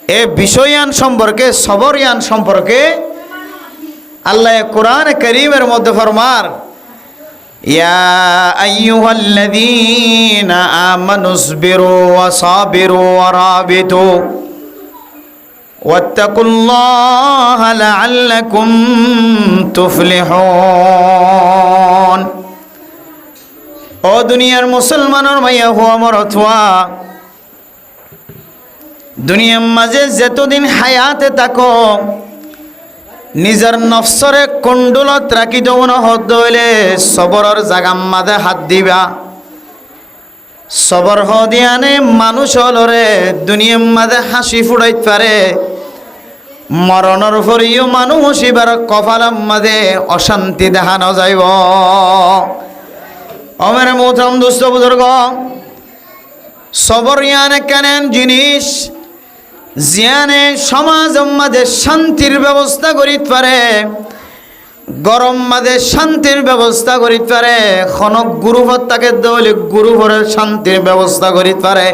এ বিষয়ান সম্পর্কে, সবরিয়ান সম্পর্কে আল্লাহ কোরআন কারীমের মধ্যে ফরমার, ইয়া আইয়ুহাল্লাযীনা আমানুসবিরু ওয়া সাবিরু ওয়া রাবিতু ওয়াত্তাকুল্লাহা লাআল্লাকুম তুফলিহুন। ও দুনিয়ার মুসলমানের মাইয়া হুয়া মরথুয়া, দুনিয়ার মাঝে যতদিন হায়াতে থাকো নিজের নফসরে কুণ্ডলত রাখি দেব না, হদ হইলে সবরের জাগাম মাঝে হাত দিবা। সবর হদিয়ানে মানুষ হলরে দুনিয়ার মাঝে হাসি ফুটাইতে পারে, মরণের পরেও মানুষ এবার কপালের মাঝে অশান্তি দেখানো যাইব। আমার মোহতারাম দোস্ত বুজুর্গ, সবর ইয়ানে কেনেন জিনিস জিয়ানে সমাজের মাঝে শান্তির ব্যবস্থা করিতে পারে, গরম মাঝে শান্তির ব্যবস্থা করিতে পারে, খনক গুরুভর তাকে দৌলে গুরুভরের শান্তির ব্যবস্থা করিতে পারে।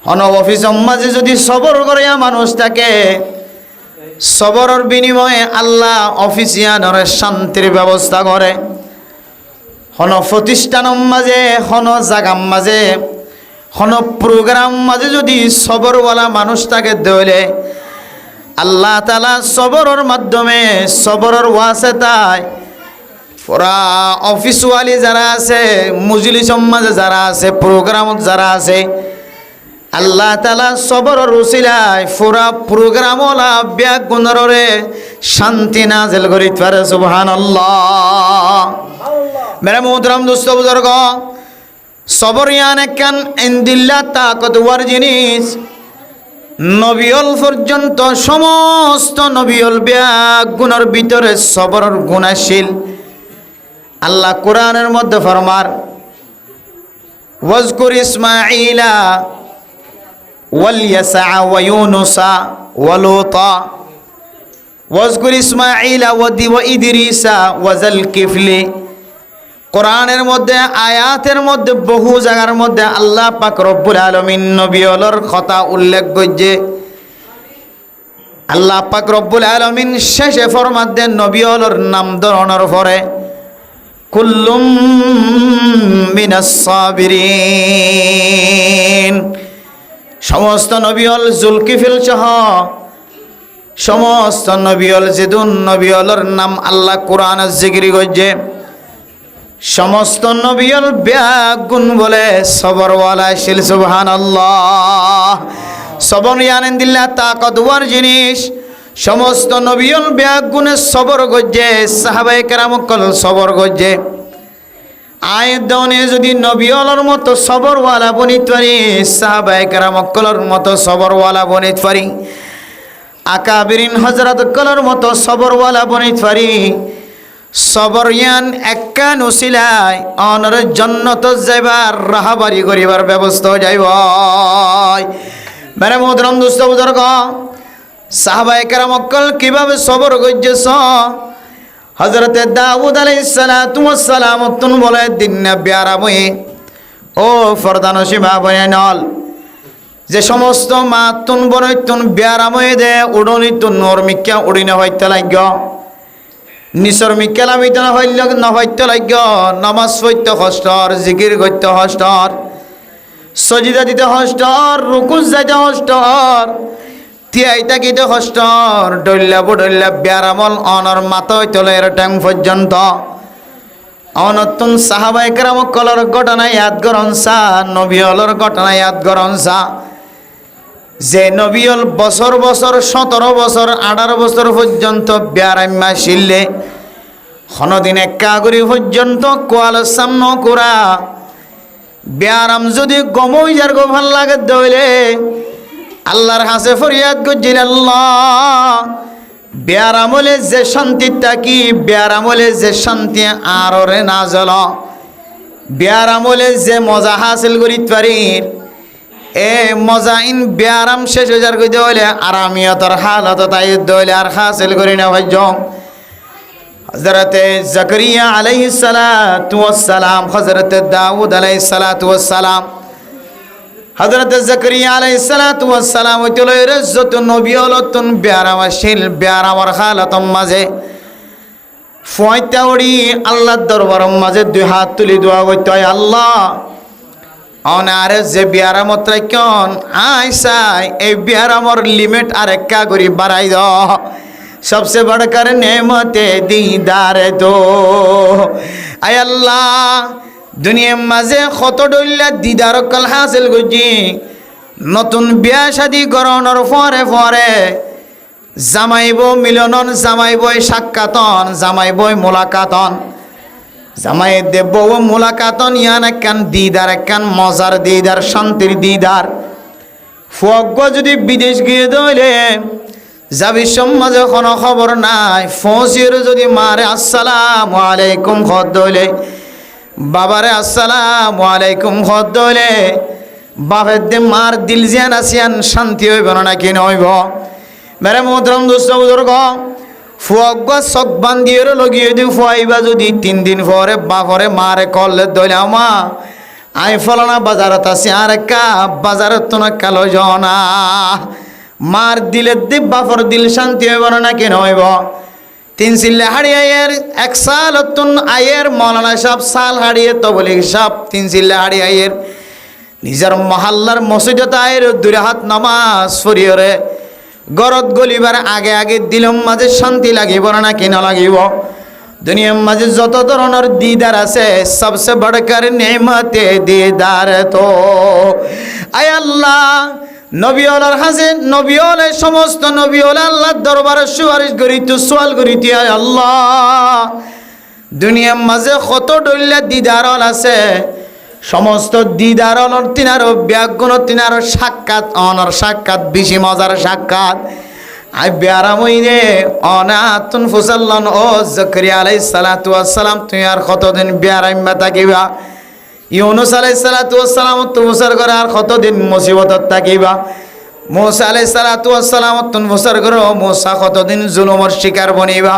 হন অফিসের মাঝে যদি সবর করিয়া মানুষ থাকে, সবরের বিনিময়ে আল্লাহ অফিসিয়ানের শান্তির ব্যবস্থা করে। হন প্রতিষ্ঠানের মাঝে, হন জাগাম মাঝে, হন প্রোগ্রাম মাঝে যদি সবরওয়ালা মানুষ তাকে দৌলে আল্লাহ তাআলা সবরের মাধ্যমে, সবরের ওয়াসিতায় পুরা অফিসওয়ালি যারা আছে, মজলিসের মাঝে যারা আছে, প্রোগ্রামত যারা আছে, আল্লাহ তাআলা সবরের উসিলায় পুরা প্রোগ্রামওয়ালা ব্যাগুণরে শান্তি নাজিল করিতে পারে। সুবহানাল্লাহ। মেরে মোহতারাম দোস্ত বুজুর্গ, সবর ইয়ান একখান ইনদিল্লাহ তাকতওয়ার জিনিস। নবিয়ল পর্যন্ত সমস্ত নবিয়ল ব্যাগুণের ভিতরে সবরের গুণাশীল। আল্লাহ কোরআনের মধ্যে ফরমার, ওয়াজকুর ইসমাঈলা ওয়াল ইয়াসা ওয়া ইউনুসা ওয়া লূতা ওয়াজকুর ইসমাঈলা ওয়া ইদরিসা ওয়া যাল কিফলি। কোরআনের মধ্যে আয়াতের মধ্যে বহু জায়গার মধ্যে আল্লাহ পাক রব্বুল আলামিন নবিয়লর কথা উল্লেখ করছে। আল্লাহ পাক রব্বুল আলামিন শেষে ফরমাত দেন নবিয়লর নাম ধরনের পরে, কুল্লুম মিনাস সাবিরিন। সমস্ত নবিয়ল জুলকিফিল সহ সমস্ত নবিয়ল যেদুন নবিয়লর নাম আল্লাহ কোরআনে জিকির করছে। সমস্ত নবিয়ল ব্যাগুণ বলে সবরওয়ালা শিল। সুবহানাল্লাহ। সবর ইয়ানিল্লাহ তাকতওয়ার জিনিস। সমস্ত নবিয়ল ব্যাগুণে সবর গজ্জে, সাহাবায়ে কেরাম কল সবর গজ্জে। আয়াত দাওনে যদি নবিয়লর মতো সবরওয়ালা বনিতে পারি, সাহাবায়ে কেরাম কলর মতো সবরওয়ালা বনিতে পারি, আকাবিরিন হযরত কলর মতো সবরওয়ালা বনিতে পারি, সবরিয়ান একা নসিলায় অনর জন্নত যাইবার রাহাবারি করিবার ব্যবস্থা যাইব। মেরে মোহতারাম দোস্ত বুজুর্গ, সাহাবায়ে কেরাম অক্কল কিভাবে সবর গজ্জেছ। হযরতে দাউদ আলাইহিস সালাতু ওয়াস সালাম তুন বলে দিন বিয়ারাময়ে ও ফরদানসি মা বয়নল, যে সমস্ত মা তুন বনে তুন বিয়ারাময়ে দে উড়নি তুন নর মিক্কা উড়িনে হইতে লাগ, নিসর মিকেলামিত নহইতে লাগ, নামাজ পড়তে হষ্টর, জিকির করতে হষ্টর, সজিদা দিতে হষ্টর, রুকুজ যাইতে হষ্টর, তিয়াই তাকিতে হষ্টর, ডল্লা বডল্লা ব্যারামল অনর মাথায় তোলের ট্যাং পর্যন্ত। অনতুন সাহাবায়ে কেরাম কলর ঘটনা ইয়াদ করন সা, নবিয়লর ঘটনা ইয়াদ করন সা। যে নবিয়ল বছর বছর 17 বছর 18 বছর পর্যন্ত ব্যারাম্মা শিললে হনদিন একাগুড়ি পর্যন্ত কোয়াল সামন করা ব্যারাম যদি গমই যার গো ভাল লাগে দইলে আল্লাহর কাছে ফরিয়াদ করছিল, আল্লাহ ব্যারামলে যে শান্তি থাকি, ব্যারামলে যে শান্তি আররে না জ্বল, ব্যারামলে যে মজা হাসিল করিতে পারি, এ মজা ইন ব্যারাম শেষ হয়ে যার কইতে হইলে আরামিয়তর হালত তাই দইলে আর হাসিল করি না ভাই। হযরতে জাকারিয়া আলাইহিস সালাতু ওয়াস সালাম, হযরতে দাউদ আলাইহিস সালাতু ওয়াস সালাম হযরত জাকারিয়া আলাইহিস সালাতু ওয়াস সালাম হইতল যত নবী হলতন বেয়ারামাশিল বেয়ারামার হালাতম মাঝে ফয়তাউড়ি আল্লাহর দরবারের মাঝে দুই হাত তুলি দোয়া করতে হয়, আল্লাহ অনারে যে বিয়ারামত রাখন আইসাই এই বিয়ারামর লিমিট আর একা করি বাড়াই দাও। सबसे बढ़कर नेमते दीदार दो आय अल्लाह दुनिया मजे खत डल्ला दीदार कल हासिल गुजी नतुन बिया शादी करनर फरे फरे জামাইব মিলনন জামাইব সাক্ষাতন জামাইব মোলাকাতন জামাই দেব মোলাকাতন ইয়ান কান দিদার কান মজার দিদার শান্তির দিদার ফুয়াগ্গ যদি বিদেশ গিয়ে দইলে যাবি সমাজে কোনো খবর নাই ফসির যদি মারে আসসালামু আলাইকুম খত দইলে বাবারে আসসালামু আলাইকুম খত দইলে বাপের দে মার দিল জিয়ান আসিয়ান শান্তি হইব না কি নইব। मेरे मोहतरम दोस्तों बुजुर्ग फुआग शक बांधिए लगिए दी फुआईबा जो 3 दिन परे बापरे मारे कल दौला मा आई फलाना बाजारत आसी आर का बाजारत तो ना कालो जाना मार दिले दे बापर दिल शांति हইব না কেন হইব। 3 সিল্লে হাড়িয়ে এর 1 সাল তুন আয়ের মৌলানা সাহেব সাল হাড়িয়ে তবলিগ সাহেব 3 সিল্লে হাড়িয়ে এর নিজের মহল্লার মসজিদে আয়ের দুই হাত নামাজ পড়িয়ে গরত গলিবার আগে আগে দিলম মাঝে শান্তি লাগিব না কি না লাগিব। দুনিয়ার মাঝে যত ধরনের দিদার আছে সবচেয়ে বড়কর নেমতে দিদার তো আয় আল্লাহ নবীওয়ালার হাসে নবীওয়ালা সমস্ত নবীওয়ালা আল্লাহর দরবারে সুপারিশ করিতে সওয়াল করিতে আয় আল্লাহ দুনিয়ার মাঝে কত ডল্লা দিদার আছে সমস্ত দিদার অনর তিনার ব্যাগুণ তিনার সাক্ষাৎ অনর সাক্ষাৎ বেশি মজার সাক্ষাৎ আই বেয়ারামই রে অনাতুন ফুসাল্লান ও জাকারিয়া আলাইহিস সালাতু ওয়াস সালাম তুই আর কতদিন বেয়ারাইম্বা থাকিবা ইউনুস আলাইহিস সালাতু ওয়াস সালাম তো ফুসার করে আর কতদিন মুসিবতত থাকিবা মূসা আলাইহিস সালাতু ওয়াস সালাম তুন ফুসার করে মূসা কতদিন জুলুমের শিকার বনিবা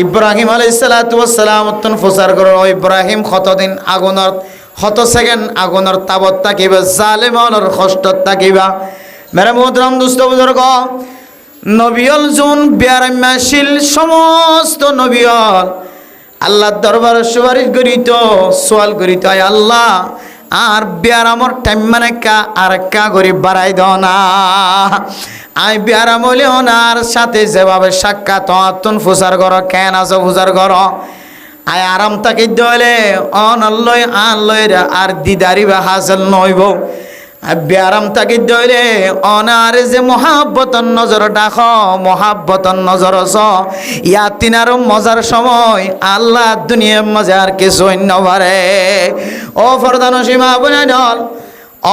ইব্রাহিম আলাইহিস সালাতু ওয়াস সালাম তুন ফুসার করে ইব্রাহিম কতদিন আগুনের কত সেকেন্ড আগুনের তাবত থাকিবা জালেমনের কষ্টত থাকিবা। মেরে মোহতরম দোস্ত বুজুর্গ নবিয়ল জুন বিয়ারামাশিল সমস্ত নবিয়ল আল্লাহর দরবারে সুপারিশ করিত সওয়াল করিত আয় আল্লাহ আর বিয়ারামর টাইম মানে কা আর কা করে বাড়াই দাও না আই বিয়ারাম হলে ওনার সাথে যেভাবে সাক্ষাৎ তুন ফুসার ঘর কেন আছো ফুসার ঘর আয় আরাম তাকে দলে অনল্লয় আনলয় আর দিদারি বা হাসল নইব ব্যারাম তাকে দলে অনার যে মহাব্বতন নজর ডাক মহাব্বতন নজর ইয়া তিনার মজার সময় আল্লাহ দুনিয়ার মজার কিছু নবারে ও ফরদান সীমা বনে দল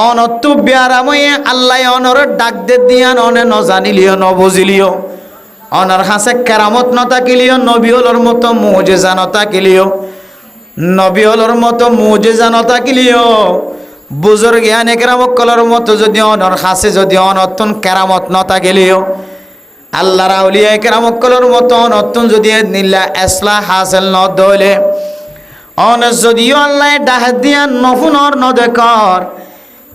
অনতু ব্যারাময়ে আল্লাহ অনর ডাক দে দিয়ান অনে নজানিলিও নবুঝিলিও অনার হাসে কেরামত নতাকিলিও নবিওলর মতো মুজিজা নতাকিলিও নবিওলর মতো মুজিজা নতাকিলিও বুজুর্গ জ্ঞানে কেরামকলর মতো যদি অনর হাসে যদি অনতুন কেরামত নতাকিলিও আল্লাহর আউলিয়া কেরামকলর মতো অনতুন যদি নিল্লা ইসলা হাসিল ন দলে অন যদিও আল্লাহ ডাহ দিয়া নফুনর নদেকর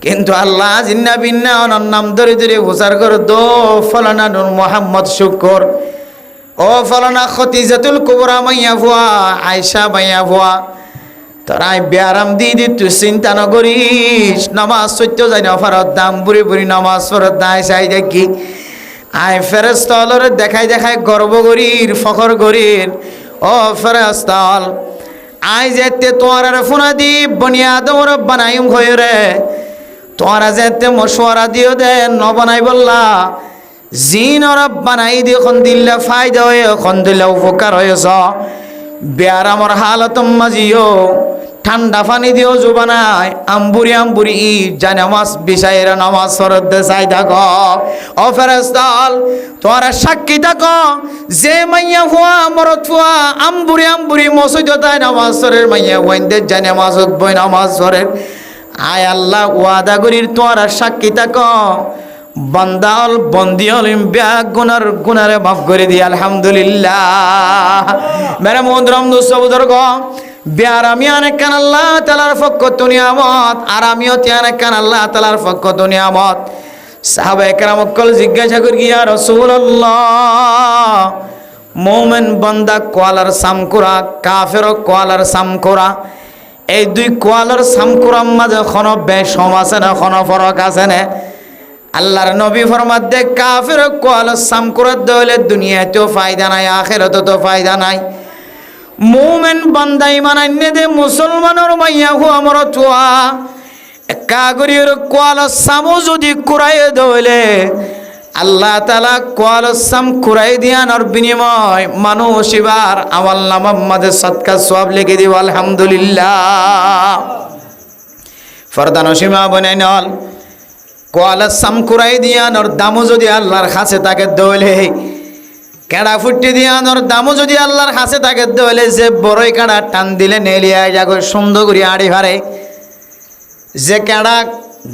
কিন্তু আল্লাহ জিন্না বিন্না অনর নাম ধরে ধরে হুসার কর দো ফলানা নূর মোহাম্মদ শুকর ও ফলানা খতিজাতুল কুবরা মাইয়া ভুয়া আয়েশা মাইয়া ভুয়া তোরাই ব্যারাম দি তুই চিন্তা নকরিস নামাজ সত্য যাই না ফরত দাম বুড়ি বুড়ি নামাজ ফরত দায় চাই দেখি আই ফেরেস্তালরে দেখাই দেখাই গর্ব করির ফখর করির ও ফেরেস্তাল আই যেতে তোমার ফোনা দি বনিয়াদমর বানাইম হয়ে রে তোরা যেতে মশওয়ারা দিও দে ন বানাই বললা জিন ওরা বানাই দিয়ে এখন দিল্লা ফায়দা হয়ে এখন দিল্লা উপকার হয়েছ বেয়ারামর হালত মাজিও ঠান্ডা পানি দিও জোবানায় আম্বুরি আম্বুরি জানামাজ বিষয়ের নামাজ ফরত দে চাই থাক ও ফেরেস্তাল তোরা সাক্ষী থাক যে মাইয়া হুয়া মরত হুয়া আম্বুরি আম্বুরি মসজিদতায় নামাজ সরের মাইয়া ওয়াইন্দে জানামাজ বই নামাজ সরের আয় আল্লাহ ওয়াদা করির তোরা সাক্ষী থাক বন্দাল বন্দিয়ল গুনার গুনারে মাফ করে দি আলহামদুলিল্লাহ। মেরে মোহতরম দোস্ত বুজুর্গ বিয়ারামি অনেক কান আল্লাহ তাআলার পক্ষ তো নিয়ামত, আরামিও অনেক কান আল্লাহ তাআলার পক্ষ তো নিয়ামত। সাহাবায়ে কেরাম সকল জিজ্ঞাসা করি ইয়া রাসূলুল্লাহ, মুমিন বান্দা কোয়ালার সামকুরা, কাফের কোয়ালার সামকুরা, এই দুই কোয়ালার সামকুরার মাঝে কোনো বেশম আছে না, কোনো ফরক আছে না? আল্লাহর নবী ফরমাত দে কাফের কোয়ালার সামকুরার দলে দুনিয়াতেও ফায়দা নাই, আখিরাতেও ফায়দা নাই। মুমিন বান্দা ইমান আননে দে মুসলমানের মাইয়া হু আমার তোয়া কাগরির কোয়ালার সামু যদি কুরাই দলে আল্লাহ তাআলা কোয়ালার সাম কুরাই দিয়ানোর বিনিময় মানুষ এবার আমল নামার মাঝে সদকা সওয়াব লিখে দিব। আলহামদুলিল্লাহ। ফরদান সীমা বনে নল কোয়ালার সাম কুরাই দিয়ানোর দামও যদি আল্লাহর কাছে তাকে দলে, কেডা ফুটি দিয়ানোর দামও যদি আল্লাহর কাছে তাকে দলে, যে বড়ই কাড়া টান দিলে নেলিয়া যাগো সুন্দর করে আড়ি হারে, যে কেডা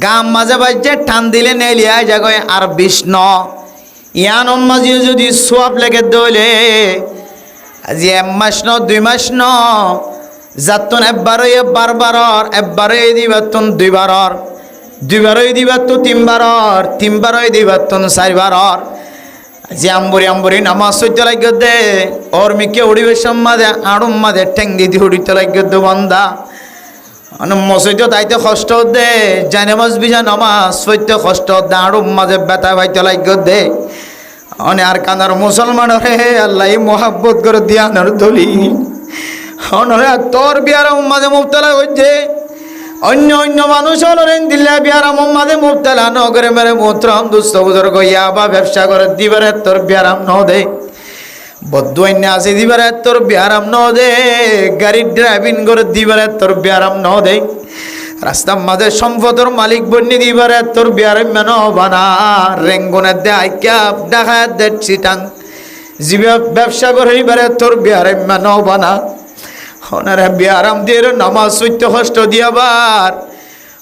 গাম মাঝে বাজছে টান দিলে নেলিয়া যাগো আর বিষ্ণ ইয়ান মাঝে যদি সোয়াব লেগে দলে আজি 1 মাস ন 2 মাস ন যাতন একবারই বারবারর, একবারই দিবাতন 2 বারর, 2 বারই দিবাত 3 বারর, 3 বারই দিবাতন 4 বারর, যে আম্বরি আম্বরি নামাজ সইতে লাগে দে ওর মিকে উড়িবে সম্মাদে আড়ুম মাদে ঠেং দিদি উড়িতে লাগে দে বান্দা মসজিদে তাইতে কষ্ট দে, জানামাজ বিজা নামাজ সইতে কষ্ট দে, আড়ুম মাঝে ব্যথা পাইতে লাগে দে। অনে আর কানার মুসলমান রে আল্লাহ মোহাব্বত করে দিয়ানোর দলি অনরে তোর বিয়ারা মাঝে মুবতলা হইছে, অন্য অন্য মানুষ হলেন দিল্লা বিয়ারা মাঝে মুবতলা নগরে মেরে মোহতরম দুস্থ বুজুর্গ ইয়াবা ব্যবসা করে দিবারে তোর বিয়ারাম ন দে, বদুয়াইন্য আছে দিবারে তোর বিয়ারাম ন দে, গাড়ি ড্রাইভিং করে দিবারে তোর বিয়ারাম ন দে, রাস্তার মাঝে সম্পদের মালিক বন্যি দিবারে তোর বিয়ারাম মেন বানা, রেঙ্গুনের দে আইকা দেখা দে চিটাং জীবে ব্যবসা করে দিবারে তোর বিয়ারাম মেন বানা। ওনারা বিয়ারাম দিয়ে নামাজ সইতে কষ্ট দিয়াবার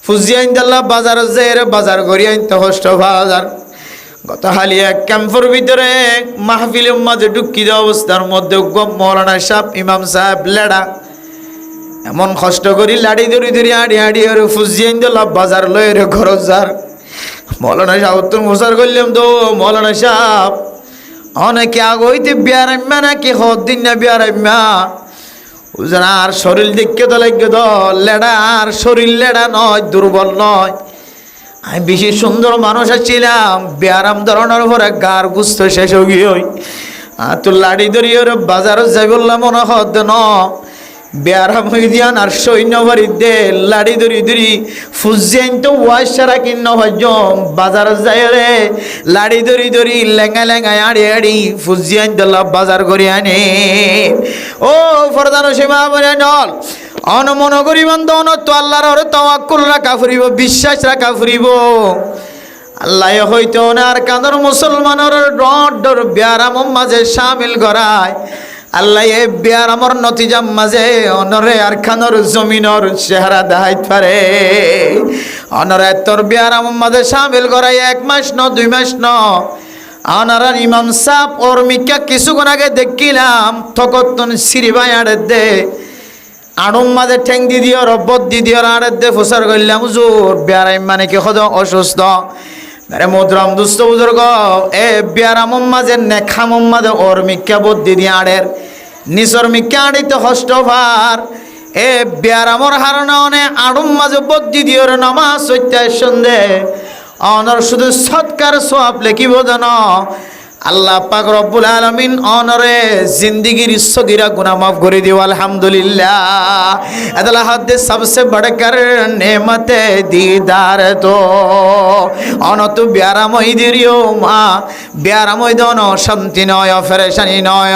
ফুজি আইনদাল্লাহ বাজার যে বাজার করি আইনতে কষ্ট বাজার। গত হালিয়া ক্যাম্পের ভিতরে মাহফিলের মাঝে ঢুকি দেওয়া অবস্থার মধ্যে মৌলানা সাহেব ইমাম সাহেব লেডা এমন কষ্ট করি লাড়ি ধরি ধরি আড়ি আড়ি ওরে ফুজি আইনদাল্লাহ বাজার লয়ে রে খরচ যার। মৌলানা সাহেব তো মোসার করলাম তো মৌলানা সাহেব অনেকে আগইতে বিয়ারাম্যা নাকি হদিন না বিয়ারাম্যা আর শরীর দেখে তো লাগে তো লেডা, আর শরীর লেডা নয়, দুর্বল নয়। আমি বেশি সুন্দর মানুষ ছিলাম, ব্যায়াম ধরনের পরে গার গুস্ত শেষ হয়ে গিয়ে তোর লাড়ি ধরি ওর বাজারও যাই বললাম মনে হত ন ব্যায়াম হয়ে দিয়ান আর সৈন্য বাড়ি দে লাড়ি ধরি ধরি ফুজিয়ান তো ওয়াশ সারা কিন্ন ভাজম বাজার যাই রে লাড়ি ধরি ধরি লেঙ্গা লেঙ্গায় আড়ি আড়ি ফুজিয়ান দিল্লা বাজার করে আনে। ও ফরদান সীমা বলে নল অনমন করিবান দন তো আল্লাহর তাওয়াক্কুল রাখা ফুরিব, বিশ্বাস রাখা ফুরিব। আল্লাহ হইতো আর কাঁদর মুসলমানের ডর ব্যারাম মাঝে সামিল করায়। আল্লাহ এ ব্যারামর নতিজাম মাঝে অনরে আর খানর জমিনর চেহারা দেখাইতে পারে। অনরে তোর ব্যারাম মাঝে সামিল করায় 1 মাস ন 2 মাস ন। আনারা ইমাম সাহেব ওর মিকা কিছুক্ষণ আগে দেখিলাম তখন সিরিবাই আড়ে দে আড়ুম মাঝে ঠেং দি দিও রব্বত দি দিও আড়ে দে ফুসার করলাম হুজুর ব্যারাম মানে কি হদ অসুস্থ আরে মোদরাম দুস্থ বুজুর্গ এ ব্যারাম মাঝে নেখাম মাঝে ওর মিকা বদ দি দিয়ে আড়ের নিচর মিকা আড়িতে হষ্ট ভার এ ব্যারামর হারণে অনে আড়ুম মাঝে বদ দি দিও নামাজ সত্যায় সন্ধে অনর শুধু সৎকার সওয়াব লেখিব জান আল্লাহ পাক রব্বুল আলামিন অনরে জিন্দেগির সগীরা গুনাহ মাফ করে দিও। আলহামদুলিল্লাহ। আল্লাহ হাদে সবসে বড়কর নেমতে দিদার তো অনত ব্যারামই দিরিও মা ব্যারামই দন শান্তি নয় ফেরেশানি নয়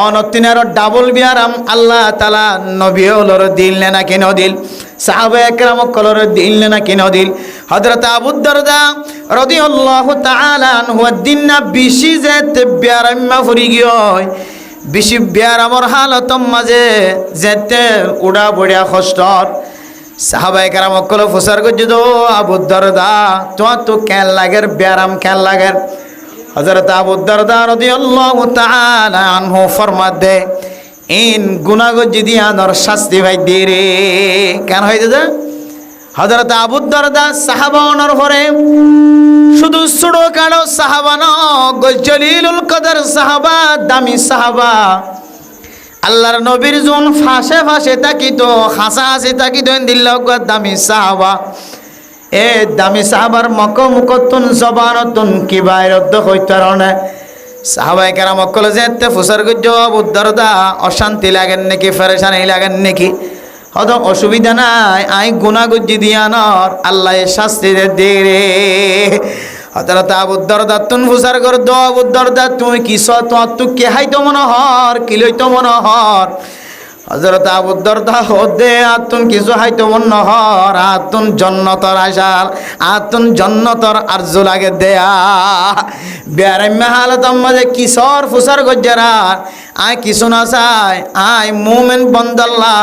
অনতিনার ডাবল ব্যারাম আল্লাহ তাআলা নবী ওলর দিল না কেন দিল সাহাবা একরাম কলর দিল না কেন দিল হযরত আবু দারদা রাদিয়াল্লাহু তাআলা আনহু দিনা বিশি যেতে ব্যারামা ফুরি গয় বিশি ব্যারামর হালত মাঝে যেতে উড়া বড়িয়া কষ্টর সাহাবা একরাম কল ফুসার গজ্জ দো আবু দারদা তো কেন লাগের ব্যারাম কেন লাগের হযরত আবু দারদা রাদিয়াল্লাহু তাআলা আনহু ফরমাত দে ইন গুনাগজ্জি দিয়া নর শাস্তি ভাই দিয়ে রে কেন হইতে যা হযরত আবু দারদা সাহাবা অনর পরে শুধু ছোট কালো সাহাবা ন জলিলুল কদর সাহাবা দামি সাহাবা আল্লাহর নবীর জন ফাঁসে ফাঁসে তাকিতো হাসা হাসি তাকিতো দিল্লাহ দামি সাহাবা এ দামি সাহাবার মুখতুন জবানতুন কি বাইরত হইতারনে সাহাবায়ে কেরাম কল যেতে ফুসার গজ্জ আবু দারদা অশান্তি লাগেন নাকি পেরেশানি লাগেন নাকি হয়তো অসুবিধা নাই আই গুনাহ গজ্জি দিয়ানর আল্লাহ শাস্তি দে রে হযরত আবু দারদা তুন ফুসার কর দো আবু দারদা তুই কি সত তুই কে হাইতো মনোহর কি লইতো মনোহর হযরত আবু দারদা হদে আতুন কিছু হাইতো মনোহর আতুন জান্নাতর আশার আতুন জান্নাতর আরজু লাগে দেয়া বেয়ারাম্মা হালত মাঝে কিশোর ফুসার গজ্জারা আয় কিছু না চাই আয় মুমিন বান্দাল্লাহ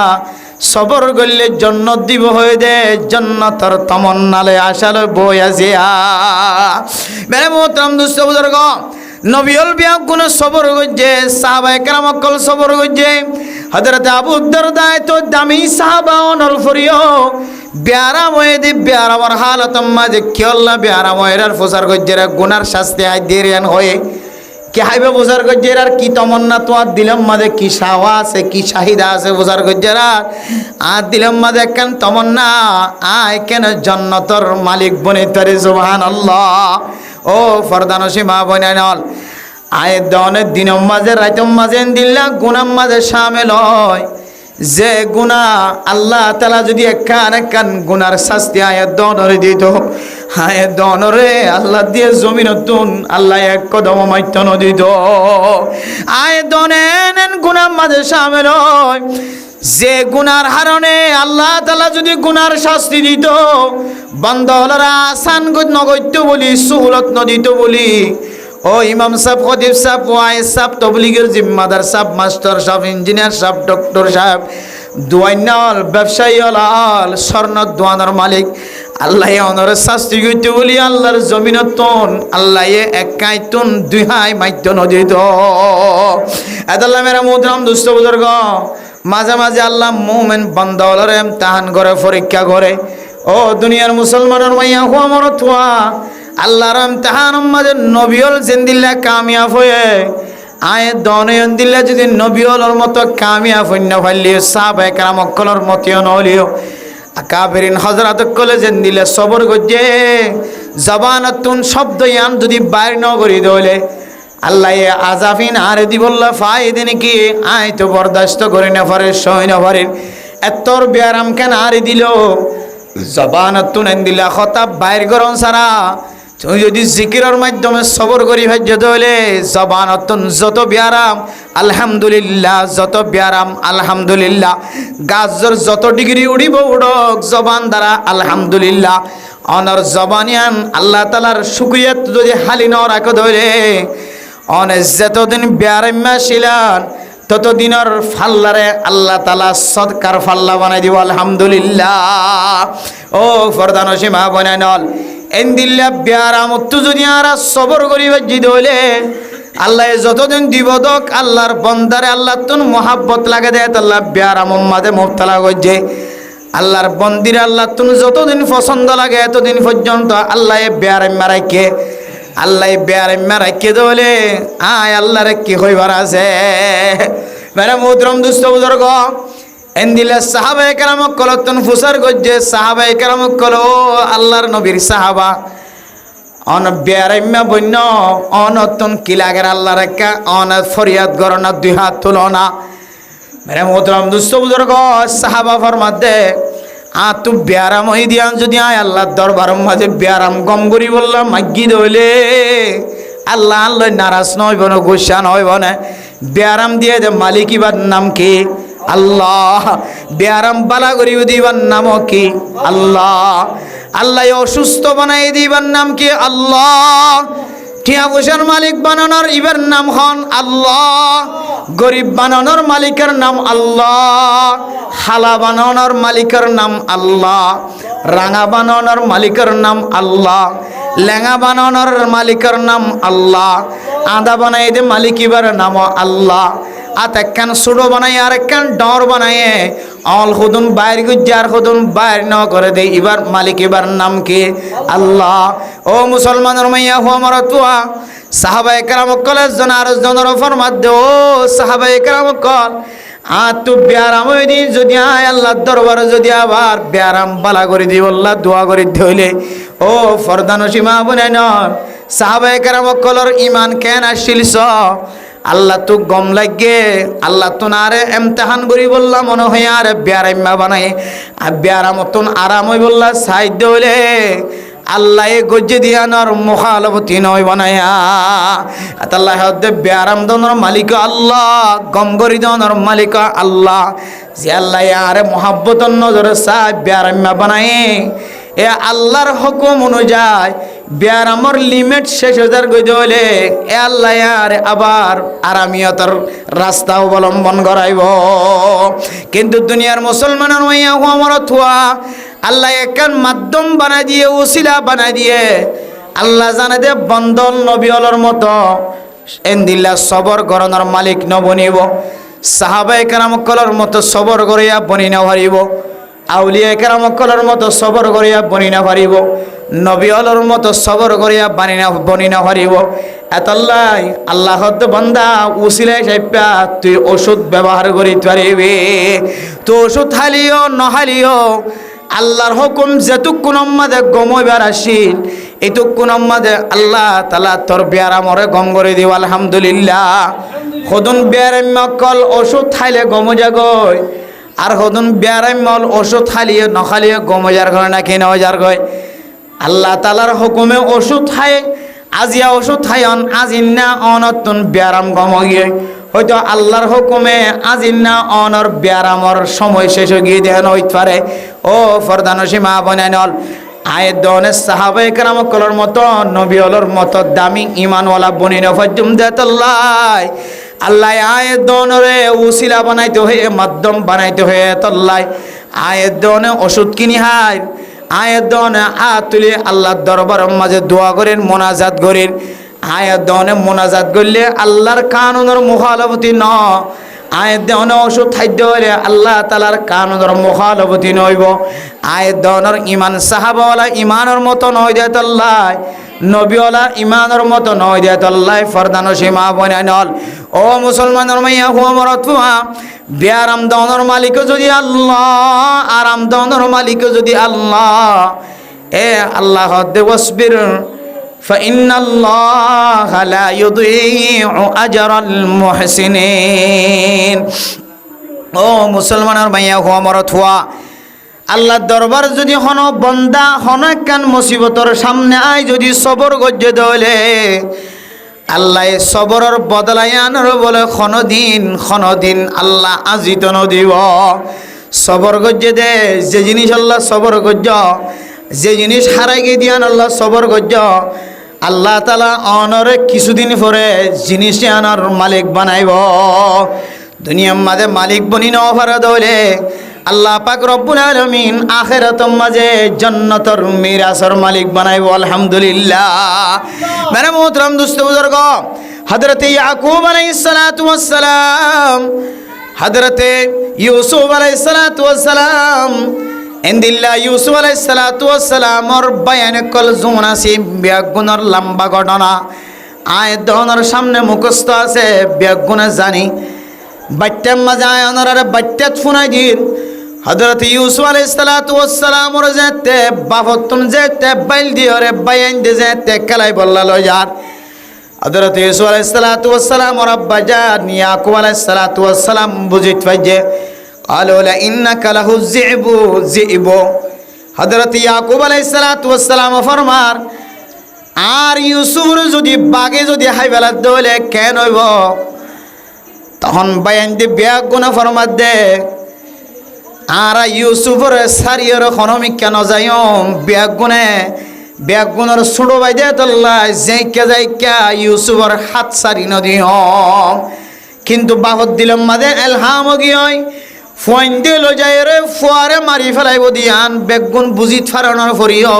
সবর গল্লে জান্নাত দিব হয়ে দে জান্নাতর তমন্নালে আশালে বই আসিয়া মেরে মোহতারাম দোস্ত বুজুর্গ নবীল বিয়া গুণ সবর গজ্জে সাহাবায়ে কেরাম কল সবর গজ্জে হযরত আবু দারদা তো দামি সাহাবা অনল ফরিও বিয়ারা ময়দে বিয়ারা আমার হালত মাঝে কি আল্লাহ বিয়ারা ময়রার ফুসার গজ্জেরা গুনার শাস্তি আই দেরিয়ান হয়ে কি হাইবে বুঝার গজ্জেরার কি তমন্না তোমার দিলাম মাঝে কি সাওয়া আছে কি চাহিদা আছে বুঝার গজ্জেরা আর দিলাম মাঝে কেন তমন্না আয় কেন জান্নাতর মালিক বনে তরে সুবহানাল্লাহ ও ফরদানসী মা বনাইনল আয় দনের দিনের মাঝে রাইতম মাঝে দিল্লা গুনার মাঝে শামিল হয় যে গুনাহ আল্লাহ তাআলা যদি একখান গুনার শাস্তি আয় দনরে দিত হায় দনরে আল্লাহ দিয়ে জমিনতুন আল্লাহ এক কদম মাইতন দিত আয় দনেন গুনার মাঝে শামিল হয় যে গুনার হারণে আল্লাহ তাআলা যদি গুনার শাস্তি দিত বান্দাওয়ালারা আসান নগত্য বলি সুহুলত নদিত বলি ও ইমাম সাহেব খতিব সাহেব ওয়াইজ সাহেব তবলিগের জিম্মাদার সাহেব মাস্টার সাহেব ইঞ্জিনিয়ার সাহেব ডক্টর সাহেব দুয়াইনাল ব্যবসায়ী আল স্বর্ণ দোয়ানোর মালিক আল্লাহ অনরের শাস্তি করতে বলি আল্লাহর জমিনতন আল্লাহ একাইতুন দুহাই মাইত্য নদীত এদাল্লাহ মেরা মুহতারাম দুস্থ বুজুর্গ মাঝে মাঝে আল্লাহ মুমিন বান্দাওয়ালার ইমতিহান করে পরীক্ষা করে ও দুনিয়ার মুসলমানের মাইয়া হুয়া মরতুয়া আল্লাহর ইমতিহান মাঝে নবীল জিন্দিল্লাহ কামিয়াব হয়ে আয় দনয়ন দিল্লা যদি নবীলর মতো কামিয়াব হইনা ফাইলিও সাহাবায়ে কেরাম কলর মতিও নলিও আকাবেরিন হযরত কলে জিন্দিল্লাহ সবর গজ্জে জবানাতুন শব্দ ইয়ান যদি বাইর ন করি দলে আল্লাহ আজাফিন আরে দিবল্লা ফায়দে নাকি আয় তো বরদাস্ত করে না পারে সই না পারে এতর বিয়ারাম কেন আরে দিল জবানাতুন দিলা খতাব বাইর গরন সারা তুই যদি জিকিরের মাধ্যমে সবর করি ভাজ্য দলে জবানাতুন যত বিয়ারাম আলহামদুলিল্লাহ যত বিয়ারাম আলহামদুলিল্লাহ গাজর যত ডিগ্রি উড়িব উড়ক জবান দ্বারা আলহামদুলিল্লাহ অনর জবানিয়ান আল্লাহ তাআলার শুকরিয়া যদি হালি ন রাখো ধরে অনেক যতদিন বিয়ারাম্মা ছিলেন ততদিনের ফাল্লারে আল্লাহ তাআলা সদকার ফাল্লা বানাই দিব আলহামদুলিল্লাহ ও ফরদানসী মা বনাইনল এন্দিল্লা বিয়ারামত যদি আর সবর করিবে জিদলে আল্লাহ যতদিন দিবদক আল্লাহর বন্দারে আল্লাহ তুন মোহাব্বত লাগে দেয় আল্লাহ বিয়ারাম মাঝে মুবতালা করছে আল্লাহর বন্দিরে আল্লাহ তুন যতদিন পছন্দ লাগে এতদিন পর্যন্ত আল্লাহ বিয়ারাম্মা রাখে আল্লাহ বিয়ারাম্মা রাখে দলে আয় আল্লাহরে কি হইবার আছে মেরা মুহতারাম দুস্থ বুজুর্গ এন্দিলা সাহাবায়ে কেরাম কলতন ফুসার গজ্জে সাহাবায়ে কেরাম কল আল্লাহর নবীর সাহাবা অন বিয়ারাম্মা বন্য অনতন কি লাগের আল্লাহ রেখা অন ফরিয়াদ গরনা দুই হাত তুলনা মেরা মুহতারাম দুস্থ বুজুর্গ সাহাবা ফরমাদে তু বিয়ারাম হই দিয়ান যদি আয় আল্লাহর দরবার মাঝে বিয়ারাম গম করি বললাম মাগি দইলে আল্লাহ আল্লাহ নারাজ নইব না গুসা নইব না বিয়ারাম দিয়ে দে মালিক ইবার নাম কি আল্লাহ বিয়ারাম বালা করি দিবার নাম কি আল্লাহ আল্লাহ অসুস্থ বানাই দিবার নাম কি আল্লাহ টিয়া পয়সার মালিক বানানোর ইবার নাম হন আল্লাহ গরিব বানানোর মালিকের নাম আল্লাহ হালা বানানোর মালিকের নাম আল্লাহ রাঙা বানানোর মালিকের নাম আল্লাহ লেঙা বানানোর মালিকের নাম আল্লাহ আদা বানাই দে মালিক ইবার নাম আল্লাহ আত একখান সুড়ো বানাই আর একখান ডর বানায়ে অল খুদুন বাইর গুজ্জার খুদুন বাইর ন করে দে। এবার মালিক এবার নাম কি? আল্লাহ। ও মুসলমানের মাইয়া হো আমার তুয়া সাহাবায়ে কেরাম কলেজ জন আর জনের ফরমাত দে। ও সাহাবায়ে কেরাম কল আর তু ব্যারাম ওই দিন যদি আয় আল্লাহর দরবারে যদি আবার ব্যারাম বালা করে দিব আল্লাহ দোয়া করে ধইলে ও ফরদানো সীমা বনে নন সাহাবায়ে কেরাম কলর ইমান কেন আসিলছ আল্লাহ তো গম লাগে আল্লাহ তো আরে এমতেহান করি বললাম মনে হয় আর ব্যারাম্মা বানাই আর ব্যারামতন আরাম হই বললা সাইড হইলে আল্লাহ এ গজ্জে দিয়ানোর মুখালবতী নয় বানায়া আল্লাহ হদ্দে ব্যারাম দনর মালিক আল্লাহ গম করি দনর মালিক আল্লাহ যে আল্লাহ আরে মোহাব্বতন নজরে সাহ ব্যারাম্মা বানায় এ আল্লাহর হুকুম অনুযায়ী ব্যারামর লিমিট শেষ হাজার গই হলে এ আল্লাহ আরে আবার আরামিয়তর রাস্তা অবলম্বন করাইব। কিন্তু দুনিয়ার মুসলমানের মাইয়া আমার থুয়া আল্লাহ একখান মাধ্যম বানাই দিয়ে উসিলা বানাই দিয়ে আল্লাহ জানে দে বন্দল নবিয়লর মতো এন্দিল্লা সবর গরনের মালিক ন বনিব সাহাবায়ে কেরাম কলর মতো সবর করিয়া বনি না পারিব আউলিয়া কেরাম কলর মতো সবর করিয়া বনি না পারিব নবিয়লর মতো সবর করিয়া বনি না পারিব এতল্লাই আল্লাহ বান্দা উসিলাই সাইপা তুই ওষুধ ব্যবহার করি পারিবি তো ওষুধ হালিও নহালিও আল্লাহর হুকুম যেটুকুন আমাদে গমইবার আসিল এটুকুন আমাদে আল্লাহ তাআলা তোর ব্যারামরে গম করে দিও আলহামদুলিল্লাহ। হদুন ব্যারাম কল ওষুধ খাইলে গম যাগয় আর হদুন ব্যারাম ওষুধ খালিয়ে নখালিয়ে গম যার ঘরে নাকি নজার গয় আল্লাহ তাআলার হুকুমে ওষুধ খায় আজিয়া ওষুধ খায়ন আজিন্না অনতুন ব্যারাম গম গিয়ে হয়তো আল্লাহর হুকুমে আজিন্না অনর ব্যারামর সময় শেষ হয়ে গিয়ে দেন হইতে পারে। ও ফরদানো সীমা বনাইনল আয়ের দনে সাহাবায়ে কেরাম কলর মতো নবিয়লর মতো দামি ইমানওয়ালা বনিন ফজুম দেতল্লাই আল্লাহ আয়ের দনরে উসিলা বানাইতে হয়ে মাধ্যম বানাইতে হয়ে তল্লাই আয়ের দনে ওষুধ কিনি হায় আয়ের দনে তুলে আল্লাহর দরবারের মাঝে দোয়া করেন মোনাজাত করেন আয়ের দনে মোনাজাত করলে আল্লাহর কানুনের মুখালবতী ন আয়ের দনে ওষুধ খাদ্য হলে আল্লাহ তাআলার কানুনের মুখালবতী নইব আয়ের দনের ইমান সাহাবাওয়ালা ইমানের মতো নয় দেয় তল্লাই নবীওয়ালা ইমানের মতো নয় দেয় তল্লাই ফরদানো সীমা বনাইনল। ও মুসলমানের মাইয়া হুয়া ব্যারাম দনের মালিক যদি আল্লাহ আরাম দনের মালিক যদি আল্লাহ এ আল্লাহ দেবসবির فإن الله لا يضيع أجر المحسنين। ও মুসলমানের মাইয়া হুয়া মরত হুয়া আল্লাহর দরবার যদি হন বন্দা হন একখান মুসিবতর সামনে আয় যদি সবর গজ্জে দলে আল্লাহ সবরের বদলাই আনার বলে ক্ষণদিন আল্লাহ আজিত নদিব সবর গজ্জে দে যে জিনিস আল্লাহ সবর গজ্জ যে জিনিস হারাই গিয়ে দিয়ান আল্লাহ সবর গজ্জ আল্লাহ তাআলা অনরে কিছুদিন পরে জিনিস আনার মালিক বানাইব দুনিয়ার মাঝে মালিক বনি ন পারে দলে আল্লাহ পাক রব্বুল আলামিন আখিরাতের মাঝে জান্নাতের মিরাসের মালিক বানাইব আলহামদুলিল্লাহ। মেরে মোহতরম দোস্ত বুজুর্গ হযরত ইয়াকুব আলাইহিস সালাতু ওয়াস সালাম হযরত ইউসুফ আলাইহিস সালাতু ওয়াস সালাম ইন্দিল্লাহ ইউসুফ আলাইহিস সালাতু ওয়াস সালাম আর বয়ান কল জুনাসি ব্যাগুনের লম্বা ঘটনা আয় দনের সামনে মুখস্থ আছে ব্যাগুনে জানি বাচ্চার মাঝে আয় ওনারা বাচ্চাত ফুনাই দিন হযরত ইউসুফ আলাইহিস সালাতু ওয়াস সালাম ওর যেতে বাফতুন যেতে বাইল দিওরে বয়ান দে যেতে কালাই বললা লয়ার হযরত ইউসুফ আলাইহিস সালাতু ওয়াস সালাম ওর আব্বা জান ইয়াকুব আলাইহিস সালাতু ওয়াস সালাম বুঝিত পাইছে قالوا لئنك له الذئب হযরত ইয়াকুব আলাইহিস সালাতু ওয়াস সালাম ফরমার আর ইউসুফর যদি বাগে যদি হাইবেলা দলে কেন হইব তখন বয়ান দি ব্যাগ গুণ ফরমাত দে আর ইউসুফর সারিয়র খনমি কেন যাইম ব্যাগ গুণর ছুড়ো বাই দে তল্লাই যাইকা ইউসুফর হাত সারি নদিহম কিন্তু বাহত দিলম মাদে এলহাম গিয় ফোন দিল যাই রে ফুয়ারে মারি ফেলাইব দিয়ান বেগুন বুঝিত ফারানোর ফরিও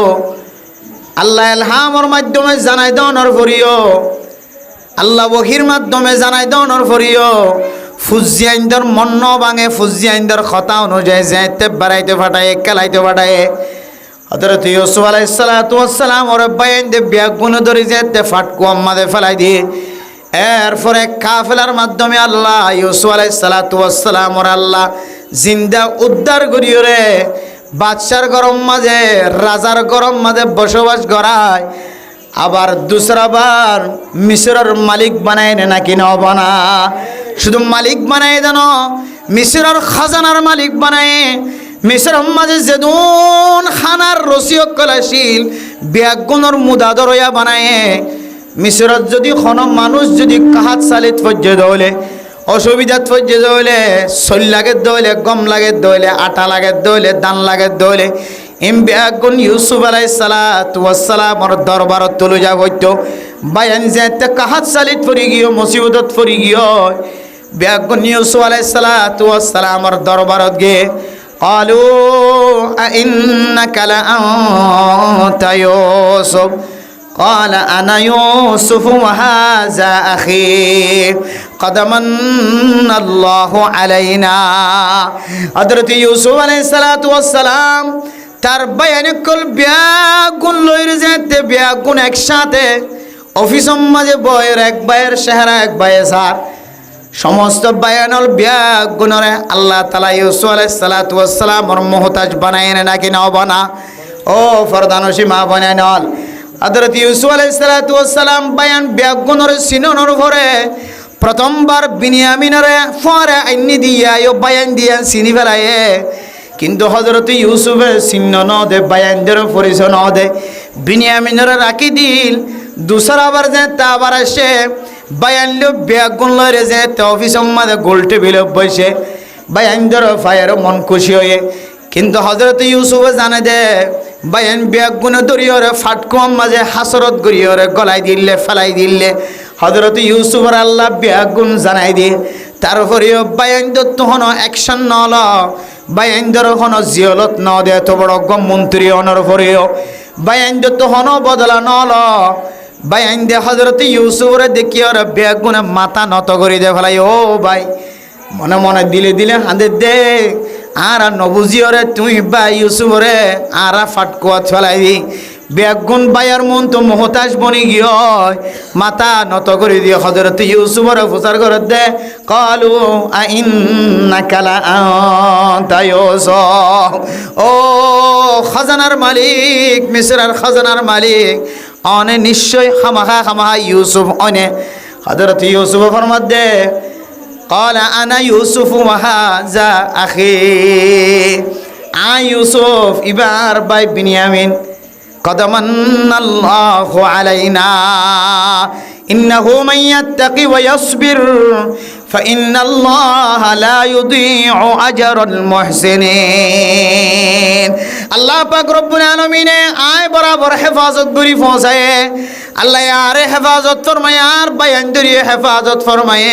আল্লাহ এলহামর মাধ্যমে জানাই দেওয়ানোর ফরিও আল্লাহ ওহির মাধ্যমে জানাই দেওয়ানোর ফরিও ফুজিয়াইন্দর মন্ন ভাঙে ফুজিয়াইন্দর কথা অনুযায়ী যাইতে বাড়াইতে ফাটায় কেলাইতে ফাটায় হযরত ইউসুফ আলাইহিস সালাতু ওয়াস সালাম ওর বাইন্দে ব্যাগুন ধরে যেতে ফাটকু আম্মাদে ফেলাই দিয়ে এরপরে কাফেলার মাধ্যমে আল্লাহ ইউসুফ আলাইহিস সালাতু ওয়াস সালাম ওর আল্লাহ জিন্দা উদ্ধার করিও রে বাদশার গরম মাঝে রাজার গরম মাঝে বসবাস করায় আবার দুসরাবার মিশরের মালিক বানায় নাকি না বানা শুধু মালিক বানায় দেন মিশরের খাজানার মালিক বানায় মিশরের মাঝে যেদুন খানার রসিয়ক কলাশীল ব্যাগুণর মুদাদর হইয়া বানায় মিশরত যদি কোনো মানুষ যদি কাহাত সালিত পর্যে দৌলে অসুবিধাত পর্যে দৌলে সল লাগে দৌলে গম লাগে দৌলে আটা লাগে দৌলে দান লাগে দৌলে ব্যাগুণ ইউসুফ আলাইহিস সালাতু ওয়াস সালামর দরবারত তুলে যা হইতো বায়ান যেতে কাহাত সালিত পড়ি গিয়ে মুসিবতত পড়ি গিয়ে ব্যাগুণ ইউসুফ আলাইহিস সালাতু ওয়াস সালামর দরবারত গে قالوا أئنك لأنت يوسف قال أنا يوسف وهذا أخي قد من الله علينا حضرت ইউসুফ আলাইহিস সালাতু ওয়াস সালাম তার বায়ানে কল ব্যাগুণ লইর যেতে ব্যাগুণ একসাথে অফিসের মাঝে বয়ের এক বায়ের চেহারা এক বায়ে সার সমস্ত বায়ানল ব্যাগুণরে আল্লাহ তাআলা ইউসুফ আলাইহিস সালাতু ওয়াস সালামর মুহতাজ বানায় নাকি না বানা ও ফরদানসি মা বানায় নল হযরত ইউসুফ আলাইহিস সালাতু ওয়াস সালাম বায়ান ব্যাগুণরে সিননর ভরে প্রথমবার বিনিয়ামিনরে ফরে আইনি দিয়া ইও বায়ান দিয়া সিনি ফেলায়ে কিন্তু হযরত ইউসুফের চিহ্ন ন দে বায়ানদের পরিচয় ন দে বিনিয়ামিনরে রাখি দিল দুসরাবার যে তাবার আসে বায়ানলো ব্যাগুণ লরে যে অফিসের মাঝে গোল টেবিল বসে বায়ানদের ফায়ার মন খুশি হয়ে কিন্তু হযরত ইউসুফে জানে দে বায়ান ব্যাগুণ দরিয়রে ফাটকুম মাঝে হাসরত গরিয়রে গলাই দিলে ফেলাই দিলে হযরত ইউসুফের আল্লাহ ব্যাগুণ জানাই দিয়ে তারপরেও বায়ানদের তখন অ্যাকশন নল বায়ানদের হন জিয়লত ন দে এত বড় মন্ত্রী অনর পরেও বায়ানদের তখন বদলা নল বায়ান দে হযরত ইউসুফরে দেখি ওর ব্যাগুনে মাথা নত করে দে ফেলাই ও ভাই মনে মনে দিলে দিলে হাঁদে দে আর নবুজি ওরে তুই বা ইউসুফরে আর ফাটকুয়াত ফেলাই দি ব্যাগুন বায়ার মন তো মহতাজ বনি গিয়ে মাথা নত করে দিয়ে হযরত ইউসুফরে প্রচার করে দে কালু আইন্নাকা লাআনতা ইউসুফ ও খাজানার মালিক মিসরের খাজানার মালিক অনে নিশ্চয় খামাখা ইউসুফ অনে হযরত ইউসুফ ফরমাত দে قال انا يوسف وهذا اخي يوسف ইবার ভাই বিনিয়ামিন قد من الله علينا إنه من يتقي ويصبر فإن الله لا يضيع أجر المحسنين الله পাক রব্বুল আলামিন আয় বরাবর হেফাজত করি পৌঁছায় আল্লাহ আর হেফাজত ফরমায় আর বায়ান দরিয়ে হেফাজত ফরমায়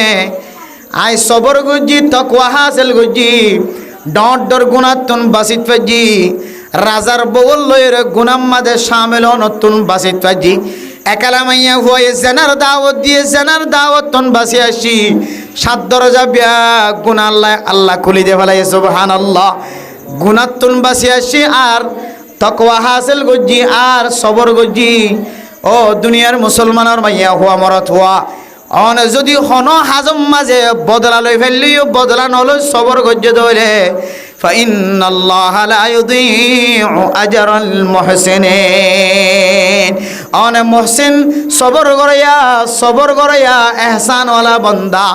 আয় সবর গুজি তাকওয়া হাসিল গুজি ডট ডর গুনাতুন বাসিত ফাজি রাজার বউল লয়ের গুনাম মাদে শামিল নতুন বাসিত ফাজি একালা মাইয়া হয়ে জেনার দাওয়াত দিয়ে জেনার দাওয়াত তন বাসি আসি সাত দরজা বিয়া গুনাহ আল্লাহ খুলি দে ফেলাই সুবহানাল্লাহ গুনাতুন বাসি আসি আর তাকওয়া হাসিল গুজি আর সবর গুজি ও দুনিয়ার মুসলমানের মাইয়া হওয়া মরত হওয়া অন যদি হন হাজম মাঝে বদলা লই ফেললিও বদলা নল সবর গজ্জ ধরে ফাইন্নাল্লাহা লা ইউযীউ আজরাল মুহসিনিন অন মুহসিন সবর করিয়া ইহসান ওয়ালা বান্দা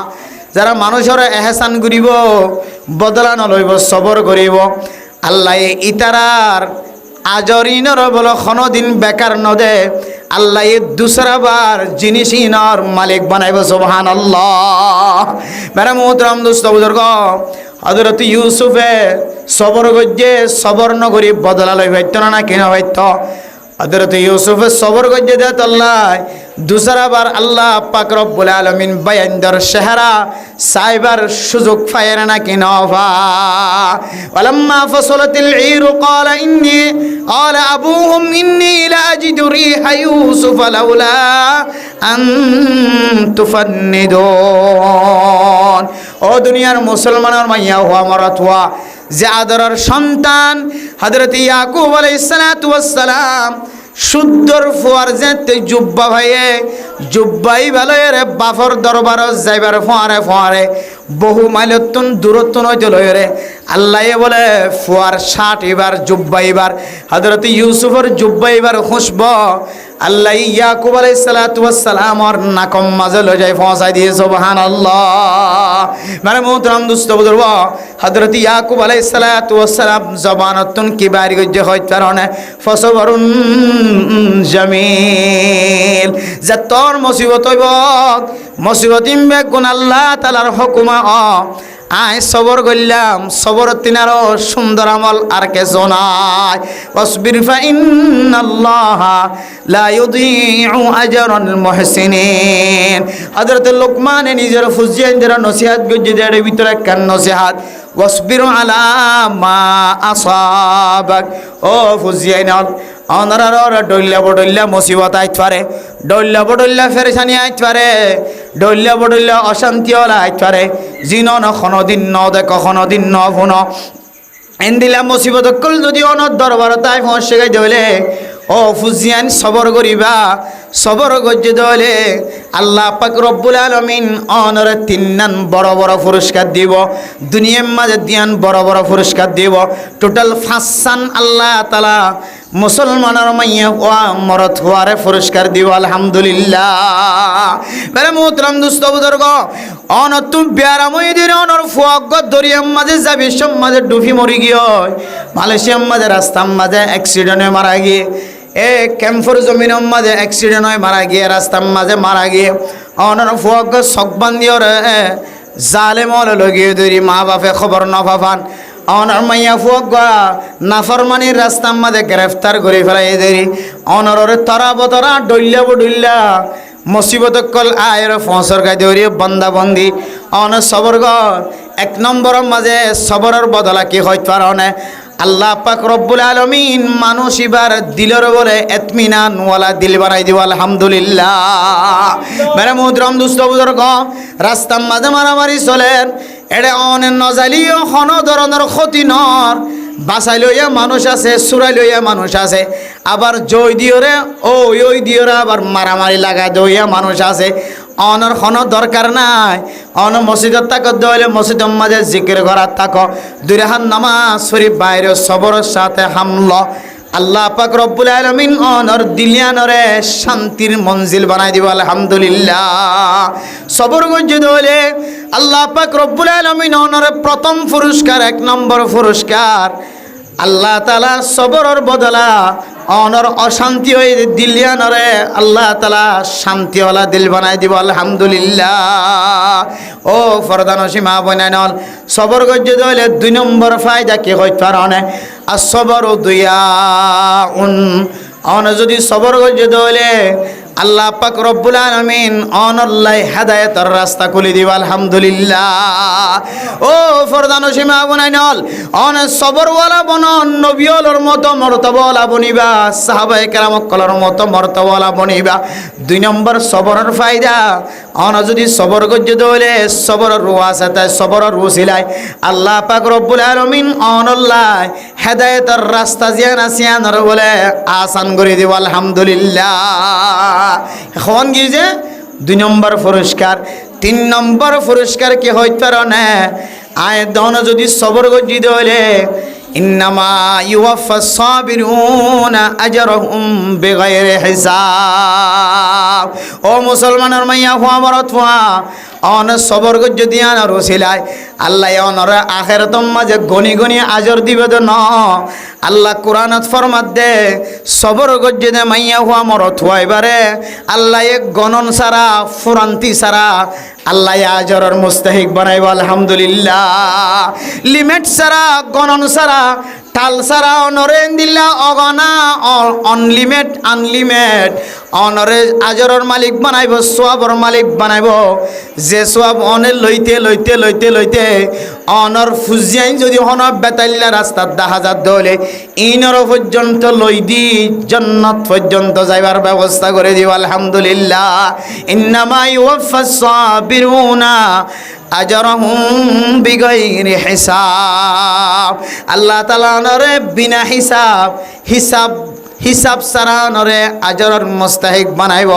যারা মানুষের ইহসান করিব বদলা নলইব সবর করিব আল্লাহ ইতারার আজরিনর বল কোনদিন বেকার নদে আল্লাহ দুসরা বার জিনিসিনর মালিক বানাইব সুবহানাল্লাহ মেরা মোহতরম দোস্ত বুজুর্গ হযরত ইউসুফে সবর গজ্জে সবর নগরী বদলা লই হইতো না কেন হইতো হযরত ইউসুফে সবর গজ্জে দেত আল্লাহ দুসরা বার আল্লাহ পাক রব্বুল আলামিন বায়ানদার চেহারা সাইবার সুযোগ পায় না কেন ভা ওয়ালাম্মা ফাসালাতিল ঈরু قال أبوهم إني لأجد ريح يوسف لولا أن تفندون ও দুনিয়ার মুসলমানের মাইয়া হওয়া মরত হওয়া যে আদরের সন্তান হযরত ইয়াকুব আলাইহিস সালাতু ওয়াস সালাম শুদ্ধর ফুয়ার যেতে জুব্বা ভাইয়ে জুব্বাই ভালো রে বাফর দরবার যাইবার ফোয়ারে ফোয়ারে বহু মাইলতন দূরত্ব হইতে লয়রে আল্লাহ বলে ফুয়ার 60 এবার জুব্বা এবার হযরত ইউসুফের জুব্বা এবার খুশব আল্লাহ ইয়াকুব আলাইহিস সালাতু ওয়াস সালাম আর নাকম মাঝে লয়ে যায় পৌঁছাই দিয়ে সুবহানাল্লাহ। মানে মোহতরম দোস্ত বুজুর্গ হযরত ইয়াকুব আলাইহিস সালাতু ওয়াস সালাম জবানতন কিবারি গজ্জে হইত কারণে ফসবরুন জামিল যে তোর মুসিবত হইব মুসিবত ইমবে কোন আল্লাহ তাআলার হুকুমা আয় সবর করলাম সবর তিনারও সুন্দর আমল আর কে জোনায় ওয়াসবির ফা ইন্নাল্লাহা লা ইউযীউ আজরাল মুহসিনিন। হযরত লোকমান নিজের ফুজিয়ানদের নসিহত গজ্জে দেড় ভিতরে কান নসিহত ওয়াসবির আলা মা আসাবাক। ও ফুজিয়ান অনরার ডইল্লা বডইল্লা মুসিবত আইত পারে ডইল্লা বডইল্লা ফেরেশানি আইত পারে ডইল্লা বডইল্লা অশান্তি হলা আইত পারে জিন ন কোনদিন ন দেখ কোনদিন ন ভুন এন্দিলা মুসিবত কল যদি অনর দরবার তাই পৌঁছে গাই দইলে ও ফুজিয়ান সবর করিবা সবর গজ্জে দলে আল্লাহ পাক রব্বুল আলামিন অনর 3 নান বড় বড় পুরস্কার দিব দুনিয়ার মাঝে দিয়ান বড় বড় পুরস্কার দিব টোটাল 5 সান আল্লাহ তাআলা মুসলমানের মাইয়া ও মরত হওয়ারে পুরস্কার দিব আলহামদুলিল্লাহ। মেরে মোহতরম দোস্ত বুজুর্গ অনত বিয়ারা মইদিন অনর ফুয়াগ দরিয়ার মাঝে যাবি সব মাঝে ডুবি মরি গিয়ে মালয়েশিয়ার মাঝে রাস্তার মাঝে অ্যাক্সিডেন্টে মারা গিয়ে এ ক্যাম্পর জমিনের মাঝে অ্যাক্সিডেন্ট হয় মারা গিয়ে রাস্তার মাঝে মারা গিয়ে অনর ফুয়াগ সকবান্দিও রে জালেম লগে ধরি মা বাপে খবর ন পাবান অনর মাইয়া ফুয়াগা নাফরমানির রাস্তার মাঝে গ্রেফতার করে ফেলাই দেরি অনরের তরা বতরা ডইল্লা বডইল্লা মুসিবত কল আয়ের ফসর গাই দেরি বন্দা বন্দি অন সবর ঘর 1 নম্বরের মাঝে সবরের বদলা কি হইতে পারে আল্লাহ পাক রব্বুল আলামিন মানুষ ইবার দিলের বলে ইতমিনান ওয়ালা দিল বানাই দিব আলহামদুলিল্লাহ। মেরে মুহতরম দোস্ত বুজুর্গ রাস্তার মাঝে মারামারি চলেন এটা অনেক নজালিও কোন ধরনের ক্ষতি নর বাসাই লইয়া মানুষ আছে সুরাই লইয়া মানুষ আছে আবার জয় দিওরে ওই দিওরে আবার মারামারি লাগা দইয়া মানুষ আছে অনর কোনো দরকার নাই অন মসজিদত তাক দইলে মসজিদের মাঝে জিকির করার তাক 2 রাকাত নামাজ শরীফ বাইরে সবরের সাথে হামল আল্লাহ পাক রব্বুল আলামিন অনর দিলিয়ানরে শান্তির মঞ্জিল বানাই দিব আলহামদুলিল্লাহ। সবর গজ্জে দইলে আল্লাহ পাক রব্বুল আলামিন অনরে প্রথম পুরস্কার 1 নম্বর পুরস্কার আল্লাহ তাআলা সবরের বদলা অনর অশান্তি হয়ে দিলিয়ানরে আল্লাহ তাআলা শান্তিওয়ালা দিল বানাই দিব আলহামদুলিল্লাহ। ও ফরদানসি মা বনাইনল সবর গজ্জে দইলে 2 নম্বর ফায়দা কি হইতে পারে আর সবর দুয়াউন অন যদি সবর গজ্জে দইলে আল্লাহ পাক রব্বুল আলামিন অনল্লাই হেদায়েতের রাস্তা খুলে দিব আলহামদুলিল্লাহ। ও ফরদানসি মা বনাইনল অন সবরওয়ালা বন নবিয়লর মতো মর্তবাওয়ালা বনিবা সাহাবায়ে কেরামকলর মতো মর্তবাওয়ালা বনিবা 2 নম্বর সবরের ফায়দা অন যদি সবর গজ্জে দইলে সবরের রুয়াসাতে সবরের রুসিলায় আল্লাহ পাক রব্বুল আলামিন অনল্লাই হেদায়েতের রাস্তা জিয়ান আসিয়ানর বলে আসান করে দিব আলহামদুলিল্লাহ। এখন কি যে 2 নম্বর পুরস্কার 3 নম্বর পুরস্কার কি হইতে পারে আয় দন যদি সবর গজ্জি দইলে ইন্নামা ইউওয়াফাস সাবিরুনা আজরাহুম বিগাইরি হিসাব। ও মুসলমানের মাইয়া হুয়া মরত হুয়া অন সবর গজ্জে দিয়ান রসিলায় আল্লাহ অনরা আখিরাতম মাঝে গনি গনি আজর দিবে তো ন আল্লাহ কুরআনত ফরমাত দে সবর গজ্জে দে মাইয়া হুয়া মরত হুয়া এবারে আল্লাহ এক গণন সারা ফুরান্তি সারা আল্লাহ আজরের মুস্তাহিক বানাইব আলহামদুলিল্লাহ। লিমিট সারা গণন সারা টাল সারা অনরেন দিল্লা অগনা অনলিমিট আনলিমিট অনরে আজরের মালিক বানাইব সোয়াবর মালিক বানাইব যে সোয়াব অনে লইতে লইতে লইতে লইতে অনর ফুজিয়াই যদি হন বেতাল্লা রাস্তার দেখা যা দলে ইনর পর্যন্ত লই দি জান্নাত পর্যন্ত যাইবার ব্যবস্থা করে দিব আলহামদুলিল্লাহ। ইন্নামা ইউওয়াফাস সাবিরুনা আজরহুম বিগাইরি হিসাব। আল্লাহ তাআলা নরে বিনা হিসাব সারা নরে আজরের মুস্তাহিক বানাইব।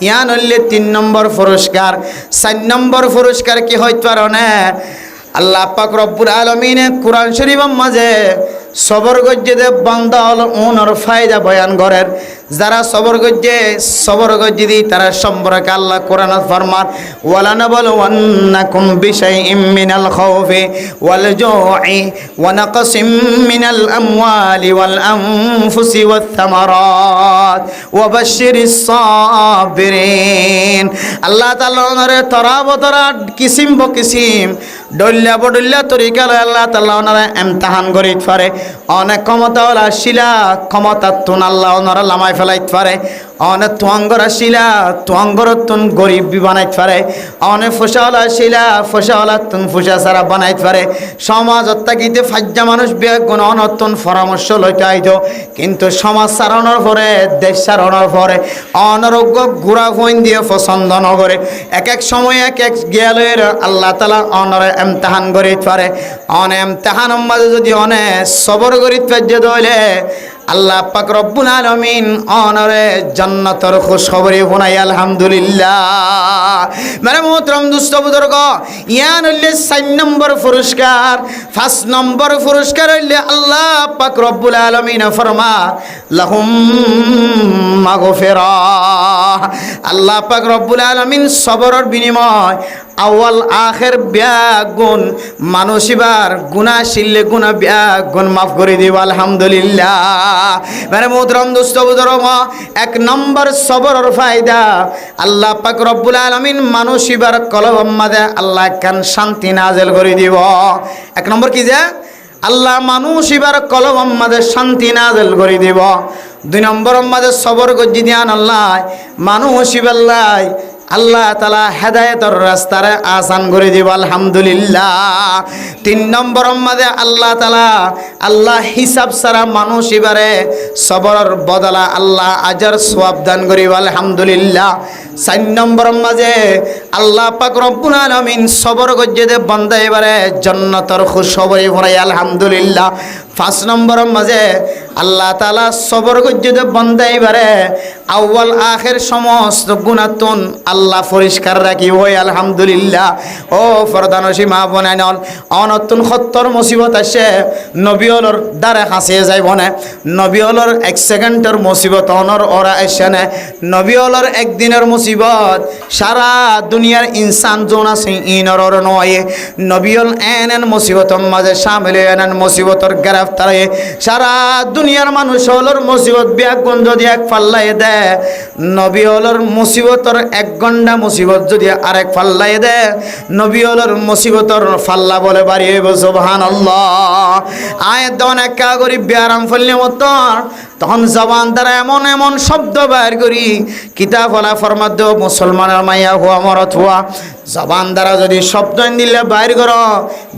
ইয়ান হইলে 3 নম্বর পুরস্কার। 4 নম্বর পুরস্কার কি হইতে পারে না? আল্লাহ পাক রব্বুল আলামিনে কুরআন শরীফের মাঝে সবর গজ্জে দে বান্দা হল ওনর ফায়দা বয়ান করেন। যারা সবর গজ্জে দি তারা সম্পর্কে আল্লাহ কোরআনত ফরমান ওয়ালা নাবলুওয়ান্নাকুম বিশাইইম মিনাল খাউফি ওয়াল জুই ওয়া নাকসিম মিনাল আমওয়ালি ওয়াল আনফুসি ওয়াত থামারাত ওয়া বাশশিরিস সাবিরিন। আল্লাহ তাআলা ওনারে তরাবতরা কিসিম বকিসিম ডল্লা বডল্লা তরিকা আল্লাহ তাআলা ওনারে ইমতিহান করিত পারে। অনেক ক্ষমতা ওলা শিলা ক্ষমতা তুন আল্লাহ ওনারা লামাই ফেলাইতে পারে। অনেক তুয়াঙ্গর শিলা তুয়াঙ্গর তুন গরিব বানাইতে পারে। অনেক ফোসাওয়ালা শিলা ফোসাওয়ালা তুন ফোসা সারা বানাইতে পারে। সমাজ অত্যাগিতে ফাজ্জা মানুষ বিয়ে কোনো অনতুন পরামর্শ লইতে আইতো, কিন্তু সমাজ সারানোর পরে দেশ সারানোর পরে অনারোগ্য ঘোরা ফোন দিয়ে পছন্দ নগরে এক এক সময় এক এক গেলের আল্লাহ তাআলা অনরে ইমতিহান করিতে পারে। অনে ইমতিহানের মাঝে যদি অনে সবর করিতে পারছে তাহলে আল্লাহ পাক রব্বুল আলামিন অনরে জান্নাতের খুশখবরি শুনাই আলহামদুলিল্লাহ। মানে মোহতরম দুস্থ বুজুর্গ, ইয়ান হইলে 4 নম্বর পুরস্কার। 5 নম্বর পুরস্কার হইলে আল্লাহ পাক রব্বুল আলামিন ফরমা লাহুম মাগফিরাহ। আল্লাহ পাক রব্বুল আলামিন সবরের বিনিময় আউয়াল আখের ব্যাগুন মানুষিবার গুনাহ শিললে গুনাহ ব্যাগুন মাফ করে দিব আলহামদুলিল্লাহ। মানে মোহতরম দোস্ত বুজুর্গ, 1 নম্বর সবরের ফায়দা আল্লাহ পাক রব্বুল আলামিন মানুষিবার কলবের মাঝে আল্লাহ কান শান্তি নাযিল করে দিব। 1 নম্বর কি যে আল্লাহ মানুষিবার কলবের মাঝে শান্তি নাযিল করে দিব। 2 নম্বরের মাঝে সবর গজ্জি দিয়ান আল্লাহ মানুষিবাল্লাহ আল্লাহ তাআলা হেদায়েতের রাস্তারে আসান করে দিব আলহামদুলিল্লাহ। 3 নম্বরের মাঝে আল্লাহ তাআলা আল্লাহ হিসাব সারা মানুষ এবারে সবরের বদলা আল্লাহ আজর সওয়াব দান করিব আলহামদুলিল্লাহ। 4 নম্বরের মাঝে আল্লাহ পাক রব্বুল আলামিন সবর গজ্জে দে বান্দা এবারে জান্নাতের খুশখবরি শুনাই আলহামদুলিল্লাহ। 5 নম্বরের মাঝে আল্লাহ তাআলা সবর গজ্জে দে বান্দা এবারে আউয়াল আখের সমস্ত গুনাহতুন আল্লাহ পরিষ্কার রাখি হয় আলহামদুলিল্লাহ। ও ফরদানসী মা বোনেনল অনতুন 70 মুসিবত আসে নবীওলর দ্বারে হাসিয়ে যাইব না। নবীওলর 1 সেকেন্ডের মুসিবত অনর ওরা আসে না। নবীওলর একদিনের মুসিবত সারা দুনিয়ার ইনসান জন আছে ইনর নয়। নবীওল এন মুসিবতর মাঝে শামিল এন মুসিবতর গ্রেফতারে সারা দুনিয়ার মানুষ হলর মুসিবত ব্যাগুন যদি এক পাল্লাই দেয়, নবী হলর মুসিবতর 1 ঘন্টা মুসিবত যদি আরেক পাল্লাই দেয়, নবী হলর মুসিবতর পাল্লা বলে বাড়িয়ে সুবহানাল্লাহ। আয়াত দন একা করি ব্যারাম ফললে মতো তখন জবান দ্বারা এমন এমন শব্দ বাইর করি কিতাব হলা ফরমাদ মুসলমানের মাইয়া হুয়া মরত হুয়া জবান দ্বারা যদি শব্দ দিলে বাইর করো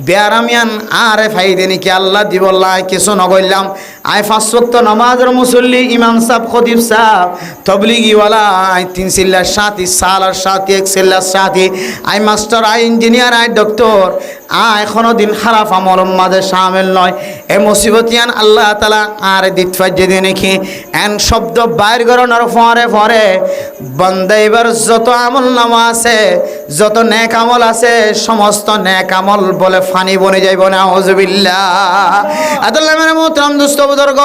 ব্যারামিয়ান আরে ফাইদে নাকি আল্লাহ দিবল্লাহ কিছু নগইলাম। আয় 5 ওয়াক্ত নামাজের মুসল্লি ইমাম সাহেব খতিব সাহেব তবলিগিওয়ালা আয় 3 সিল্লার সাথী সালার সাথী 1 সিল্লার সাথী আয় মাস্টার আয় ইঞ্জিনিয়ার আয় ডক্টর আয় কোনো দিন খারাপ আমলের মাঝে শামিল নয়। এ মুসিবতিয়ান আল্লাহ তাআলা আর দিতফা যদি নাকি এন শব্দ বাইর করানোর পরে পরে বান্দা এবার যত আমল নামা আছে যত নেক আমল আছে সমস্ত নেক আমল বলে ফানি বনে যাইব না আউযুবিল্লাহ। আদাল্লাহ মানে মোহতরম দোস্ত বুজুর্গ,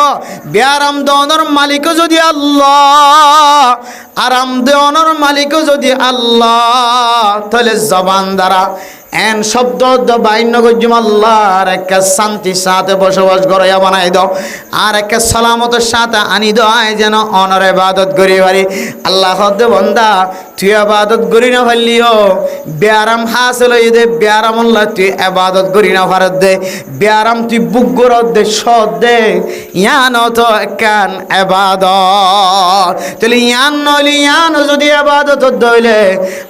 ব্যারাম দেওয়ানোর মালিক যদি আল্লাহ, আরাম দেওয়ানোর মালিক যদি আল্লাহ, তাহলে জবান দ্বারা এন শব্দ বাইন্য গজ্জুম আল্লাহর একটা শান্তির সাথে বসবাস করাইয়া বানাই দাও আর একটা সালামতের সাথে আনি দাও যেন অনর ইবাদত করি পারি। আল্লাহ হদ্দে বন্দা তুই ইবাদত করি না পারলিও ব্যারাম হাসিল হয়ে দে ব্যারাম আল্লাহ তুই ইবাদত করি না পারত দে ব্যারাম তুই বুক গরত দে সদ দে ইয়ান তো কান ইবাদত তাহলে ইয়ান নলি ইয়ান যদি ইবাদত দইলে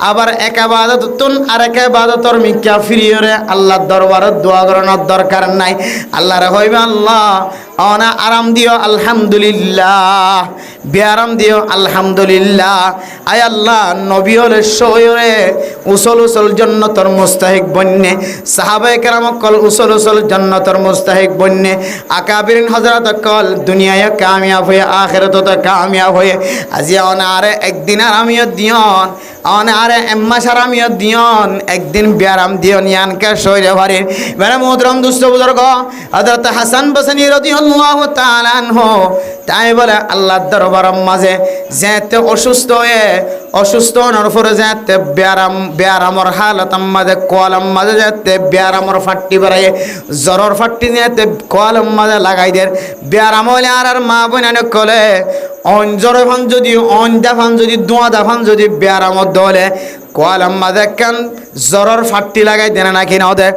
আবার এক ইবাদত তুন আর এক ইবাদতর মিকা ফিরিয়রে আল্লাহর দরবারে দোয়া করানোর দরকার নাই। আল্লাহরে হইবে আল্লাহ অনা আরাম দিও আলহামদুলিল্লাহ, বেআরাম দিও আলহামদুলিল্লাহ। আয় আল্লাহ নবী হলে শহরে উসল উসল জান্নাতের মুস্তাহিক বন্যে, সাহাবায়ে কেরাম কল উসল উসল জান্নাতের মুস্তাহিক বন্যে, আকাবিরিন হযরত কল দুনিয়ায় কামিয়াব হয়ে আখিরাতে কামিয়াব হয়ে আজি অনারে একদিন আরামিয়ত দিয়ন, অনারে এম্মাস আরামিয়ত দিয়ন, একদিন বেআরাম দিয়ন ইয়ানকে শরীরে ভারে। মেরে মোহতরম দুস্থ বুজুর্গ হযরত হাসান বসরি রাদিয়াল্লাহু তাআলা আনহু তাই বলে আল্লাহর দরবারের মাঝে যেতে অসুস্থ হয়ে অসুস্থ হওয়ার পরে যেতে বেআরামর হালত মাঝে কোয়ালাম মাঝে যেতে বেআরামর ফাট্টি বেড়াইয়ে জ্বরের ফাট্টি যেতে কোয়ালাম মাঝে লাগাই দেয়। বেআরাম হলে আর মা বোনানে কলে অন জ্বরে ফান যদি অন দাফান যদি দোয়া দাফান যদি বেআরামত দলে কোয়ালাম মাঝে কেন জ্বরের ফাট্টি লাগাই দেয় না কিনা ওদের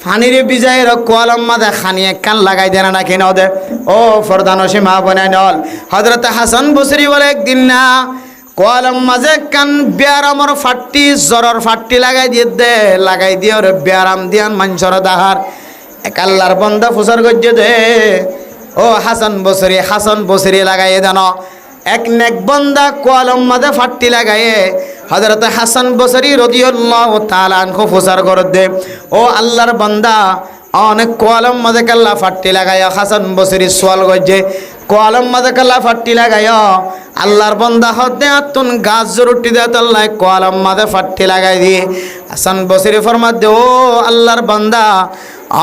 ফানিরে বিজায়ের কোয়ালাম মাঝে খানিয়ে কান লাগাই দেয় না কিনা ওদের। ও ফরদানসী মা বোনাই নল হযরত হাসান বসরি বলে একদিন না কোয়ালাম মাঝে কান বেআরামর ফাট্টি জ্বরের ফাট্টি লাগাই দিয়ে ওরে বেআরাম দিয়ান মানুষের দাহার এক আল্লাহর বান্দা ফুসার গজ্জে দে। ও হাসান বসরি লাগাইয়ে দেন এক নেক বান্দা কোয়ালাম মাঝে ফাট্টি লাগাইয়ে হযরত হাসান বসরি রাদিয়াল্লাহু তাআলা আনহু ফুসার করে দে। ও আল্লাহর বান্দা অনেক কোয়ালাম মাঝে কাল্লা ফাট্টি লাগাইয়া হাসান বসরি সোয়াল গজ্জে কোয়ালাম মাঝে কাল্লা ফাট্টি লাগাইয়া আল্লাহর বান্দা হতে আতুন গাছ জরুটি দে তাল্লাই কোয়ালাম মাঝে ফাট্টি লাগাই দিয়ে হাসান বসরি ফরমাত দে। ও আল্লাহর বান্দা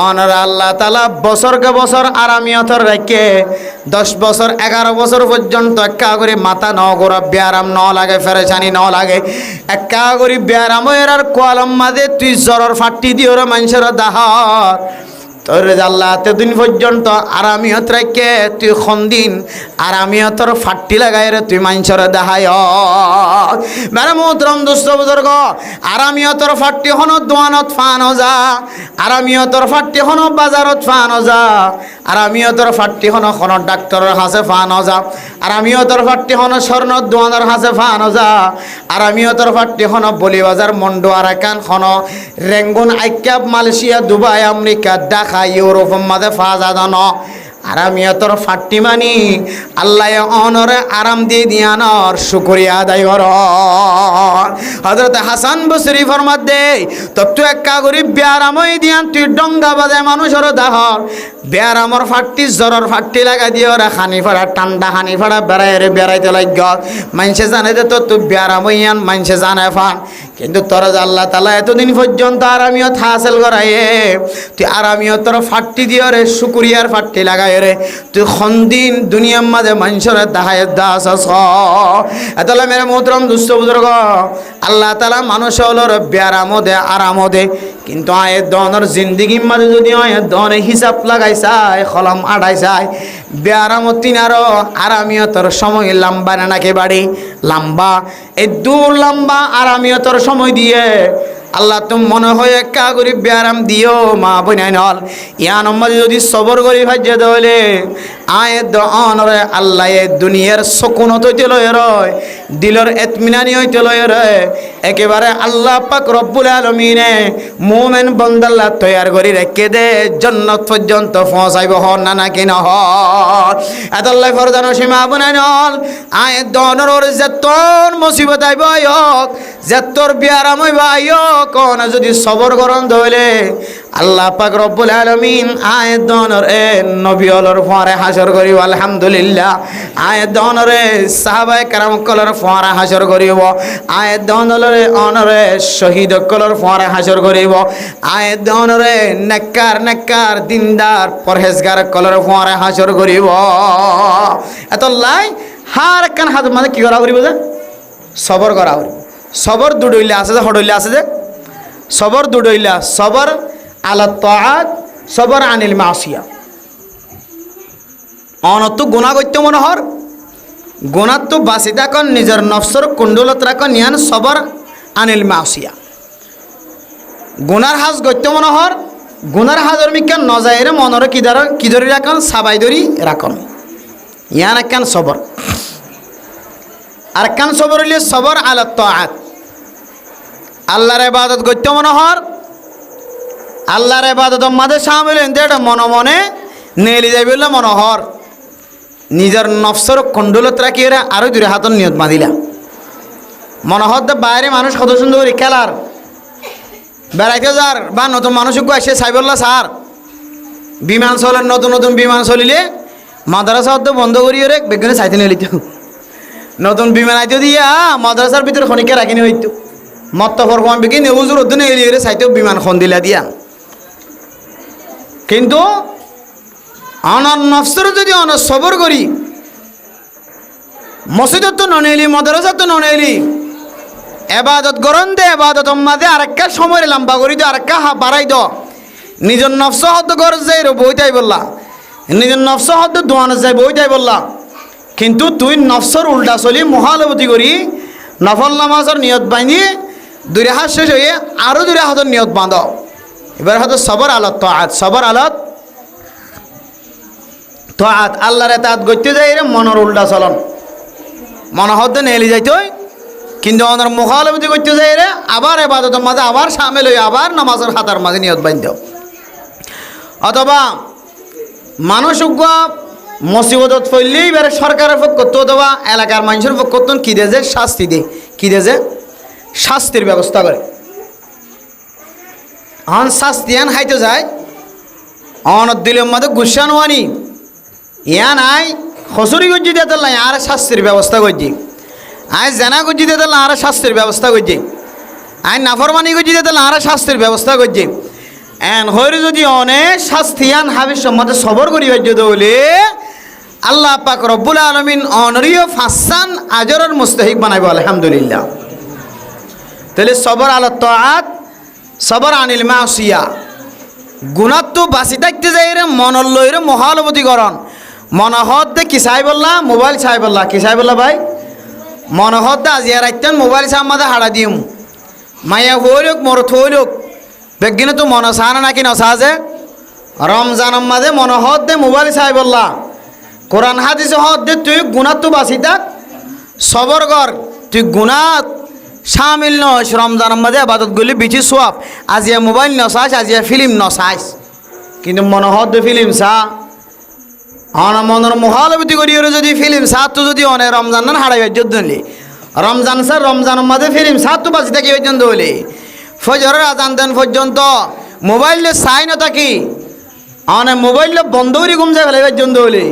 অনরা আল্লাহ তাআলা বছরকে বছর আরামিয়তর রেখে 10 বছর 11 বছর পর্যন্ত একা করে মাথা ন গোরা বেআরাম ন লাগে ফেরেশানি ন লাগে একা করে বেআরাম আর কোয়ালাম মাঝে তুই জ্বরের ফাট্টি দিও রে মানুষের দাহার তোর আল্লাহ এতদিন পর্যন্ত আরামিয়ত রেখে তুই খন্দিন আরামিয়তর ফাট্টি লাগাই রে তুই মানুষের দাহায়। মেরে মোহতরম দোস্ত বুজুর্গ আরামিয়তর ফাট্টি হনো দোয়ানত ফানো যা, আরামিয়তর ফাট্টি হনো বাজারত ফানো যা, আরামিয়তর ফাট্টি হনো কোনো ডাক্তারের হাসে ফানো যা, আরামিয়তর ফাট্টি হনো স্বর্ণ দোয়ানের হাসে ফানো যা, আরামিয়তর ফাট্টি হনো বলিবাজার মন্ডু আরাকান হনো Rangoon Akyab Malaysia Dubai America Dhaka Europe মাঝে ফাজা দান আরামিয়তর ফাট্টি মানি আল্লাহ অনরে আরাম দিয়ে দিয়ানর শুকরিয়া আদায় কর। হযরত হাসান বসরি ফরমাত দে তো তুই একা গরিব বেআরামই দিয়ান তুই ডঙ্গা বাজে মানুষের দাহর বেআরামর ফাট্টি জ্বরের ফাট্টি লাগা দিও রে হানি ফাড়া ঠান্ডা হানি ফাড়া বেড়াইতে লাগ মানুষে জানে যে তো তুই বেআরামই আন মানুষে জানে ফান কিন্তু তোর আল্লাহ তাআলা এতদিন পর্যন্ত আরামিয়ত হাসিল করাইয়ে তুই আরামিয়তর ফাট্টি দিও রে শুকরিয়ার ফাট্টি লাগাই রে তুই খন্দিন দুনিয়ার মাঝে মানুষের দাহায় দাস এতলা মেরে মোহতরম দুস্থ বুজুর্গ আল্লাহ তাআলা মানুষ হলো বেআরামও দে আরামও দে কিন্তু আয়ের দনের জিন্দিগির মাঝে যদি আয়ের দনে হিসাব লাগাই চায় কলম আড়াই চায় বেআরামত তিনারও আরামিয়তর সময় লম্বা না নাকি বাড়ি লম্বা এই দূর লম্বা আরামিয়তর সময় দিয়ে আল্লাহ তুমি মনে হয় একা গরিব বেআরাম দিও মা বোনাই নল ইয়ান মাঝে যদি সবর করি ভাজ্যে দলে আয় দনরে আল্লাহ এ দুনিয়ার সকুনত হইতে লয় রয় দিলর এতমিনানি হইতে লয় রয় একেবারে আল্লাহ পাক রব্বুল আলামিনে মুমিন বান্দাল্লাহ তৈয়ার করি রেখে দে জান্নাত পর্যন্ত পৌঁছাইব হন না নাকি না হন এতল্লাই ফরদানো সীমা বোনাই নল আয় দনর যেতন মুসিবত আইব আয়ক যেতর বেআরাম হইব আয়ক কোন যদি সবর করন দইলে আল্লাহ পাক রব্বুল আলামিন আয়াত দনর এ নবী হলর পরে হাসর করিব আলহামদুলিল্লাহ আয়াত দনরে সাহাবায়ে কেরাম কলর পরে হাসর করিব আয়াত দনরে অনরে শহীদ কলর পরে হাসর করিব আয়াত দনরে নেককার দিনদার পরহেজগার কলর পরে হাসর করিব এত লাই হার কান হাত মানে কি করা করিব যে সবর করা করিব সবর দুডইলা আছে যে হডইলা আছে যে সবর দুডইলা সবর আলা তাআত সবর আনিল মাসিয়া অনত গুনাহ করতে মনোহর গুনাহ তো বাসিতা কন নিজের নফসর কুণ্ডলত রাখন ইয়ান সবর আনিল মাসিয়া গুনার হাজ করতে মনোহর গুনার হাজর মিকান নজাইরে মনরে কি ধরি রাখন সাবাই ধরি রাখন ইয়ান একখান সবর আর কান সবর হইলে সবর আলা তাআত আল্লাহর ইবাদত করতে মনোহর আল্লাহর ইবাদতের মাঝে শামিল হইতে এটা মনে মনে নেলি যাই বললে মনোহর নিজের নফসর কন্ডলত রাখি এরা আরো দূরে হাতন নিয়ত বাঁধিলা মনোহর বাইরে মানুষ কত সুন্দর খেলার বেড়াইতে যার বা নতুন মানুষকে আসে সাইবল্লা স্যার বিমান চলেন নতুন নতুন বিমান চলিলে মাদ্রাসা বন্ধ করিয়ে রে বেগুনে চাইতে নিলিত নতুন বিমান আইতে দিয়া মাদ্রাসার ভিতরে খনিকে রাখিনি হইতো মত ফরফাম বিকি নেউজুর অধ্যয়ন এলিয়ে রে চাইতেও বিমান খন দিলা দিয়া কিন্তু অনর নফসর যদি অনর সবর করি মসজিদত তো ননেলি মাদ্রাসা তো ননেলি এবাদত গরম দে এবাদত মাঝে আরেকটা সময় লম্বা করি দো আরেকটা বাড়াই দ নিজের নফস হদ্দ গরজ যাই বইটাই বললা নিজের নফস হদ্দ দোয়ানো যাই বইটাই বললা কিন্তু তুই নফসর উল্টা চলি মহালবতী করি নফল নামাজের নিয়ত বাঁধি দুই হাত শেষ হয়ে আরও দুই হাতের নিয়ত বাঁধ এবার হয়তো সবর আলত তো আত সবর আলত তো আত আল্লাহর এত গড়তে যাই রে মনের উল্টা চলন মনে হদ্দ নেলি যাইতই কিন্তু ওনার মুখালবতী করতে যাই রে আবার এবাদতের মাঝে আবার সামিল হয়ে আবার নামাজের হাতার মাঝে নিয়ত বাঁধ অথবা মানুষ মুসিবতত ফেললেই এবারে সরকারের পক্ষ করতো অথবা এলাকার মানুষের পক্ষ করতো কী দেয় যে শাস্তি দেয় কী দেয় যে শাস্তির ব্যবস্থা করে অন শাস্তি আন খাইতে যায় অন দিলের মধ্যে গুসান হওয়ানি ইয়া নাই খসুরি গজ্জি দিয়ে নাই আর শাস্তির ব্যবস্থা করছি আই জেনা গজ্জি দিয়ে আর শাস্তির ব্যবস্থা করছি আই নাফরমানি গজ্জি দিয়ে আর শাস্তির ব্যবস্থা করছি এন হইরে যদি অনেক শাস্তি আন হাবির সম্মতে সবর করি যদি বলে আল্লাহ পাক রব্বুল আলমিন অনরীয় ফাসান আজরের মুস্তাহিক বানাইব আলহামদুলিল্লাহ তাহলে সবর আলত তাআত সবর আনিল মাসিয়া গুনাত তো বাঁচি থাকতে যাই রে মনর লইরে মহালবতীকরণ মনহদ দে কি চাই বললা মোবাইল চাই বললা কি চাই বললা ভাই মনহদ দে আজিয়া রাইতেন মোবাইল চাই মাঝে হারা দিম মাইয়া হইলুক মোর থইলুক বেগিনে তো মন চাহ নাকি নচা যে রমজানের মাঝে মনহদ দে মোবাইল চাই বললা কোরআন হাদিস হদ দে তুই গুনাত তো বাঁচি থাক সবর কর তুই গুনাত শামিল নস রমজানের মাঝে আবাদত গুলি বিচি সোয়াব আজিয়া মোবাইল নচাইস আজিয়া ফিল্ম নচাইস কিন্তু মনহদ দে ফিল্ম চা অন মনের মহালবতী করি যদি ফিল্ম চা তো যদি অনে রমজান হারাই পর্যন্ত হলে রমজান স্যার রমজানের মাঝে ফিল্ম চা তো বাঁচি থাকি পর্যন্ত হলে ফজরের আজান দেন পর্যন্ত মোবাইল চাই না থাকি অনে মোবাইল বন্ধ করি ঘুম যায় ফেলে পর্যন্ত হলে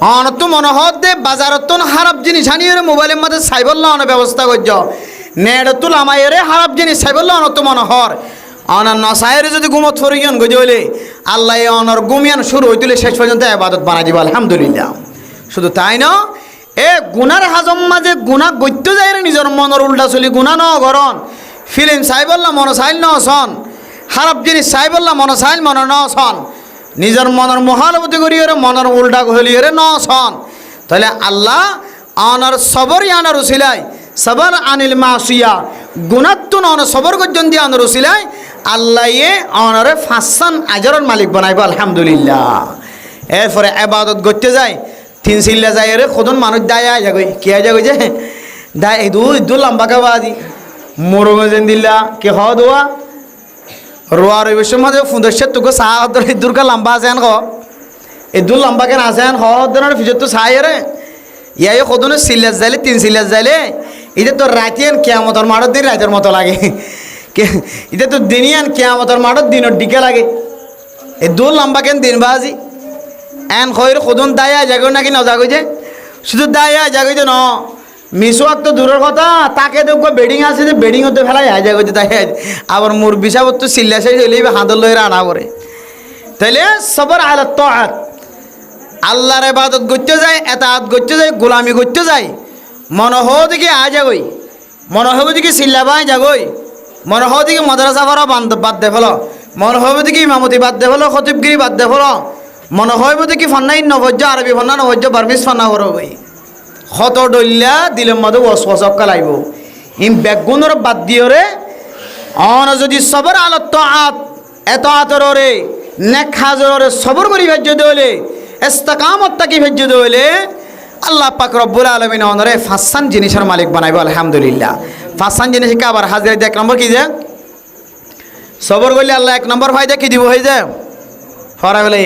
অন তো মনোহর দে বাজারত তো খারাপ জিনিস আনিয়ে মোবাইলের মধ্যে চাই বললা অনেক ব্যবস্থা করছ নেট তো লামাইরে খারাপ জিনিস চাই বললা অন তো মনোহর অনার নসাইরে যদি ঘুমত ফরিয়ন গজে হলে আল্লাহ অনর গুমিয়ান শুরু হইতুলে শেষ পর্যন্ত ইবাদত বানাই দিব আলহামদুলিল্লাহ শুধু তাই না এ গুনার হাজম মাঝে গুণা গত্য যায় নিজের মনের উল্টা চলি গুণা ন গরণ ফিল্ম চাই বললা মন চাইল ন সন খারাপ জিনিস চাই বললা মন চাইল মন ন সন নিজের মনের মহালবতী করিয়ে মনের উল্টা হলিয়ে ন সন তাহলে আল্লাহ অনর সবর আনার উসিলাই সবর আনিল মাসিয়া গুণাত্ম অন সবর গর্জন দিয়ে আনার উসিলাই আল্লাহ অনরে ফাঁসান আজরের মালিক বানাইব আলহামদুলিল্লাহ এরপরে আবাদত করতে যায় তিন চিল্লা যায় রে কজন মানুষ দায় যাগই কে যাগই যে দায় ইদু লম্বাকে বাদি মরুগেন দিল্লা কে হওয়া দোয়া রোয়ার ওই বিষয় মাঝে ফুঁদস্যের তোকে চাহ ইদুরকা লম্বা আছে খ ইদুর লম্বাকে আছে হওয়ার ফিজত তো চাই রে ইয়াই কদনে চিল্লাস যাইলে তিন চিল্লাস যাইলে এটা তো রাতিয়ান কেয়ামতর মাঠের দিন রাতের মতো লাগে এটা তো দিনিয়ান কেয়ামতর মাঠের দিনের দিকে লাগে এই দূর লম্বা কেন দিন বাজি এন খৈর কদন দায়া জাগো নাকি ন জাগো যে শুধু দায়া জাগো যে ন মিসওয়াক তো দূরের কথা তাকে দেখবো বেডিং আছে যে বেডিং হতে ফেলাই আয় জাগো যে তাই আবার মোর বিষাবত তো চিল্লাসে হইলেই হাতর লইরা আনা করে তাইলে সবর আলাত তাআত আল্লাহর ইবাদত করতে যায় এতাআত করতে যায় গোলামি করতে যায় মনে হও দিকে আ যাগই মনে হব দিকে চিল্লাবাই যাগই মনে হও দিকে মাদ্রাসা করা বাদ দে ফেলো মনে হব দিকে ইমামতি বাদ দে ফেলো খতিবগিরি বাদ দে ফেলো মনে হইব দিকে ফন্নাই নভজ্য আরবি ফন্না নভজ্য বার্মিস ফন্না করবই খত ডল্লা দিলের মধ্যে ওয়াসওয়াসক্কা লাগব ইম বেগুনের বাদ দিয়রে অন যদি সবর আলত তাআত এতাআতরে নেক হাজরে সবর করি ভেজ্য দলে ইস্তিকামত তাকি ভেজ্য দলে আল্লাহ পাক রব্বুল আলামিন অনরে ফাসান জিনিসের মালিক বানাইব আলহামদুলিল্লাহ ফাসান জিনিস কে আবার হাজিরা 1 নম্বর কি যে সবর করলে আল্লাহ 1 নম্বর ফায়দা কি দিব হয়ে যায় ফরা গেলে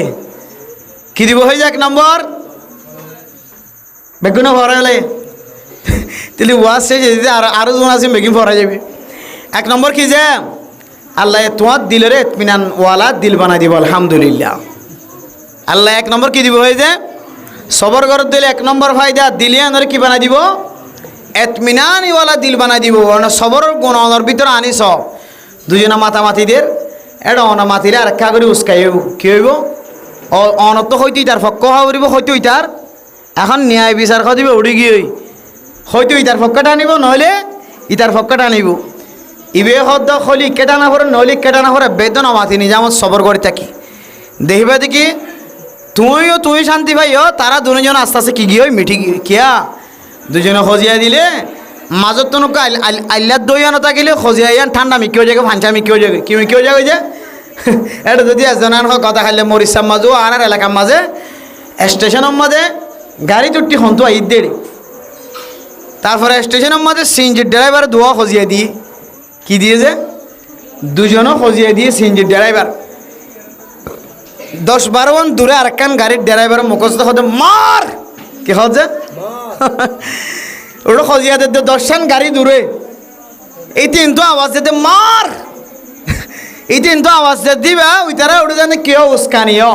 কি দিব হয়ে যায় 1 নম্বর বেগুন ফরা গেলে তাহলে ওয়াজ শেষ যদি আরো জন আছে বেগুন ফরা যাবে 1 নম্বর কি যে আল্লাহ তোমার দিলের ইতমিনান ওয়ালা দিল বানাই দিব আলহামদুলিল্লাহ আল্লাহ 1 নম্বর কি দিব হয়ে যায় সবর করত দিলে 1 নম্বর ফায়দা দিলে আনর কি বানাই দিব ইতমিনানি ওয়ালা দিল বানাই দিব সবরের গুণ অনর ভিতর আনিস দুজনা মাতামাতিদের এটা অনা মাতিলে আর একা করে উস্কাইব কি হইব অনত হয়তো ইটার পক্ষ হইব হয়তো ইটার এখন ন্যায় বিচার দিবে উড়ি গিয়ে হয়তো ইটার পক্ষটা আনিব নহলে ইটার পক্ষটা আনিব ইবে হদ্দ হলি কেটা না করে নহলে কেটা না করে বেদনা মাতি নিজামত সবর করে থাকি দেখিবা দেখি তুই শান্তি পাইও তারা দুজন আস্তে আস্তে কি গিয়ে মিঠি কিয়া দুজনে খজিয়া দিলে মাজত তো নৌকা আল্লাহ দইয়া নথাকিলে খজিয়াইয়ান ঠান্ডা মিকিও যাবে ফাঞ্চা মিকিও যাবে কি মিকিও যাবে যে এটা যদি এজনান কথা খাইলে মরিচার মাজো আর এলাকার মাঝে স্টেশনের মাঝে গাড়ি তুটি হন্তু আই দেড়ি তারপরে স্টেশনের মাঝে সিএনজির ড্রাইভার দোয়া খজিয়া দিয়ে কি দিয়েছে দুজনও খজিয়া দিয়ে সিএনজির ড্রাইভার 10-12 জন দূরে আরেকখান গাড়ির ড্রাইভার মুখস্থ হতে মার কি হচ্ছে ওটা খজিয়া দিতে 10খান গাড়ি দূরে এই তিনটো আওয়াজ দিতে মার এই তিনটো আওয়াজ দিবা ওই তারা ওটা জানে কেউ উস্কানিও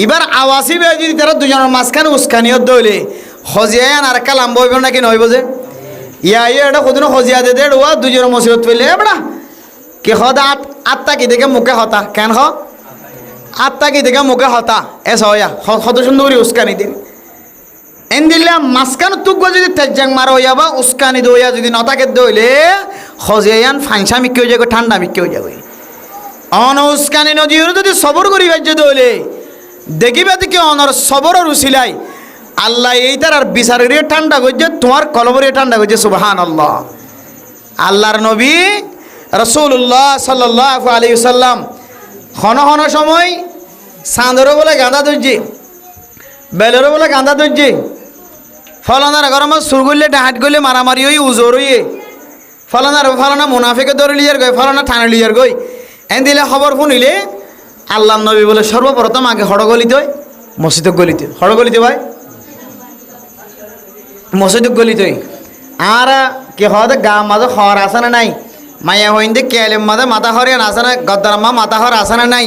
এবার আওয়াজই বে যদি তারা দুজনের মাঝখানে উস্কানিও দইলে খজিয়ান আর একটা লাম্ব হইব নাকি নইব যে ইয়া এটা কদিনও খজিয়া দিতে ওয়া দুজনের মসিবত পেলে এবড়া কে হতা আত্মা কি দেখে মুখে হতা কেন হ আত্মা কি দেখে মুখে হতা এস হইয়া কত সুন্দর করে উস্কানি দিন এন দিলে মাঝখান তুক যদি তেজাং মারা হইয়া বা উস্কানি দইয়া যদি নতাকে দইলে খজিয়ান ফাংসা মিকি হয়ে যাবে ঠান্ডা মিকি হয়ে যাবে অন উস্কানি নদীর যদি সবর করি বাজ্য দইলে দেখিবা দেখি অনর সবরের উসিলাই আল্লাহ এই তার আর বিচারে ঠান্ডা করছে তোমার কলবরে ঠান্ডা করছে সুবহানাল্লাহ আল্লাহর নবী রাসূলুল্লাহ সাল্লাল্লাহু আলাইহি ওয়াসাল্লাম হন হন সময় চাঁদরও বলে গাঁদা ধরছে বেলেরও বলে গাঁদা ধরছে ফলানার গরমত সুর করলে ডাহাট করলে মারামারি হই উজোর হইয়ে ফলানা মুনাফিকে ধরে লিয়ার গই ফলানা ঠানে লিয়ার গই এন দিলে খবর শুনিলে আল্লাহ নবী বলে সর্বপ্রথম আগে হড়গলিতে হয় মসজিদক গলিতে হড়গলিতে ভাই মসজিদক গলিতে আর কে হতে গা মাঝে হর আসে না নাই মাইয়া হইন্দে কেলের মাঝে মাথা হরিয়ান আসে না গদ্দারাম্মা মাথা হর আসে না নাই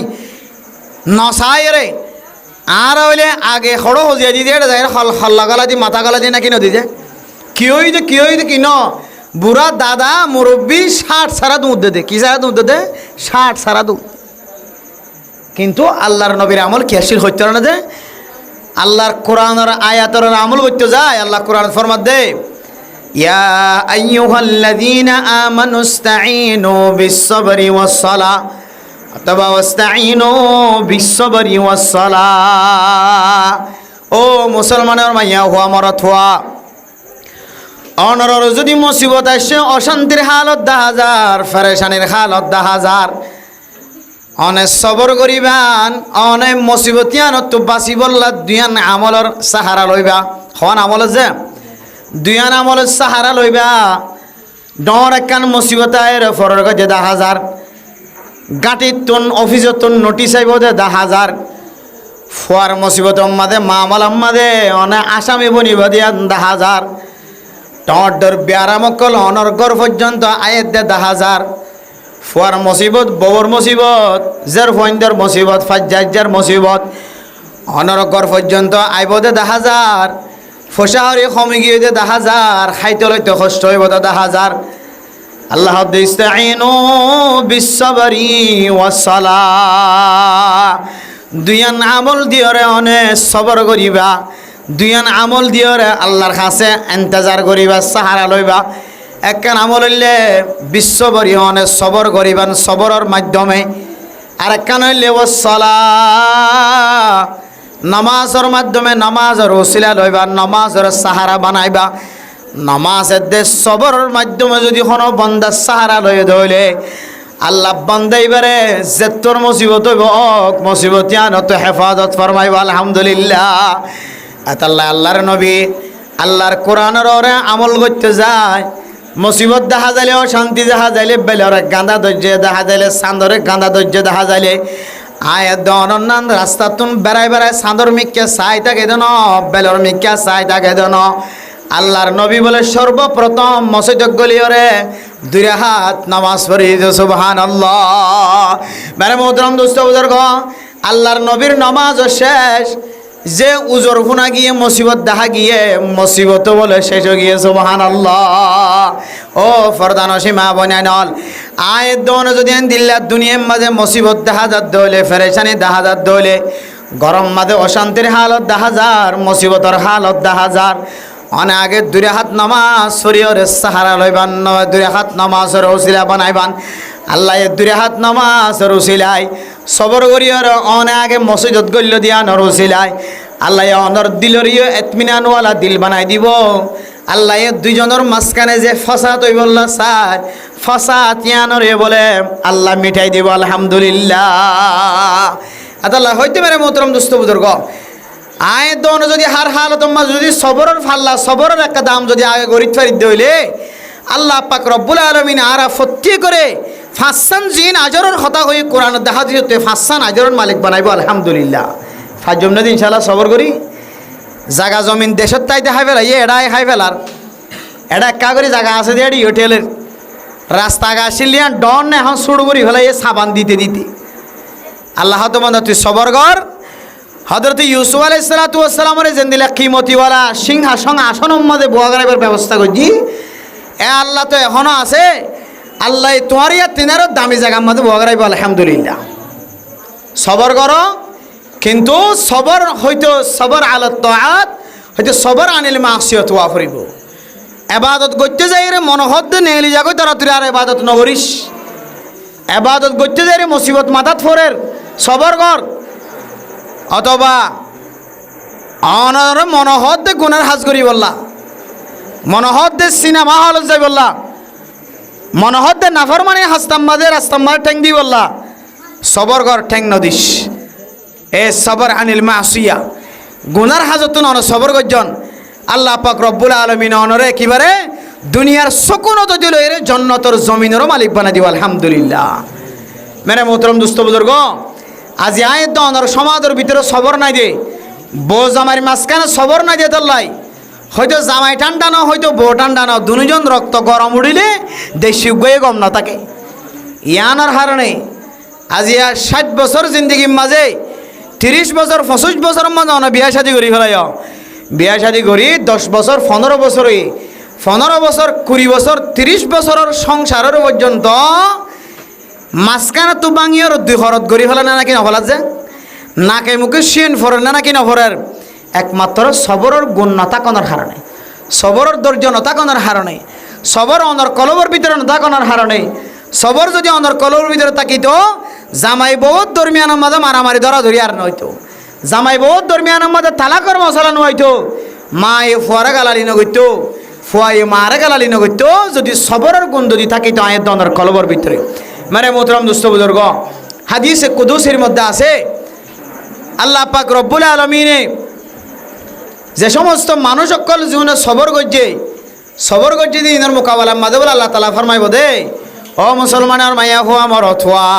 নসাই রে আর হইলে আগে খড়ো হজিয়া দি দিয়ে যায় হল্লা গলা দি মাথা গলা দি নাকি নদী যে কি হইতে কি ন বুড়া দাদা মুরব্বী 60 সারা দুধ দে কি সারা দুধ দে 60 সারা দুধ কিন্তু আল্লাহর নবীর আমল কেশিল হইতে না যে আল্লাহর কোরআনের আয়াতের আমল হইতে যায় আল্লাহ কোরআন ফরমাত দে ইয়া আইয়ুহাল্লাযীনা আমানুস্তাঈনু বিস-সাবরি ওয়াস-সালাহ অথবা ওয়াস্তাঈনু বিস-সাবরি ওয়াস-সালাহ ও মুসলমানের মাইয়া হুয়া মরত হুয়া অনর যদি মুসিবত আসে অশান্তির হালত 10,000 ফেরেশানির হালত 10,000 অনে সবর করিবান অনে মুসিবতিয়ান তো বাসি বললা দুয়ান আমলর সাহারা লইবা হন আমল যে দুয়ান আমলের সাহারা লইবা ডর একখান মুসিবত আয়ের ফরর গজে 10,000 গাটির তুন অফিসত তুন নোটিশ আইব দে 10,000 ফুয়ার মুসিবত মাদে মামল মাদে অনে আসামি বনিব দিয়া 10,000 টর ব্যারামকল অনর গর পর্যন্ত আয়ের দে 10,000 ফুয়ার মুসিবত ববর মুসিবত জের ফইন্দর মুসিবত ফাজ্জার মুসিবত অনর গর পর্যন্ত আইব দে 10,000 ফসাহরি কমে গিয়ে দে 10,000 খাইতে লইতে কষ্ট হইব দে 10,000 আল্লাহ ইস্তাঈনু বিস-সাবরি ওয়াস-সালাহ দুয়ান আমল দিয়রে অনে সবর করিবা দুয়ান আমল দিয়রে আল্লাহর কাছে ইন্তজার করিবা সাহারা লইবা একখান আমল হইলে বিশ্ববরি অনে সবর করিবান সবরের মাধ্যমে আর একখান হইলে ওয়াস-সালাহ নামাজের মাধ্যমে নামাজের ওসিলা লইবা নামাজের সাহারা বানাইবা নামাজের দে সবরের মাধ্যমে যদি কোনো বান্দার সাহারা লয়ে ধইলে আল্লাহ বান্দাইবারে যেতর মুসিবত হইব অক মুসিবতিয়ান তো হেফাজত ফরমাইবা আলহামদুলিল্লাহ আল্লাহর নবী আল্লাহর কোরআনের ওরে আমল করতে যায় মুসিবত দেখা যাইলে অশান্তি দেখা যাইলে বেলরে গাঁদা ধৈর্য দেখা যাইলে চাঁদরে গাঁদা ধৈর্য দেখা যাইলে আয় দনান রাস্তা তুন বেড়াই বেড়াই চাঁদর মিক্কে চাই থাকে দেন বেলর মিক্কা চাই থাকে দেন আল্লাহর নবী বলে সর্বপ্রথম মসজিদ গলিয়রে দুই হাত নামাজ পড়ি সুবহানাল্লাহ। মেরে মোহতরম দোস্ত বুজুর্গ, আল্লাহর নবীর নামাজ শেষ যে উজর ফুনা গিয়ে মুসিবত দেখা গিয়ে মুসিবত বলে শেষ হয়ে গিয়ে সুবহানাল্লাহ। ও ফরদান সীমা বনাইনল আয় দোন যদি দিল্লা দুনিয়ার মাঝে মুসিবত দেখা যাত দলে ফেরেশানি দেখা যাত দলে গরম মাঝে অশান্তির হালত দেখা যার মুসিবতর হালত দেখা যার অনেক আগে দুই হাত নামাজ শরীয়রে সাহারা লইবান দুই হাত নামাজের ওসিলা বানাইবান আল্লাহ দুই হাত নামাজের ওসিলাই সবর করিয়র অনেক আগে মসজিদত গল্য দিয়া নরসিলাই আল্লাহ অনর দিলরিও এতমিনানওয়ালা দিল বানাই দিব। আল্লাহ দুইজনের মাঝখানে যে ফসাদ হই বললা স্যার ফসাদ ইয়ানরে বলে আল্লাহ মিঠাই দিব আলহামদুলিল্লাহ। আল্লাহ হইতে পারে মোহতরম দুস্থ বুজুর্গ আয় দন যদি হার হালত যদি সবরের ফাল্লা সবরের একটা দাম যদি আগে গরিব ফারিদ হইলে আল্লাহ পাক রব্বুল আলামিন আরা ফত্তি করে ফাঁসান জিন আজরের কথা হয়ে কোরআন দেখা দিতে ফাঁসান আজরের মালিক বানাইব আলহামদুলিল্লাহ। ফাজম নদী ইনশাআল্লাহ সবর করি জাগা জমিন দেশের তাই দেখাই ফেলা এড়াই খাই ফেলার এটা একা করে জায়গা আছে দিয়ে হোটেলের রাস্তা গাছিলিয়া ডন এখন শুরু করি ফেলাই সাবান দিতে দিতে আল্লাহ তোমার তুই সবর কর। হযরত ইউসুফ আলাইহিস সালাতু ওয়াস সালামের জেন্দিলা কিমতিওয়ালা সিংহাসন আসন মধ্যে বোয়া করার ব্যবস্থা করছি এ আল্লাহ তো এখনো আছে আল্লাহ তোমার ইয়া তিনারও দামি জায়গার মধ্যে বোয়া করাইব আলহামদুলিল্লাহ। সবর করো কিন্তু সবর হয়তো সবর আলাত তাআত হয়তো সবর আনিল মাসিয়াত ওয়া ফরিব ইবাদত করতে যাই রে মনোহদ নেলি যাগো তারা তুই আর ইবাদত নগরিস ইবাদত করতে যাই রে মুসিবত মাথাত ফরের সবর কর অথবা অনর মনোহদ গুনার হাজ করি বললা মনোহদ সিনেমা হল যাই বললা মনোহদ নাফরমানি হাস্তাম্বাদে রাস্তাম্বাদ ঠ্যাং দি বললা সবর কর ঠ্যাং নদিস এ সবর আনিল মাসিয়া গুনার হাজত নন সবর গজন আল্লাহ পাক রব্বুল আলামিন অনরে একেবারে দুনিয়ার সকোনত দিল এর জান্নাতের জমিনেরও মালিক বানাই দিব আলহামদুলিল্লাহ। মেরে মোহতরম দুস্থ বুজুর্গ আজি আয় দনর সমাজের ভিতরে সবর নাই দে বউ জামাই মাঝখানে সবর নাই দে তাল্লাই হয়তো জামাই ঠান্ডা না হয়তো বউ ঠান্ডা না দুজন রক্ত গরম উড়িলে দেশি গয়ে গম না থাকে ইয়ানোর হারণে আজি 60 বছর জিন্দগির মাঝে 30 বছর 25 বছর মাঝে বিয়া শাদি করি ফেলাই বিয়া শাদি করি 10 বছর 15 বছর 15 বছর 20 বছর 30 বছরের সংসারের পর্যন্ত মাঝখানে তো বাঙিয়ার দুই হরত গড়ি ফেলে না নাকি নফলাত যে নাকে মুখে শিন ফরে না নাকি নফরের একমাত্র সবরের গুণ নতাকনের হারণে সবরের ধৈর্য নতাকনের হারণে সবর অনর কলবর ভিতরে নতাকনের হারণে সবর যদি অনর কলবর ভিতরে তাকিত জামাই বহুত দরমিয়ানের মাঝে মারামারি ধরা ধরি আর নয়তো জামাই বহুত দরমিয়ানের মাঝে তালাকর মশলা নয়তো মা এ ফুয়ারা গালালি নগৈত ফুয়া এ মারা গালালি নগৈত যদি সবরের গুণ যদি থাকিত আয়ের দনর কলবর ভিতরে মানে মোহতরম দুস্থ বুজুর্গ হাদিসে কুদুসের মধ্যে আছে আল্লাহ পাক রব্বুল আলামিনে যে সমস্ত মানুষ সকল জীবনে সবর গজ্জে দিয়ে ইনার মোকাবেলার মাঝে বলে আল্লাহ তাআলা ফরমাইব দে ও মুসলমানের মাইয়া হুয়া মরত হুয়া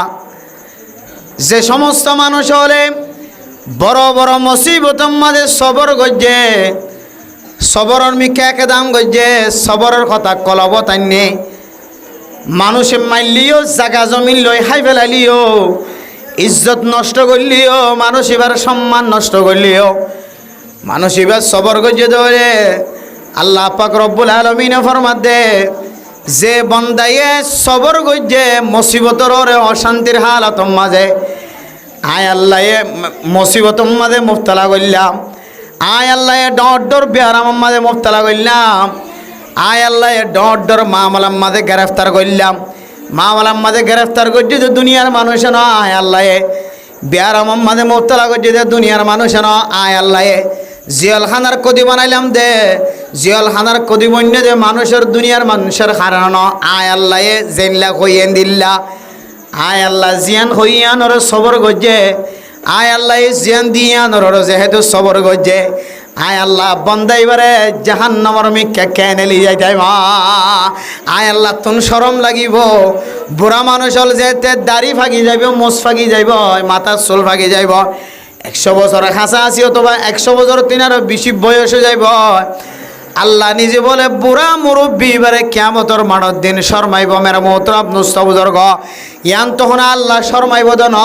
যে সমস্ত মানুষ হলে বড় বড় মুসিবতের মাঝে সবর গজ্জে সবরের মিখা একে দাম গজ্জে সবরের কথা কলব তাইনে মানুষে মাইলিও জাগা জমিন লই খাই ফেলাইলিও ইজ্জত নষ্ট করলিও মানুষ এবার সম্মান নষ্ট করলিও মানুষ এবার সবর গজ্জে ধরে আল্লাহ পাক রব্বুল আলামিন ফরমাত দে যে বন্দায়ে সবর গজ্জে মুসিবতর অশান্তির হালত মাঝে আয় আল্লাহ মুসিবতর মাঝে মুবতলা করলাম আয় আল্লাহ ডর বেহারাম মাঝে মুবতলা করলাম আয় আল্লাহ ডর মামলার মাঝে গ্রেফতার করলাম মামলার মাঝে গ্রেফতার করছি যে দুনিয়ার মানুষ ন আয় আল্লাহ বেহারাম মাঝে মুবতলা করছি যে দুনিয়ার মানুষ ন আয় আল্লাহ জিয়লখানার কদি বানাইলাম দে জিয়লখানার কদি বন্য দে মানুষের দুনিয়ার মানুষের কারণ আয় আল্লাহ জেনলা হইয়েন দিল্লা আয় আল্লাহ জিয়ান হইয়ানোর সবর গজ্জে আয় আল্লাহ জিয়ান দিয়ানোর যেহেতু সবর গজ্জে আয় আল্লাহ বন্দা এবারে জাহান্নামের মিকে কেনে লি যাইতাই মা আয় আল্লাহ তুন শরম লাগিব বুড়া মানুষ হল যেতে দাড়ি ফাঁকি যাইব মোষ ফাঁকি যাইব মাথার চুল ফাঁকি যাইব 100 বছর খাসা আছি অথবা 100 বছর তিনারও বেশি বয়সে যাইব আল্লাহ নিজে বলে বুড়া মুরব্বী এবারে কিয়ামতের মানব দিন শরমাইব মেরা মোহতরম বুজুর্গ ইয়ান তখন আল্লাহ শরমাইব ন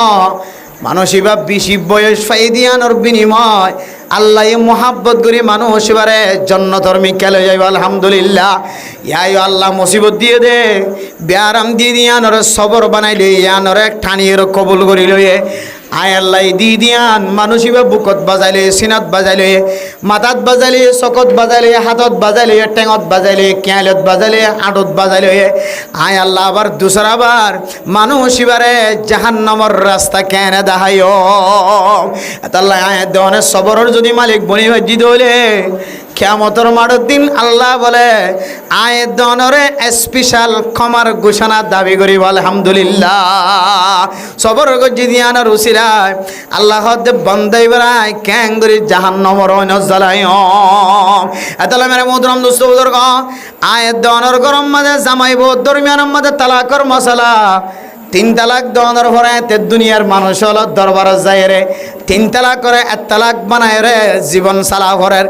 মানুষ এবার বেশি বয়স ফাই দিয়ানোর বিনিময় আল্লাহ মোহাব্বত করি মানুষ এবারে জন্নতর মিকালে যাইব আলহামদুলিল্লাহ ইয়াই আল্লাহ মুসিবত দিয়ে দে ব্যারাম দিয়ে দিয়ানোর সবর বানাইলে ইয়ানোর এক ঠানির কবুল করি লইয়ে আয় আল্লাহ দি দিয়ান মানুষ এবার বুকত বাজাইলে সিনাত বাজাইলে মাথাত বাজাইলে চকত বাজাইলে হাতত বাজাইলে টেঙত বাজাইলে কেয়ালত বাজাইলে আঁটত বাজাইলে আয় আল্লাহ আবার দুসরাবার মানুষ এবারে জাহান্নামের রাস্তা কেনে দেখাইও আল্লাহ আয় দেওয়ানের সবরের যদি মালিক বনি ভাজি দলে কিয়ামতের মাঠের দিন আল্লাহ বলে আয় দনরে স্পেশাল ক্ষমার ঘোষণা দাবি করি আলহামদুলিল্লাহ সবর গজি দিয়ানোর উসিরায় আল্লাহ বন্দাই বেড়ায় ক্যাং করি জাহান্নামের জ্বালাই এতলা মেরে মোহতরম দোস্ত বুজুর্গ আয় দনর গরম মাঝে জামাইব দরমিয়ানের মাঝে তালাকর মশলা 3 তালাক দেওয়ানোর পরে দুনিয়ার মানুষ হল দরবার যায় রে 3 তালাক করে 1 তালাক বানায় রে জীবন চালা ঘরের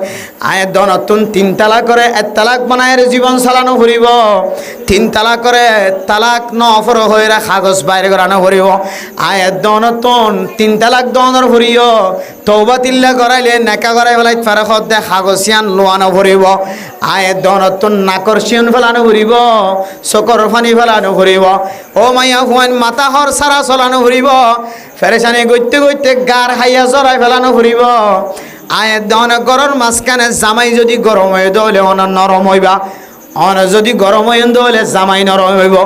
আয় নতুন 3 তালাক করে 1 তালাক বানায় রে জীবন চালানো ফুরিব 3 তালাক করে তালাক নফর হয়ে রে কাগজ বাইরে করানো ফুরিব আয় নতুন 3 তালাক দেওয়ানোর ফুরিও তওবা তিল্লা করাইলে নেকা করাই ফেলাই ফারাখত দে কাগজিয়ান লোয়ানো ফুরিব আয় নতুন নাকর শিয়ন ফেলানো ফুরিব চকর ফানি ফেলানো ফুরিব ও মাইয়া হুয়ান মাথা হর সারা চলানো ফুরিব ফেরেশানি গইতে গইতে গার হাইয়া জড়াই ফেলানো ফুরিব আয় দন গরর মাঝখানে জামাই যদি গরম হয়ে দলে অন নরম হইবা অন যদি গরম হয়ে দলে জামাই নরম হইব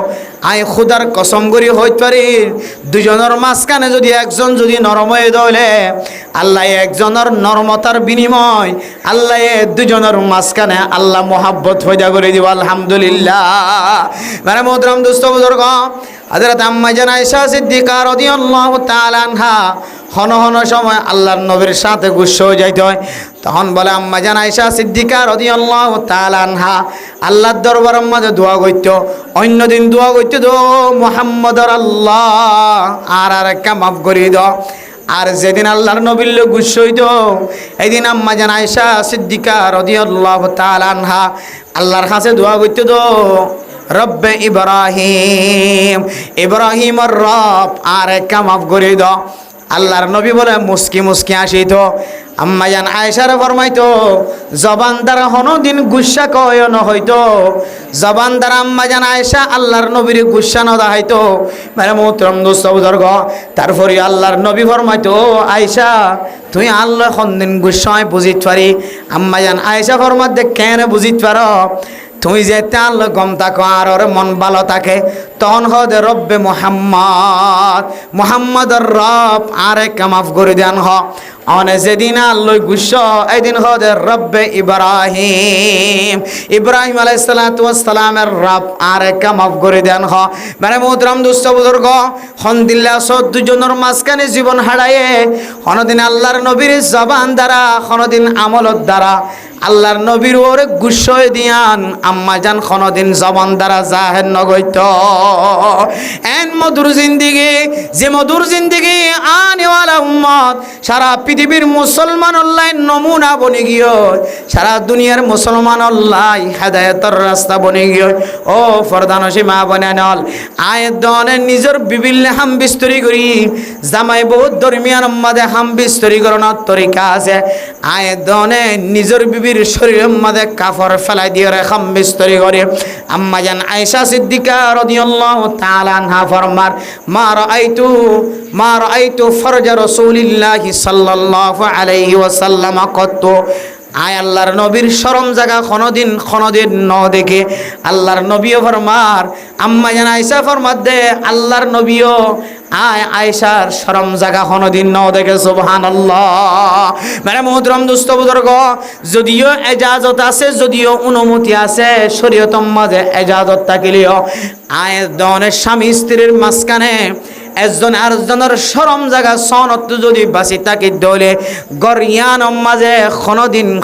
আয় খুদার কসম করি হইতে পারি দুজনের মাঝখানে যদি একজন যদি নরম হয়ে দলে আল্লাহ একজনের নরমতার বিনিময় আল্লাহ দুজনের মাঝখানে আল্লাহ মোহাব্বত হইয়া করে দিব আলহামদুলিল্লাহ মানে মোহতরম দোস্ত বুজুর্গ হযরত আম্মা জান আয়েশা সিদ্দিকা রাদিয়াল্লাহু তাআলা আনহা হন হন সময় আল্লাহর নবীর সাথে গুস্সা হয়ে যাইতে হয় তখন বলে আম্মা জান আয়েশা সিদ্দিকা রাদিয়াল্লাহু তাআলা আনহা আল্লাহর দরবারের মাঝে দোয়া করত অন্য দিন দোয়া করত দো মুহাম্মদুর আল্লাহ আর একটা মাফ করে দাও আর যেদিন আল্লাহর নবীর লোক গুস্সা হইতো এইদিন আম্মা জান আয়েশা সিদ্দিকা রাদিয়াল্লাহু তাআলা আনহা আল্লাহর কাছে দোয়া করত দো রব্বে ইব্রাহিম ইব্রাহিমর রব আর একটা মাফ করে দাও আল্লাহর নবী বলে মুস্কি মুস্কি আসিত আম্মা জান আয়েশার ফরমাইতো জবান দ্বারা হনদিন গুস্সা কয় ন হইতো জবান দ্বারা আম্মা জান আয়েশা আল্লাহর নবীর গুস্সা ন দেখাইতো মানে মোহতরম দোস্ত বুজুর্গ তারপরে আল্লাহর নবী ফরমাইতো আয়েশা তুই আল্লাহ হনদিন গুস্সায় বুঝিত পারি আম্মা জান আয়েশা ফরমাত দেখ কেন বুঝিত পারো তুমি যেতে আল্লাহ গম থাকো আর ওর মন ভালো থাকে তখন হদে রব্বে মোহাম্মদর রব আর এক মাফ করে দেন হ অনে যেদিন আল্লাহ গুস্সা এদিন হদে রব্বে ইব্রাহিম ইব্রাহিম আলাইহিস সালাতু ওয়াস সালামের রব আর এক মাফ করে দেন হ মানে মোহতরম দোস্ত বুজুর্গ হনদিল্লা দুজনের মাঝখানে জীবন হারায়ে হনদিন আল্লাহর নবীর জবান দ্বারা হনদিন আমলত দ্বারা আল্লাহর নবীর ওরে গুস্সয় দিয়ান আম্মা জান কোনদিন জবান দ্বারা জাহের নগইত এন মধুর জিন্দেগি যে মধুর জিন্দেগি আনেওয়ালা উম্মত সারা পৃথিবীর মুসলমান আল্লাহ নমুনা বনে গিয়ে সারা দুনিয়ার মুসলমান আল্লাহ হেদায়েতের রাস্তা বনে গিয়ে ও ফরদানসী মা বনানল আয়দনে নিজের বিবিল হাম বিস্তরি করি জামাই বহুত দরমিয়ান মাঝে হাম বিস্তরি করার তরিকা আছে আয়দনে নিজের বিবির শরীরের মাঝে কাফড় ফেলাই দিয়ে রেখাম বিস্তরি করে আম্মা জান আয়েশা সিদ্দিকা রাদিয়াল্লাহু তাআলা আনহা ফরমার মা রাআইতু ফরজ রাসূলিল্লাহি সাল্লাল্লাহু আলাইহি ওয়াসাল্লাম কত আয় আল্লাহর নবীর শরম জায়গা কোনদিন ন দেখে আল্লাহর নবীও ফরমার আম্মা জান আয়েশা ফরমাত দে আল্লাহর নবীও আয়েশার শরম জায়গা কোনদিন ন দেখে সুবহানাল্লাহ মানে মোহতরম দোস্ত বুজুর্গ যদিও এজাজত আছে যদিও অনুমতি আছে শরীয়তের মাঝে এজাজত থাকিলেও আয় দনের স্বামী স্ত্রীর মাঝখানে একজন আরেকজনের শরম জায়গা সনত যদি বাঁচি থাকি দলে গরিয়ান মাঝে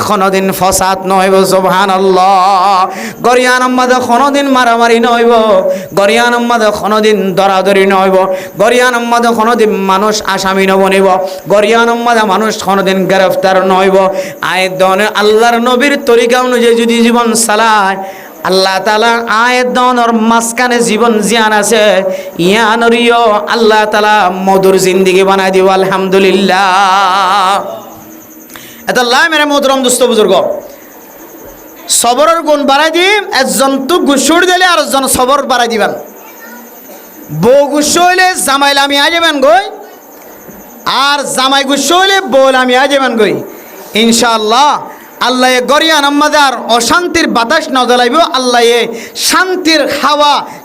কোনোদিন ফসাদ নইব সুবহানাল্লাহ গরিয়ান মাঝে কোনোদিন মারামারি নইব গরিয়ান মাঝে কোনোদিন দরাদরি নইব গরিয়ান মাঝে কোনোদিন মানুষ আসামি নবনিব গরিয়ান মাঝে মানুষ কোনোদিন গ্রেফতার নইব আয়াত দনে আল্লাহর নবীর তরিকা অনুযায়ী যদি জীবন চালায় আল্লাহ তাআলা আয়াত দনের মাঝখানে জীবন জিয়ান আছে ইয়ানরিও আল্লাহ তাআলা মধুর জিন্দেগি বানাই দিব আলহামদুলিল্লাহ এটা লাই মেরে মোহতরম দোস্ত বুজুর্গ সবরের গুণ বাড়াই দিম একজন তো গুসুর দিলে আর একজন সবর বাড়াই দিবেন বউ গুসু হইলে জামাইল আমি আজেবেন গই আর জামাই গুসু হইলে বউল আমি আজেবেন গই ইনশাআল্লাহ আল্লাহ গরিয়ান আমাদের অশান্তির বাতাস না জ্বালাইব আল্লাহ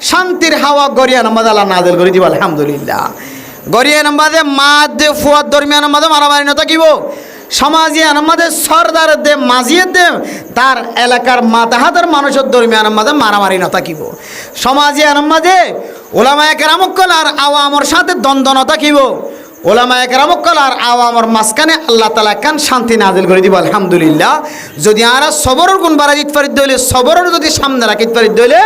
শান্তির হাওয়া গরিয়ান আমাদের আল্লাহ নাযিল করে দিব আলহামদুলিল্লাহ গরিয়ান আমাদের মাদ ফুয়াদ দরমিয়ান আমাদের মারামারি না থাকিব সমাজে আমাদের সরদার দে মাঝিয়ে দে তার এলাকার মাতাহাতের মানুষের দরমিয়ান আমাদের মারামারি না থাকিব সমাজে আমাদের ওলামায়ে কেরামকল আর আওয়ামর সাথে দ্বন্দ্ব না থাকিব ওলামায়ে কেরামকল আর আওয়ামর মাঝখানে আল্লাহ তাআলা কান শান্তি নাযিল করে দিব আলহামদুলিল্লাহ যদি আরা সবরের গুণ বাড়াই দিতে পারি দইলে সবরের যদি সামনে রাখিতে পারি দইলে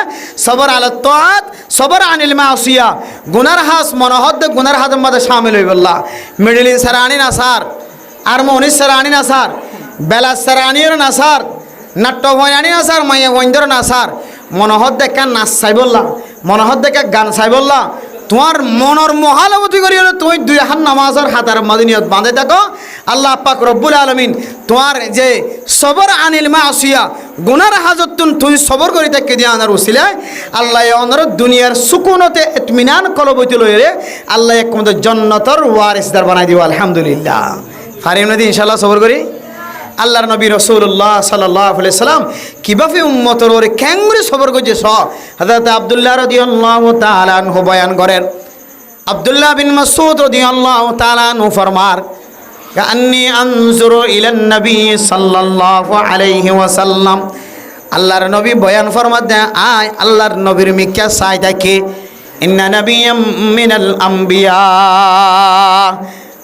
সবর আলা তাআত সবর আনিল মাসিয়া গুনার হাস মনহদ গুনার হাদের মধ্যে শামিল হইবল্লাহ মিডল ইস্ট সারানি না স্যার আর মনিস সারানি না স্যার বেলা সারানির না স্যার নাট্য ভয়ানি না স্যার মাইয়া গোইন্দর না স্যার মনহদ দেখা নাচ চাইবল্লা মনহদ দেখা গান চাইবল্লা তোমার মনের মহালবতি করি হলে তুমি দুই হাত নামাজের হাতার মাদিনিয়ত বাঁধে থাকো আল্লাহ পাক রব্বুল আলামিন তোমার যে সবর আনিল মাসিয়া গুনার হাজত তুমি সবর করে থাকি দিয়ে আনার উসিলায় আল্লাহ অনার দুনিয়ার সুকুনতে ইতমিনান কলবতি লইরে আল্লাহ এক মতো জান্নাতের ওয়ারিসদার বানাই দিব আলহামদুলিল্লাহ ফারিম নদী ইনশাআল্লাহ সবর করি আল্লাহর নবী রাসূলুল্লাহ সাল্লাল্লাহু আলাইহি সাল্লাম কিভাবে উম্মতের ওরে কেঙ্গুরে সবর করছে হযরত আব্দুল্লাহ রাদিয়াল্লাহু তাআলা আনহু বয়ান করেন আব্দুল্লাহ বিন মাসউদ রাদিয়াল্লাহু তাআলা আনহু ফরমার কান্নী আনজুরু ইলান নবী সাল্লাল্লাহু আলাইহি ওয়াসাল্লাম আল্লাহর নবী বয়ান ফরমাতে আয় আল্লাহর নবীর মিক্কা চাই থাকে ইন্না নাবিয়্যাম মিনাল আম্বিয়া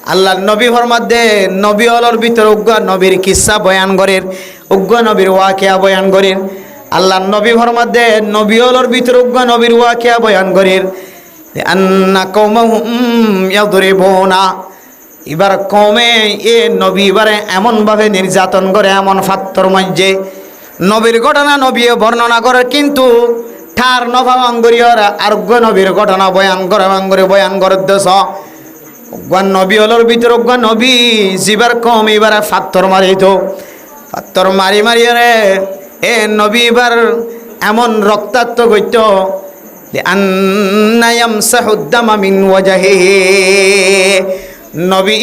আল্লাহর নবী ফরমাতে নবী হলর ভিতর উগ্র নবীর কিসসা বয়ান করেন উগ্র নবীর ওয়াকিয়া বয়ান করেন আল্লাহর নবী ফরমাতে নবী হলর ভিতর উগ্র নবীর ওয়াকিয়া বয়ান করেন আন্না কওমাহুম ইয়াদরিবুনা এবার কমে এ নবী এবারে এমনভাবে নির্যাতন করে এমন ফাত্তর মধ্যে নবীর ঘটনা নবী বর্ণনা করে কিন্তু ঠার নভাঙ্গরিয়র আরোগ্য নবীর ঘটনা বয়ান করে দেশ অজ্ঞান নবী হলোর ভিতর অজ্ঞান নবী জিবার কম এবারে ফাত্তর মারি রে এ নবী এবার এমন রক্তাক্ত গইত নবী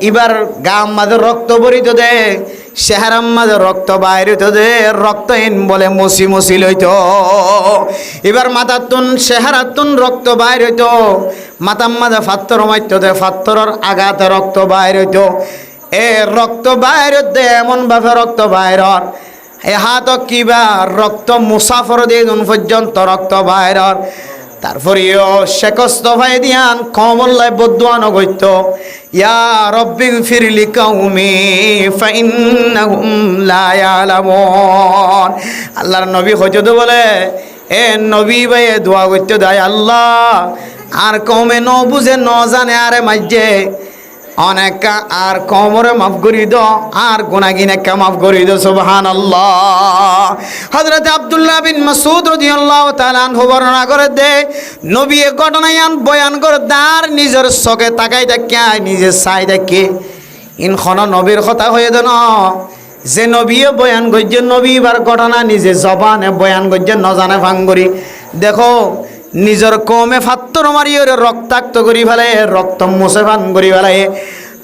এবার গাম মাঝে রক্ত ভরিত দে চেহারার মাঝে রক্ত বাইরিত দে রক্তহীন বলে মুসি লইত এবার মাথাতুন চেহারাতুন রক্ত বাইর হইত মাথার মাঝে ফাত্তর মারত দে ফাত্তরের আঘাতে রক্ত বাইর হইত এ রক্ত বাইর দে এমন ভাবে রক্ত বাইরর এ হাত কিবা রক্ত মুসাফর দিয়ে পর্যন্ত রক্ত বাইরর তারপরেও শেকস্ত ভাই দিয়ান কমল্লায় বদুয়ানো গইত ইয়া রব্বি ফিরলি কওমি ফাইন্নাহুম লা ইয়ালামুন আল্লাহর নবী হযরত বলে এ নবী ভাই দোয়া করতে দেয় আল্লাহ আর কমে ন বুঝে ন জানে আরে মাইজে অনেক আর কমরে মাফ করি দো আর গুনাহগারকে মাফ করি দো সুবহানাল্লাহ হযরত আব্দুল্লাহ বিন মাসউদ রাদিয়াল্লাহু তাআলা আনহু বর্ণনা করে দে নবী এই ঘটনায়ান বয়ান করে দার নিজের চোখে তাকাই থাকে নিজে চাই থাকে ইনখন নবীর কথা হয়ে দেন যে নবীয়ে বয়ান করছে নবী বার ঘটনা নিজে জবানে বয়ান করছে ন জানে ভাঙ্গরি দেখো নিজের কমে ফাত্তর মারি রক্তাক্ত করি ফেলে রক্ত মুছে ভান করি ফেলে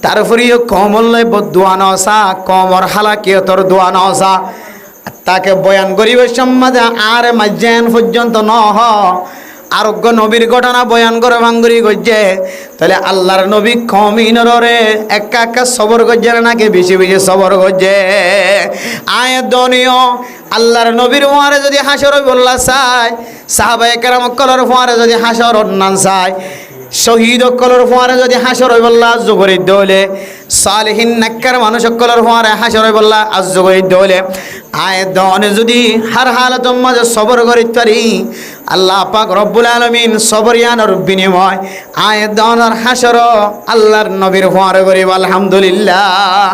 তারপরেও কমলে দোয়া নসা কমর হালাকিয়তর দোয়া নসা তাকে বয়ান করিবে সম্মাদে আর মাজ্জান পর্যন্ত ন হ আরোগ্য নবীর ঘটনা বয়ান করে ভাঙ্গুরি গজ্জে তাহলে আল্লাহর নবী কমিনরে একা একা সবর গজ্জে নাকি বেশি বেশি সবর গজ্জে আয় দনীয় আল্লাহর নবীর ওয়ারে যদি হাসর বললা চাই সাহাবায়ে কেরাম কলর ওয়ারে যদি হাসর নান চাই শহীদ কলর ফোয়ারে যদি হাসর হই বললা জগরিত দলে সালেহিন নাক্কার মানুষ কলর ফোয়ারে হাসর হই বললা আজ জগরিত দলে আয় দনে যদি হার হালত মাঝে সবর করিত পারি আল্লাহ পাক রব্বুল আলামিন সবরিয়ানোর বিনিময় আয় দনের হাসর আল্লাহর নবীর ফোয়ারে করিব আলহামদুলিল্লাহ।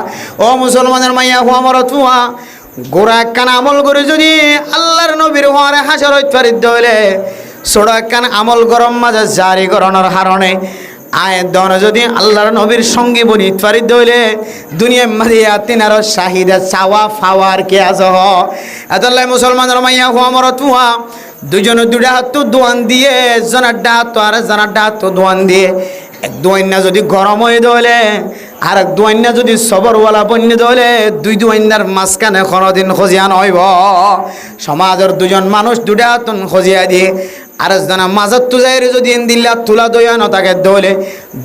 ও মুসলমানের মাইয়া হুয়া মরতুয়া গোড়া কান আমল করে যদি আল্লাহর নবীর ফোয়ারে হাসর হইত পারি দলে ছোড়া কান আমল গরম মাঝে জারি করণের হারণে আয় দন যদি আল্লাহর নবীর সঙ্গী বনিত পারিত হইলে দুনিয়া মারিয়া তিনার শাহিদা চাওয়া ফাওয়ার কে আজ এতলাই মুসলমানের মাইয়া হুয়া মরতুয়া দুজনে দুটা হাত দোয়ান দিয়ে জনার ডাহাত আর জনার ডাহাত দোয়ান দিয়ে এক দোয়ান্না যদি গরম হয়ে দলে আর এক দোয়ান্না যদি সবরওয়ালা বন্য দলে দুই দোয়ান্নার মাঝখানে কোনোদিন খজিয়া নইব সমাজের দুজন মানুষ দুটা হাত খজিয়া দিয়ে আর জানা মাঝত তুজাইরে যদি দিল্লা তুলা দয়া নতাকে দলে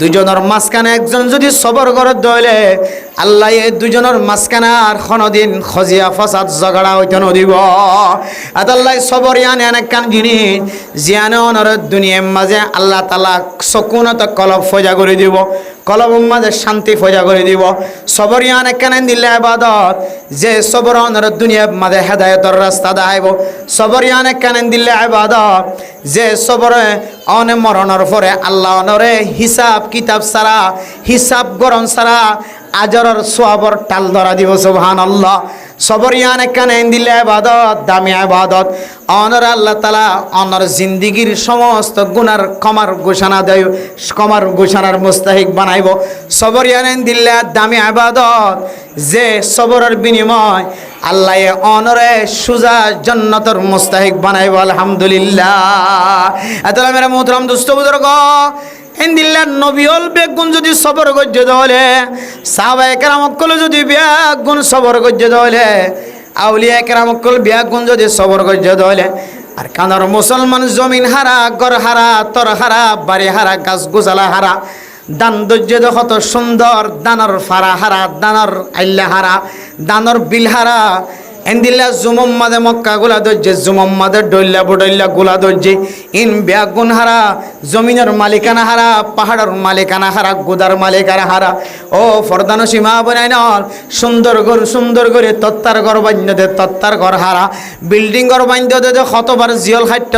দুজনের মাঝখানে একজন যদি সবর করে দলে আল্লাহ এই দুজনের মাঝখানে আর কোনোদিন খজিয়া ফসাদ ঝগড়া হইতে নদিব আল্লাহ সবর ইয়ান অনেক কান জিনিস জিয়ানে অনর দুনিয়ার মাঝে আল্লাহ তালা সকুনত কলব ফজা করে দিব কলব মাঝে শান্তি ফজা করে দিব সবর ইয়ান একখানে দিল্লা ইবাদত যে সবর অনর দুনিয়ার মাঝে হেদায়তর রাস্তা দেখাইব সবর ইয়ান একখানে দিল্লা ইবাদত যে সবরে অনে মরণের পরে আল্লাহ অনরে হিসাব কিতাব সারা হিসাব গরম সারা আজরের সোয়াবর টাল ধরা দিব সুবহানাল্লাহ। সবর ইয়ান একখানে দিল্লা ইবাদত দামি ইবাদত অনর আল্লাহ তালা অনর জিন্দিগির সমস্ত গুনার ক্ষমার ঘোষণা দেয় ক্ষমার ঘোষণার মুস্তাহিক বানাইব সবর ইয়ান দিল্লা দামি ইবাদত যে সবরের বিনিময় আল্লাহ অনরে সুজা জান্নাতের মুস্তাহিক বানাইব আলহামদুলিল্লাহ। এতলা মেরা মোহতরম দুস্থ বুজুর্গ ইন্দিল্লা নবীল বেগুন যদি সবর গজ্জ দলে সাহাবায়ে কেরাম কল যদি বেগুন সবর গজ্জ দলে আউলিয়া কেরাম কল বেগুন যদি সবর গজ্জ দলে আর কানার মুসলমান জমিন হারা ঘর হারা তর হারা বাড়ি হারা গাছ গোছালা হারা দান দর্য কত সুন্দর দানর ফারা হারা দানর আল্লা হারা দানর বিল হারা এন্দিল্লা জুমম্মাদে মক্কা গোলা দর্জে জুমম্মাদের ডইল্লা বডইল্লা গোলা দর্জে ইন বেগুন হারা জমিনের মালিকানা হারা পাহাড়ের মালিকানা হারা গোদার মালিকানা হারা ও ফরদানো সীমা বনাই নর সুন্দর করে তত্তার ঘর বান্ধ দে তত্তার ঘর হারা বিল্ডিং ঘর বান্ধ দে কতবার জিয়ল খাদ্য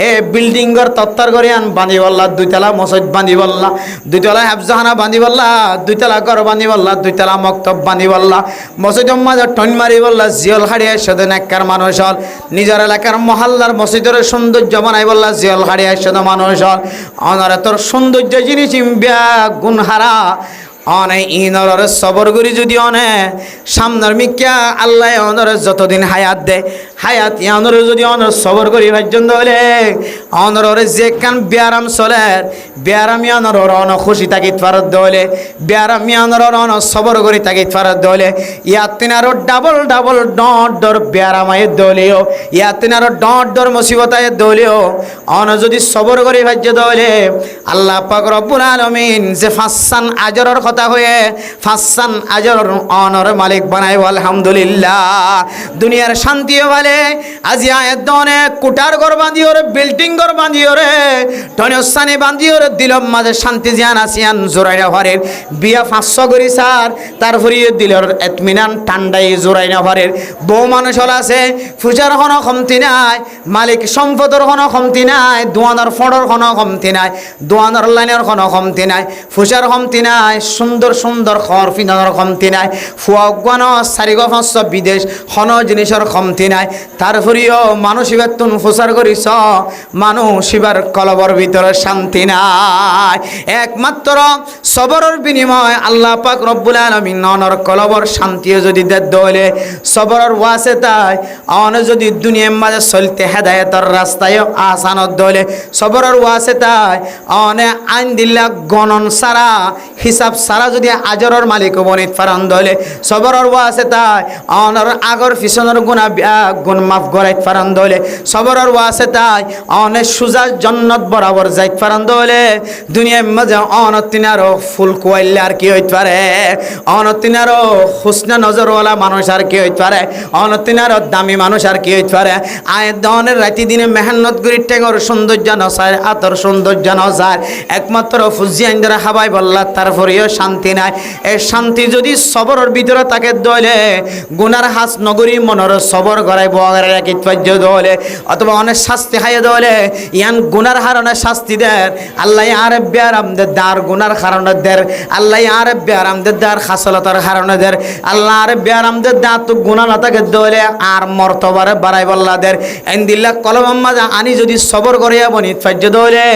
এ বিল্ডিং ঘর তত্তার ঘরে আন বান্ধি বললা দুইতলা মসজিদ বান্ধি বললা দুইতলা হাফজাহানা বান্ধি বললা দুইতলা ঘর বান্ধি বললা দুইতলা মক্তব বান্ধি বললা মসজিদের মাঝে টন মারি বললা জিয়ল হাড়িয়া সাথে নেককার মানুষ হল নিজের এলাকার মহল্লার মসজিদের সৌন্দর্য বানাই বললা জিয়ল হাড়িয়া সাথে মানুষ হল অনারে তোর সৌন্দর্য জিনিস গুণ হারা অনে ইনরে সবর করি যদি অনে সামনের মিক্যা আল্লাহ অনরে যতদিন হায়াত দে হায়াত অনরে যদি অনর সবর করি পর্যন্ত হলে অনরে যে কান ব্যারাম চলে ব্যারাম অনর অন খুশি থাকিত পারত দলে ব্যারাম অনর অন সবর করি থাকিত পারত দলে ইয়াতিনার ডাবল ডাবল ডট ডর ব্যারামায় দলেও ইয়াতিনার ডট ডর মুসিবতায় দলেও অন যদি সবর করি পর্যন্ত হলে আল্লাহ পাক রব্বুল আলামিন যে ফাসান আজরের কথা হয়ে ফাসান আজর অনর মালিক বানাইব আলহামদুলিল্লাহ। দুনিয়ার শান্তিও ভালে আজি আয়ের দনে কুটার ঘর বাঁধিও রে বিল্ডিং ঘর বাঁধিও রে টনস্থানে বাঁধিও রে দিলম মাঝে শান্তি জিয়ান আসিয়ান জোরাইনা ভরের বিয়া 500 করি স্যার তারপরে দিলর এতমিনান ঠান্ডাই জোরাইনা ভরের বউ মানুষ হল আছে ফুজার কোনো কমতি নাই মালিক সম্পদর কোনো কমতি নাই দোয়ানোর ফড়র কোনো কমতি নাই দোয়ানোর লাইনের কোনো কমতি নাই ফুজার কমতি নাই সুন্দর খর ফিনানোর কমতি নাই ফুয়াগানো 4-500 বিদেশ কোনো জিনিসের কমতি নাই তারপরেও মানুষ এবার তুন ফুসার করিস মানুষ এবার কলবর ভিতরে শান্তি নাই একমাত্র সবরের বিনিময় আল্লাহ পাক রব্বুল আলামিন ননর কলবর শান্তিও যদি দে দলে সবরের ওয়াসে তাই অন যদি দুনিয়ার মাঝে চলতে হেদায়েতের রাস্তায় আসানত দলে সবরের ওয়াসে তাই অনে আইন দিল্লা গণন সারা হিসাব সারা যদি আজরের মালিক বনিত ফারান দলে সবরের ওয়াসে তাই অনর আগর পিছনের গুণা গুণ মাফ গড়াইত পারান দলে সবরের ওয়াসে তাই অনেক সুজা জন্নত বরাবর যাইত পারান দলে দুনিয়ার মাঝে অনতিনারও ফুল কোয়াইলে আর কি হইতে পারে অনতিনারও হুসনা নজরওয়ালা মানুষ আর কি হইতে পারে অনতিনারও দামি মানুষ আর কি হইতে পারে আয়ের দনের রাতি দিনে মেহনত করি টেঙর সৌন্দর্য নসায় আতর সৌন্দর্য নসায় একমাত্র ফুজি আইনদের হাবাই বললা তারপরেও শান্তি নাই এই শান্তি যদি সবরের ভিতরে তাকে দলে গুনার হাস নগরী মনের সবর গড়াই বগারে রাখি দলে অথবা অনেক শাস্তি হাইয়ে দলে ইয়ান গুনার হারণে শাস্তি দের আল্লাহ আর ব্যারাম দার গুনার কারণে দের আল্লাহ আর ব্যারাম দার খাসলতার কারণে দের আল্লাহ আর ব্যারাম দা তো গুনা না তাকে দলে আর মর্তবারে বাড়াই বল্লা দের এন্দিল্লা কলম মাজা আনি যদি সবর করিয়া বনি ফাজ্য দলে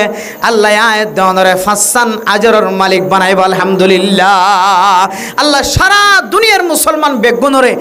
আল্লাহ আয়াত দনরে ফাসান আজরের মালিক বানাইব আলহামদুলিল্লাহ আল্লাহ সারা দুনিয়ার মুসলমান বেগুনরে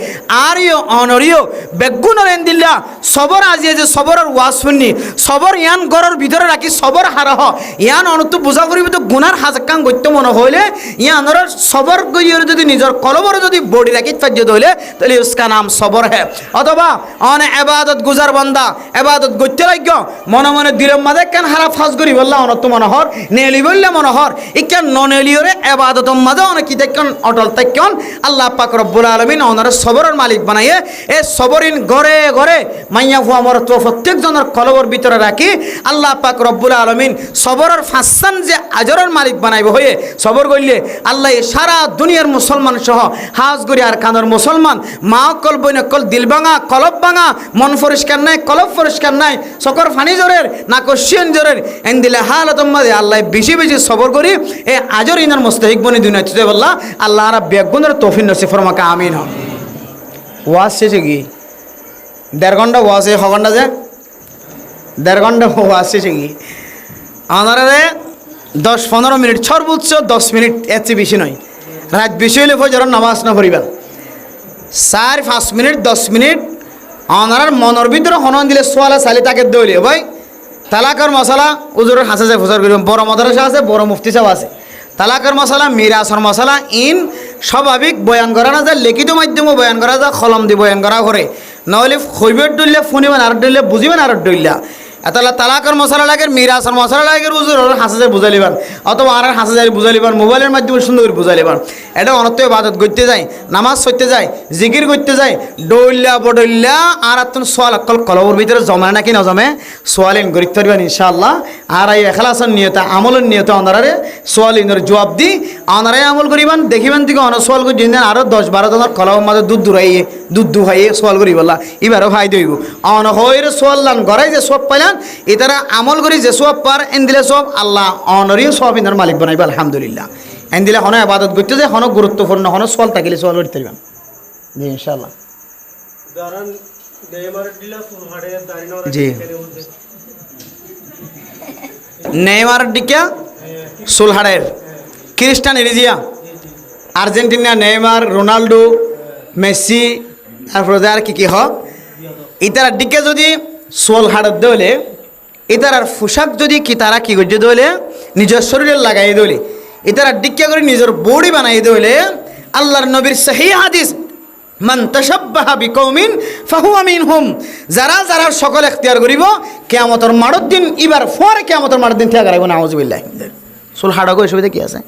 আরিও অনরিও বেগুনরে এন্দিল্লা সবর আজিয়ে যে সবরের ওয়াজ শুননি সবর ইয়ান গড়ের ভিতরে রাখি সবর হারহ ইয়ান অনতু বুঝা করিব তো গুনার হাজাকাং গত্য মনে হইলে ইয়ানর সবর গইয়র যদি নিজের কলবর যদি বডি রাখি ফাজ্য দলে তাহলে উসকা নাম সবর হে অথবা অনে ইবাদত গুজার বান্দা ইবাদত গত্য রাজ্য মনে মনে দিলের মাঝে কেন হারা ফাজ করি বললা অনত মনোহর নেলি বললে মনোহর ইকেন ননেলিওরে ইবাদতের মাঝে অনেক কি দেখন অটল তাইকন আল্লাহ পাক রব্বুল আলামিন ওনার সবরের মালিক বানাইয়ে এই সবরিন ঘরে ঘরে মাইয়া ফুয়া মর তো প্রত্যেকজনের কলবর ভিতরে রাখি আল্লাহ পাক রব্বুল আলামিন সবরের ফাসান যে আজরের মালিক বানাইব হয়ে সবর কইলে আল্লাহ সারা দুনিয়ার মুসলমান সহ হাজ গরি আর কানের মুসলমান মা কল বইন কল দিল ভাঙা কলব ভাঙা মন পরিষ্কার নাই কলব পরিষ্কার নাই সকর ফানি জোরের না কোশ্চেন জোরের এন দিলে হালতম মাঝে আল্লাহ বেশি বেশি সবর করি এ আজর ইনার মুস্তাহিক বনি দুনিয়াতে বললা আল্লাহ আর বেগুনের তৌফিক নসিব ফরমাকা আমিন হন ওয়াজ শেষে কি 1.5 ঘন্টা ওয়াজ এক ঘন্টা যে 1.5 ঘন্টা ওয়াজ শেষে কি আমারে 10-15 মিনিট সর্বোচ্চ 10 মিনিট এর চেয়ে বেশি নয় রাত বেশি হইলে ফজরের নামাজ না পড়িবেন 4-5 মিনিট 10 মিনিট আমার মনের ভিতরে হনন দিলে সোয়ালা চালি তাকে দৌড়িয়ে ভাই তালাকের মশলা উজুরের হাসে যায় ফসর করিবেন বড় মাদ্রাসা আছে বড় মুফতি সাহেব আছে তালাকের মশলা মিরাসর মশলা ইন স্বাভাবিক বয়ান করা না যায় লিখিত মাধ্যমে বয়ান করা যায় কলম দিয়ে বয়ান করা করে নহলে খৈবের ডইলে শুনিবেন আর ডইলে বুঝিবেন আর ডইলা এতলা তালাকের মশলা লাগে মিরাসর মশলা লাগে উজুর হাসে যায় বুঝাই লিবান অথবা আর হাসে যায় বুঝাই লিবান মোবাইলের মাধ্যমে সুন্দর করে বুঝাই লিবান এটা অনত্য ইবাদত করতে যায় নামাজ পড়তে যায় জিকির করতে যায় ডইলা বডইলা আর আতন সোয়াল কল কলবর ভিতরে জমা নাকি না জমে সোয়ালিন গরিত পারবেন ইনশাআল্লাহ আর এই এখলাসের নিয়তে আমলের নিয়তে অনারে সোয়ালিনের জবাব দি অনারে আমল করিবান দেখিবেন দিকে অন সোয়াল করে দিন আরো 10-12 জনের কলবর মাঝে দুধ দুহাইয়ে সোয়াল করি বললা এবারও ফাই দইব অন হইরে সোয়াল্লান গড়াই যে সব পাইলান এতারা আমল করি যে সব পার এন দিলে সব আল্লাহ অনরিও সব ইনার মালিক বানাইব আলহামদুলিল্লাহ এন দিলে হন ইবাদত করতে যায় হন গুরুত্বপূর্ণ হন সোয়াল থাকিলে সোয়াল করতে পারবেন জি ইনশাআল্লাহ জি নেইমার ডিকা সুলহাড়ের খ্রিস্টান এরিজিয়া আর্জেন্টিনা নেইমার রোনাল্ডো মেসি তারপরে আর কি হ ইতারা ডিকে যদি সোল হাড়ত দলে ইতারার পোশাক যদি কি তারা কি করছে দলে নিজের শরীরে লাগাই দলে ইতারা ডিক্কা করে নিজের বডি বানাই দলে আল্লাহর নবীর সহিহ হাদিস মান তাশাব্বাহা বিকৌমিন ফাহুয়া মিনহুম যারা যারা সকল এখতিয়ার করিব কিয়ামতের মাড়র দিন ইবার পরে কিয়ামতের মাড়র দিন থেকে রাখব নাউজুবিল্লাহ সোল হাড়ক অসুবিধা কি আছে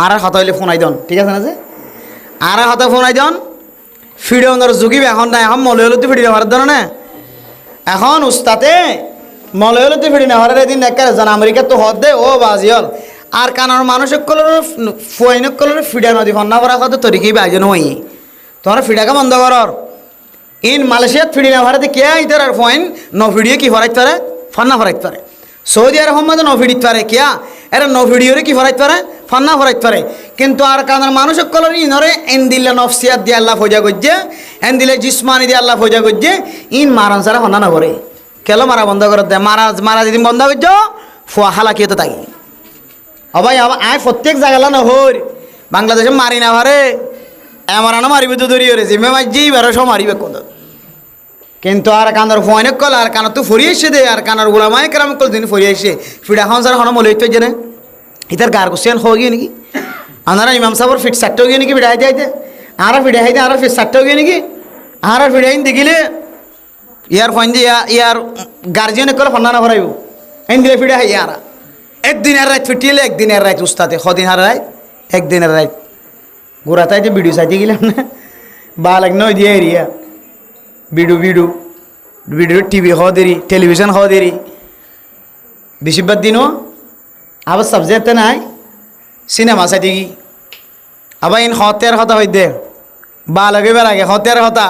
আর হাত হইলে ফোন আই দন ঠিক আছে না যে আর হাতে ফোন আই দন ফিডিওর যুগিবে এখন না এখন মলয়লতি ফিডি ব্যবহার ধর না এখন উস্তাতে মলয়লতি ফিডি না হরার এদিন একারে জান আমেরিকা তো হদ দে ও বাজিয়ল আর কানার মানুষের কলর ফুয়াইনক কলর ফিডা নদী ফন্না করা কথা তরিকি বাজন হই তোমার ফিডাকে বন্ধ করর ইন মালয়েশিয়াত ফিডি না হরাতে কে ইতার আর ফুয়াইন ন ফিডিও কি ফরাইতে পারে ফান্না ফরাইতে পারে সৌদি আরব মধ্যে ন ফিডিতে পারে কিয়া এরা ন ভিডিওরে কি ফরাইতে পারে ফান্না ফরাইতে পারে কিন্তু আর কানার মানুষের কলর ইনরে এন দিলে নফসিয়াত দিয়ে আল্লাহ ফজা করছে এন দিলে জিসমানি দিয়ে আল্লাহ ফজা করছে ইন মারান সারা ফান্না না করে কেলো মারা বন্ধ করে দেয় মারা যদি বন্ধ করছ ফুয়া হালাকিয়ে তো তাই ভাই আয় প্রত্যেক জায়গা না হর বাংলাদেশে মারি না পারে এমারা না মারিবে তো দরিয়ে জিমে মাঝেই বেরো সব মারিবে কোন কিন্তু আর কানার ফোনে কল আর কানার তো ফরিয়ে এসে দে আর কানার গোলামায় কেরাম কল দিন ফরিয়ে এসে ফিডা খান স্যার হন মলে তো জেনে ইতার গার কোশ্চেন হয়ে গিয়ে নাকি আনারা ইমাম সাহেবর ফিট সারটাও গিয়ে নাকি ফিডা হাইতে হাইতে আর ফিডা হাইতে আর ফিট সারটাও গিয়ে নাকি আর ফিডাইন দেখিলে ইয়ার ফোন দিয়ে ইয়ার গার্জিয়ানে কলে ফন্না না ভরাইব এন দিলে ফিরে হাই ইয়ারা একদিনের রাত ফিটিলে একদিনের রাত উস্তাদে কদিন আর রাত একদিনের রাত গোড়া তাই যে ভিডিও চাইতে গেলাম না বা লাগ নয় দিয়ে এরিয়া ভিডিও টিভি খাওয়া দেরি টেলিভিশন খাওয়া দেরি বেশিরভাগ দিনও আবার সাবজেক্ট নাই সিনেমা চাইতে কি আবার ইন হতের কথা হইতে বা লাগিবার আগে হতের কথা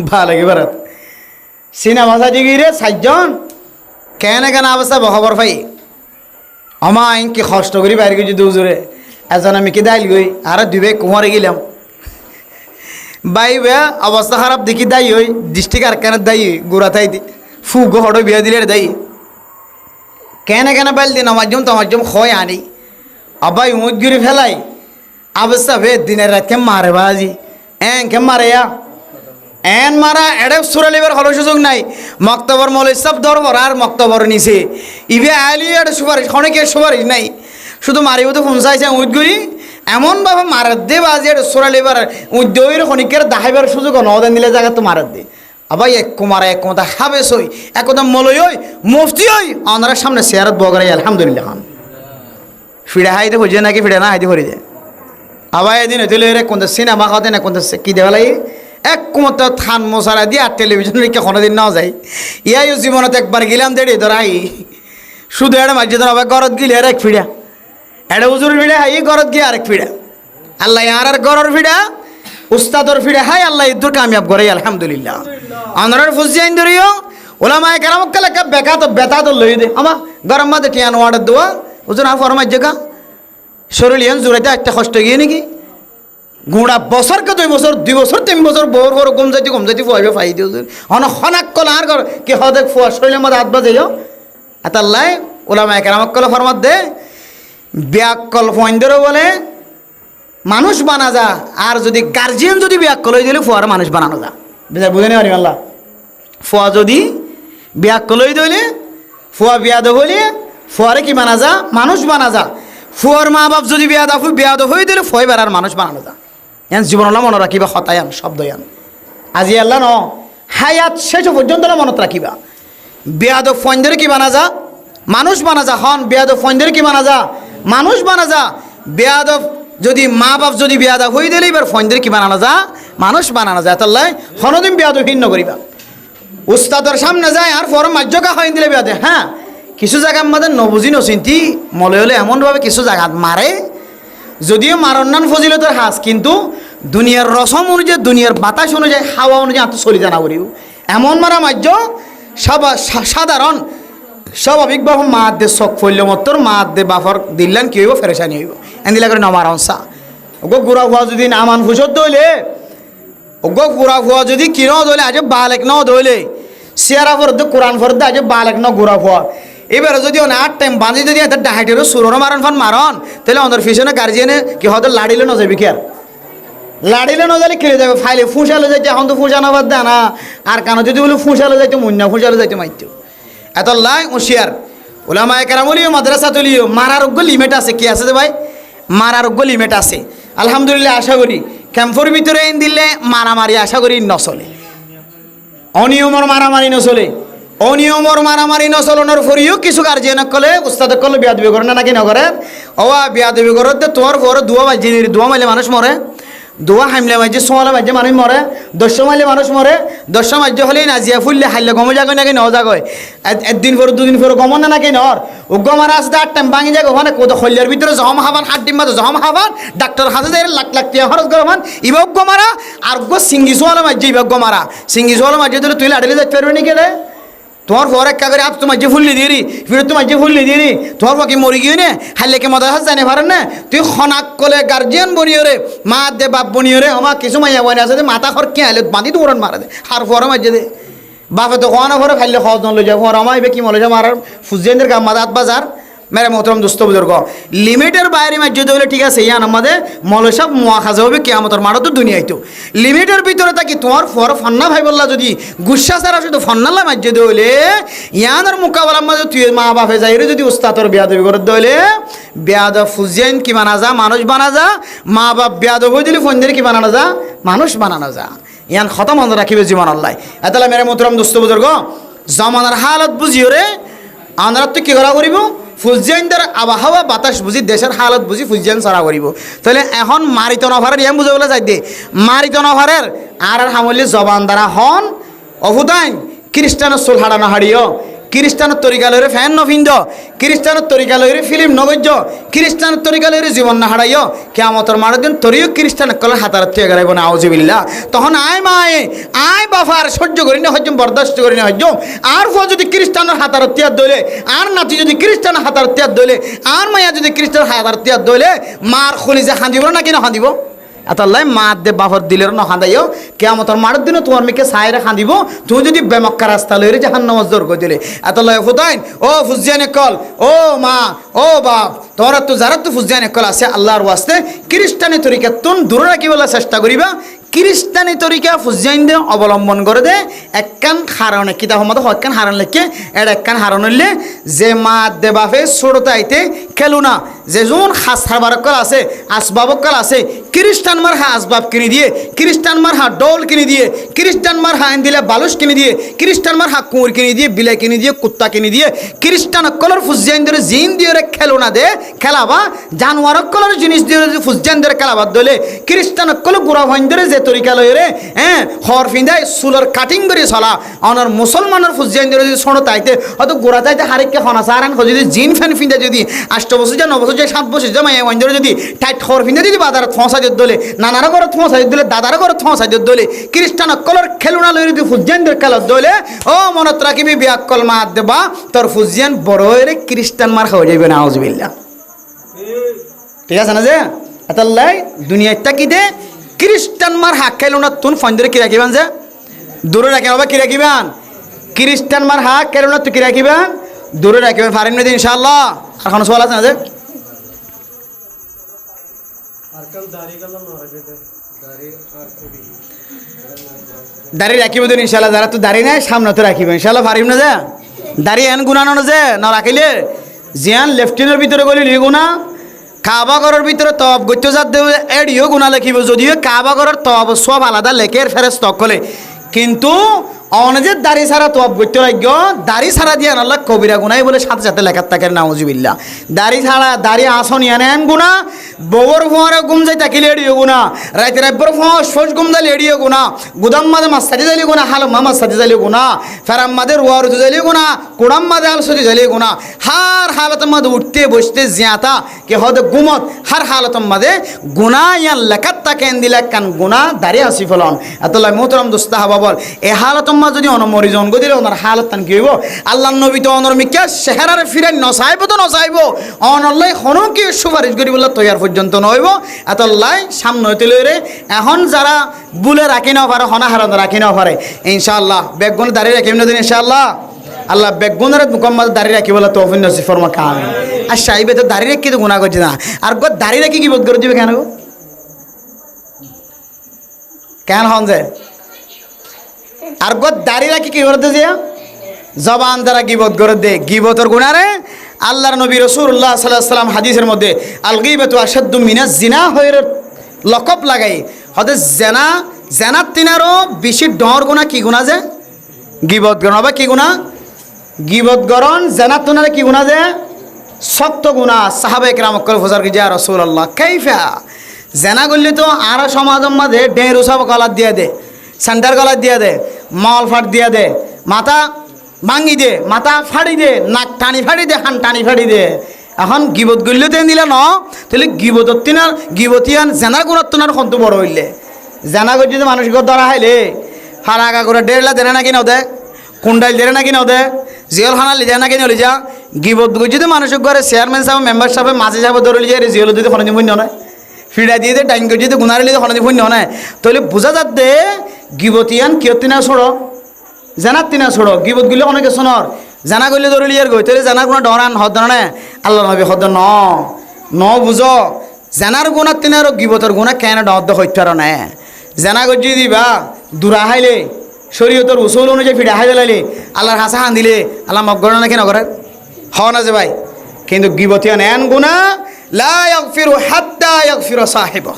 বা লাগিবার সিনেমা চাইতে কি রে চারজন কেন কেন অবস্থা খবর পাই আমা আইন কি কষ্ট করি বাইরে গেছি দুজোরে এজন আমি কি দাইল গই আর দুবে কুমারে গেলাম বাই বে অবস্থা খারাপ দেখি দায়ী হই ডিস্ট্রিক্ট আর কেন দায়ী গোড়া তাই ফু গড় বিয়া দিলে দায়ী কেন কেন বাইল দিন আমার জম হয় আনি আবাই উমুদ গিরি ফেলাই অবস্থা ভে দিনের রাত কে মারে বাজি কে মারে এন মারা এডে সুরালিবার হলো সুযোগ নাই মক্তবর মৌলিক সব ধরবর আর মক্তবর নিছে ইবে আলি এডে সুপারিশ অনেকের সুপারিশ নাই শুধু মারিব তো ফোন চাইছে উদ্গুরি এমনভাবে মারাত দে বাজি এডে সুরালিবার উদ্যোগের খনিকের দাহাইবার সুযোগ নদেন দিলে জায়গা তো মারাত দে আবার এক কুমারা এক কথা হাবেস হই এক কথা মলই হই মুফতি হই অনার সামনে চেয়ারত বগরাই আলহামদুলিল্লাহ খান ফিরে হাইতে হয়ে যায় নাকি ফিরে না হাইতে হয়ে যায় আবার এদিন হইতে রে কোনটা সিনেমা খাওয়াতে না কোনটা কি দেওয়া লাগে এক কুমতো থান মশারা দিয়ে আর টেলিভিশন রেখে কোনোদিন নাও যায় ইয়াই জীবনত একবার গেলাম দেড়ি ধরাই শুধু এটা মাঝে ধর আবার গরত গিলে আর এক ফিড়া এটা উজুর ফিড়া হাই গরত গিয়ে আরেক ফিড়া আল্লাহ আর গরর ফিড়া উস্তাদর ফিড়া হাই আল্লাহ ইদুর কামিয়াব করে আলহামদুলিল্লাহ আনার ফুজিয়াইন ধরিও ওলামায়ে কেরাম কালাকা বেকা তো লই দে আমা গরম মাঝে টিয়ান ওয়ার্ডের দোয়া উজুর আর ফরমাই জায়গা শরীর ইয়ান জুড়াইতে একটা কষ্ট গিয়ে নাকি গুঁড়া বছরকে 2 বছর 2 বছর 3 বছর বড় বড় গম যাইতে ফুয়াইবে ফাই দিও অন খনাক কল আর কি হদে ফুয়া শরীরের মধ্যে হাত বাজাইও আতাল্লাই ওলামায়ে কেরাম কল ফরমাত দে ব্যাকল ফইন্দরও বলে মানুষ বানা যা আর যদি গার্জিয়ান যদি ব্যাকল হয়ে দিলে ফুয়ার মানুষ বানানো যা বুঝে নি পারি আল্লাহ ফুয়া যদি ব্যাকল হয়ে দিলে ফুয়া বিয়াদ হইলে ফুয়ারে কি বানা যা মানুষ বানা যা ফুয়ার মা বাপ যদি বিয়াদ হয়ে দিলে ফুয়াই বেড়ার মানুষ বানানো যা এন জীবনলা মনে রাখিবা হতায়ান শব্দয়ান আজি আল্লাহ ন হায়াত শেষ পর্যন্ত মনত রাখিবা বিয়াদ ফইন্দরে কি বানা যা মানুষ বানা যা হন বিয়াদ ফইন্দরে কি বানা যা মানুষ বানা যা বিয়াদ যদি মা বাপ যদি বিয়াদা হয়ে দিলে এবার ফইন্দরে কি বানানো যা মানুষ বানানো যায় তাহলে হনদিন বিয়াদ ভিন্ন করিবা উস্তাদের সামনে যায় আর ফরম মাজ্যকা হয়ে দিলে বিয়াদে হ্যাঁ কিছু জায়গা আমাদের নবুঝি নচিন্তি মলে হলে এমনভাবে কিছু জায়গা মারে যদিও মারন্নান ফজিলতের হাস কিন্তু দুনিয়ার রসম অনুযায়ী দুনিয়ার বাতাস অনুযায়ী হাওয়া অনুযায়ী আত্ম চলি জানা করিব এমন মারা মাজ্য সাধারণ স্বাভাবিকভাবে মা দে চক ফইলে মতর মা দে বাফর দিল্লান কি হইব ফেরেশানি হইব এদিলা করে নমার অংসা ওগো গুড়া হওয়া যদি নামান ফুসত দইলে ওগো গুড়া হওয়া যদি কিনো দইলে আজ বালেক ন দইলে সিয়ারা ফরদ কোরআন ফরদ আজ বালেক ন গুড়া হওয়া এবারে যদি আর টাইম বাঁধি যদি এত ডাহাইটেরও সুরনো মারণ ফান মারণ তাহলে অন্তর পিছনে গার্জিয়ানে কি হয়তো লাড়িলে ন যাবি কি আর লাড়িলে ন যালে খেলে যাবে ফাইলে ফুঁসালে যাইতে এখন তো ফুঁসানো বাদ দেয় না আর কেন যদি বলে ফুঁসালে যাইতে মুন্না ফুঁসালে যাইতে মাইতো এত লাই হুঁশিয়ার ওলামায়ে কেরাম বলিও মাদ্রাসা তুলিও মারার লিমিট আছে কি আছে যে ভাই মারার লিমিট আছে আলহামদুলিল্লাহ আশা করি ক্যাম্পের ভিতরে এনে দিলে মারামারি আশা করি নচলে অনিয়মর মারামারি নচলে অনিয়মর মারামারি নচলনের ফরিও কিছু গার্জিয়ানক কলে উস্তাদক কলে বিয়াদবি করে না নাকি নকরে ওয়া বিয়াদবি করতে তোমার পরে দুয়া বাজি দুয়া মাইলে মানুষ মরে দোয়া হামলে মাঝে সোয়ালে মাঝে মানুষ মরে 10 মাইলে মানুষ মরে 10 মাঝে হলেই নাজিয়া ফুললে হাইলে গম যাগয় নাকি ন যাগয় একদিন পরে দুদিন পরে গম না নাকি নর ও গমার আসতে 8 টাইম ভাঙি যাগ ওখানে কত খল্যার ভিতরে জহম হাবান 8 ডিম মাঝে জহম হাবান ডাক্তার হাতে যায় লাখ লাখ টাকা খরচ করে মান ইবাগ গমারা আর গো সিঙ্গি সোয়ালে মাঝে ইবাগ গমারা সিঙ্গি সোয়ালে মাঝে দিলে তুই লাড়িলে যাইতে পারবি নি কেলে তোমার পর এক কাগরে আপ তোমার যে ফুললি দিরি ফিরে তোমার যে ফুললি দিরি তোমার পক্ষে মরি গিয়ে নে হাইলে কে মদা হাস জানে পারেন না তুই খনাক কলে গার্জিয়ান বনিও রে মা দে বাপ বনিও রে আমার কিছু মাইয়া বনে আছে মাথা খর কে আলে বাঁধি তো ওরন মারা দে হার পরে মাঝে দে বাপে তো খাওয়ানো পরে খাইলে খাওয়া লই যাবো আর আমার কি মলে যাবো আর ফুজিয়ানদের গাম মাদাত বাজার মেরে মোহতরম দোস্ত বুজুর্গ লিমিটের বাইরে মাঝে হলে ঠিক আছে ইয়ান আমাদের মলে সব মোয়া খাজা হবে কেয়ামতের মারো তো দুনিয়ায় তো লিমিটের ভিতরে থাকি তোমার ফর ফন্না ভাই বললা যদি গুসা সারা শুধু ফন্নাল্লা মাঝে হলে ইয়ানের মোকাবেলার মাঝে তুই মা বাপে যাই রে যদি উস্তাদর বিয়াদবি করে দইলে বিয়াদ ফুজিয়ান কি বানা যা মানুষ বানা যা মা বাপ বিয়াদ হয়ে দিলে ফন্দের কি বানানো যা মানুষ বানানো যা ইয়ান খতম মনে রাখিবে জীবন আল্লাহ। এতলা মেরে মোহতরম দোস্ত বুজুর্গ, জমানার হালত বুঝিও রে আমরা তো কি করা করিব, ফুজিয়ানদের আবহাওয়া বাতাস বুঝি, দেশের হালত বুঝি ফুজিয়ান সারা করিব। তাহলে এখন মারিত নভারের ইয়াম বুঝে বলে যাই দে, মারিত নভারের আর হামলি জবান দ্বারা হন অভুদাইন খ্রিস্টানের চুল হাড়ানো হাড়িও, খ্রিস্টানের তরিকা লইরে ফ্যান নফিন্দ, খ্রিস্টানের তরিকা লইরে ফিল্ম নগজ্য, খ্রিস্টানের তরিকা লইরে জীবন না হারাইও, কেমতর মারার দিন তরিও খ্রিস্টান কলে হাতার থেকে গেলাইব না আউজিবিল্লা। তখন আয় মায়ে আয় বাফার সহ্য করি না হজ্জম, বরদাস্ত করি না হজ্জম। আর ফ যদি খ্রিস্টানের হাতার তিয়ার দইলে, আর নাতি যদি খ্রিস্টানের হাতার তিয়ার দইলে, আর মায়া যদি খ্রিস্টান হাতার তিয়ার দইলে, মার খুলি যে হাঁদিব না কিনা হাঁদিব। এতাল্লাই মা দে বাফর দিলের ন হাঁদাইও, কেমতর মারার দিনও তোমার মেয়েকে সাইরে হাঁদিব। তুমি যদি বেমক্কা রাস্তা লইরে জাহান নামাজ দৌড় করে দিলে। এতাল্লাই ফুদাইন ও ফুজিয়ান কল, ও মা ও বাপ, তোমরা তো যারা তো ফুজিয়ান কল আছে আল্লাহর ওয়াস্তে খ্রিস্টানি তরিকা তুন দূরে রাখিবার চেষ্টা করিবা। খ্রিস্টানি তরিকা ফুজিয়াইনদের অবলম্বন করে দে একখান হারানে কিতাব মতো হকান হারান লেখে এর একখান হারান হইলে যে মা দে বাপে ছোটতে আইতে খেলু না, যে যোন হাস হারবারকল আছে আসবাবকল আছে, খ্রিস্টান মার হা আসবাব কিনে দিয়ে, খ্রিস্টান মার হা ডোল কিনে দিয়ে, খ্রিস্টান মার হা দিলে বালুস কিনে দিয়ে, খ্রিস্টান মার হা কুঁর কিনে দিয়ে, বিলে কিনে দিয়ে, কুত্তা কিনে দিয়ে, খ্রিস্টান কলর ফুজিয়াইনদের জিন দিয়ে খেলো না দে খেলাবা, জানোয়ার কলর জিনিস দিয়ে ফুজিয়াইনদের খেলাবার দলে খ্রিস্টান কল গুড়া ভাইন্দরে যে তরিকা লইরে হর ফিন্দায় সুলর কাটিং করে চলা অনার মুসলমানের ফুজিয়াইনদের যদি শোনো তাইতে হয়তো গোড়া চাইতে হারিককে হনা সারান যদি জিন ফ্যান ফিন্দা যদি 8 বছর যা 9 বছর যা 7 বছর যা মায়া ওইন্দরে যদি টাইট হর ফিন্দা যদি বাজারে ফসাই দলে, নানারা করে ফসাই দলে, দাদারা করে ফসাই দলে, খ্রিস্টান কলর খেলুনা লইরে যদি ফুজিয়াইনদের খেলার দলে ও মনত রাখিবি বিয়াক্কল মা দেবা তোর ফুজিয়ান বড় হয়ে খ্রিস্টান মার খাওয়া যাইবে না আউযুবিল্লাহ। ঠিক আছে না যে এতাল্লাই দুনিয়াটা কি দে খ্রিস্টান মার হাক খাইল না তুন ফন্দরে কি রাখিবান যে দূরে রাখিবা বা কি রাখিবান, খ্রিস্টান মার হাক খাইল না তুই কি রাখিবান দূরে রাখিবেন পারেন না ইনশাআল্লাহ। আর কোনো সওয়াল আছে না যে দাড়ি রাখিব দিন ইনশাআল্লাহ, যারা তো দাড়ি নাই সামনে তো রাখিবেন ইনশাআল্লাহ পারিম না যে দাড়ি এন গুণানো না যে না রাখিলে জিয়ান লেফটিনের ভিতরে গলি লিখো না, কাবা ঘরের ভিতরে তব গত্য যাত দেবে এডিও গুণা লেখিব, যদিও কাবা ঘরের তব সব আলাদা লেখের ফেরেস তকলে, কিন্তু অনেজের দাড়ি ছাড়া তব গত্য রাজ্য দাড়ি ছাড়া দিয়ে আল্লাহ কবিরা গুনাই বলে সাথে সাথে লেখার থাকে নাউজুবিল্লাহ। দাড়ি ছাড়া দাড়ি আসন ইয়ান এন গুণা, বগর ফোঁয়ারে গুম যাই তাকিলে এডিও গুণা, রাইতে রাব্বর ফোঁয়া সোজ গুম যাইলে এডিও গুণা, গুদাম মাদে মাছ সাজি যাইলে গুণা, হাল মাছ সাজি যাইলে গুণা, ফেরাম মাদে রুয়ার যাইলে গুণা, কুড়াম মাদে আল সজি যাইলে গুণা, হার হালত মাদে উঠতে বসতে জিয়াতা কে হদে গুমত হার হালত মাদে গুণা ইয়ান লেখার তাকে এন দিলে কান গুণা দাড়ি আসি ফলন। এতলাই মোহতরম দোস্তা হাবা বল এ হালত যদি অনমরি জন্ম দিলে ওনার হালত তান কি হইব, আল্লাহ নবী তো অনর্মিকা চেহারারে ফিরাই নচাইব তো নচাইব, অনল্লাই হনো কি সুপারিশ করি বলে তৈয়ার পর্যন্ত নইব। এতলাই সামনে হইতে লইরে এখন যারা বুলে রাখি না পারে হনা হারান রাখি না পারে ইনশাআল্লাহ বেগুন দাঁড়িয়ে রাখিব না দিন ইনশাআল্লাহ। আল্লাহ বেগুনের মুকম্মল দাঁড়িয়ে রাখি বলে তৌফিক নসিব ফরমা কাম। আর সাইবে তো দাঁড়িয়ে রেখে তো গুনাহ করছে না, আর গো দাঁড়িয়ে রেখে কি বোধ করে দিবে কেন গো কেন হন যে আর গো দাঁড়িয়ে রাখি কি করতে যে জবান দ্বারা গিবত করে দে, গিবতর গুনারে আল্লাহর নবী রাসূলুল্লাহ সাল্লাল্লাহু আলাইহি ওয়াসাল্লাম হাদিসের মধ্যে আল গীবাতু আশাদ্দু মিনাজ জিনা হইর লকব লাগাই হতে জেনা জেনার তিনারও বেশি ডর গুনাহ কি গুনাহ যে গিবত গরণ বা কি গুনাহ, গিবত গরণ জেনার তিনারে কি গুনাহ যে সত্য গুনাহ। সাহাবায়ে কেরাম কল ফজর কি যা রাসূলুল্লাহ কাইফা জেনা করলে তো আর সমাজের মধ্যে ডেরু সব গলাত দিয়ে দে, সেন্টার গলাত দিয়ে দে, মল ফাট দিয়ে দে, মাথা ভাঙি দে, মাথা ফাড়ি দে, নাক টানি ফাড়ি দে, হান টানি ফাড়ি দে। এখন গিবত গল্য তেন দিলে ন তাহলে গিবতর তিনার গিবতিয়ান জেনার গুণার তোনার সন্তু বড় হইলে জেনা করছি যে মানুষ ধরা হাইলে ফারাগা করে ডেরলা দেরে নাকি নাও দে, কুন্ডাইল দেরে নাকি নাও দে, জিয়ল খানা লিজা নাকি নলি যা গিবত করছি যে মানুষের ঘরে চেয়ারম্যান সাহেব মেম্বার সাহেব মাঝে সাহেব ধরে লিজা জিয়ল যদি খনি পুণ্য নয়, ফিরা দিয়ে দে টাইম করছি গুনারে লিজে খনি পুণ্য নয়, তাহলে বোঝা যাত দে গিবতিয়ান কিয়তিনা ছোড়ো জানার তিনা ছোড়ো গিবত গুলো অনেকে শোনর জানা করলে ধরে লিয়ার গই তাহলে জানার গুণা ডরান হদ নে আল্লাহ নবী হদ ন বুঝো জানার গুণার তিনার গিবতর গুণা কেন ডর হইতার না জানা করছি দিবা দূরা হাইলে শরীয়তর উসুল অনুযায়ী ফিরা হাই দিলাইলে আল্লাহর হাসা হান দিলে আল্লাহ মগ গণনা কেন করে হওয়া না যে ভাই, কিন্তু গিবতিয়ান এন গুণা লা ইয়াগফিরু হাত্তা ইয়াগফিরা সাহিবা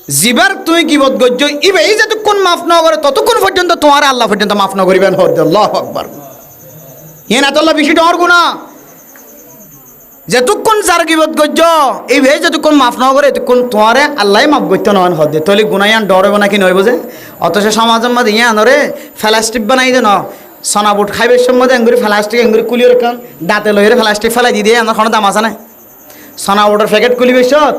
জিবার তুই গিবত গজ্জ ইবে এই যতক্ষণ মাফ না করে ততক্ষণ পর্যন্ত তোমার আল্লাহ পর্যন্ত মাফ না করিবেন। আল্লাহু আকবার। ইয়ে না তো আল্লাহ বেশি ডর গুণা যতক্ষণ যার গিবত গজ্জ এই ভাই যতক্ষণ মাফ না করে এতক্ষণ তোমারে আল্লাহ মাফ করতে নয় হদে তলি গুনায়ান ডর হইব নাকি নইব যে অথচ সমাজের মধ্যে ইয়ে আনরে ফেলাস্টিক বানাই দে ন সনাবুট খাইবের সম্বন্ধে এঙ্গুরি ফেলাস্টিক এঙ্গুরি কুলিয়ে রেখান দাঁতে লইরে ফেলাস্টিক ফেলাই দিয়ে আমার কোনো দাম আছে না সনাবুটের প্যাকেট কুলিবে সত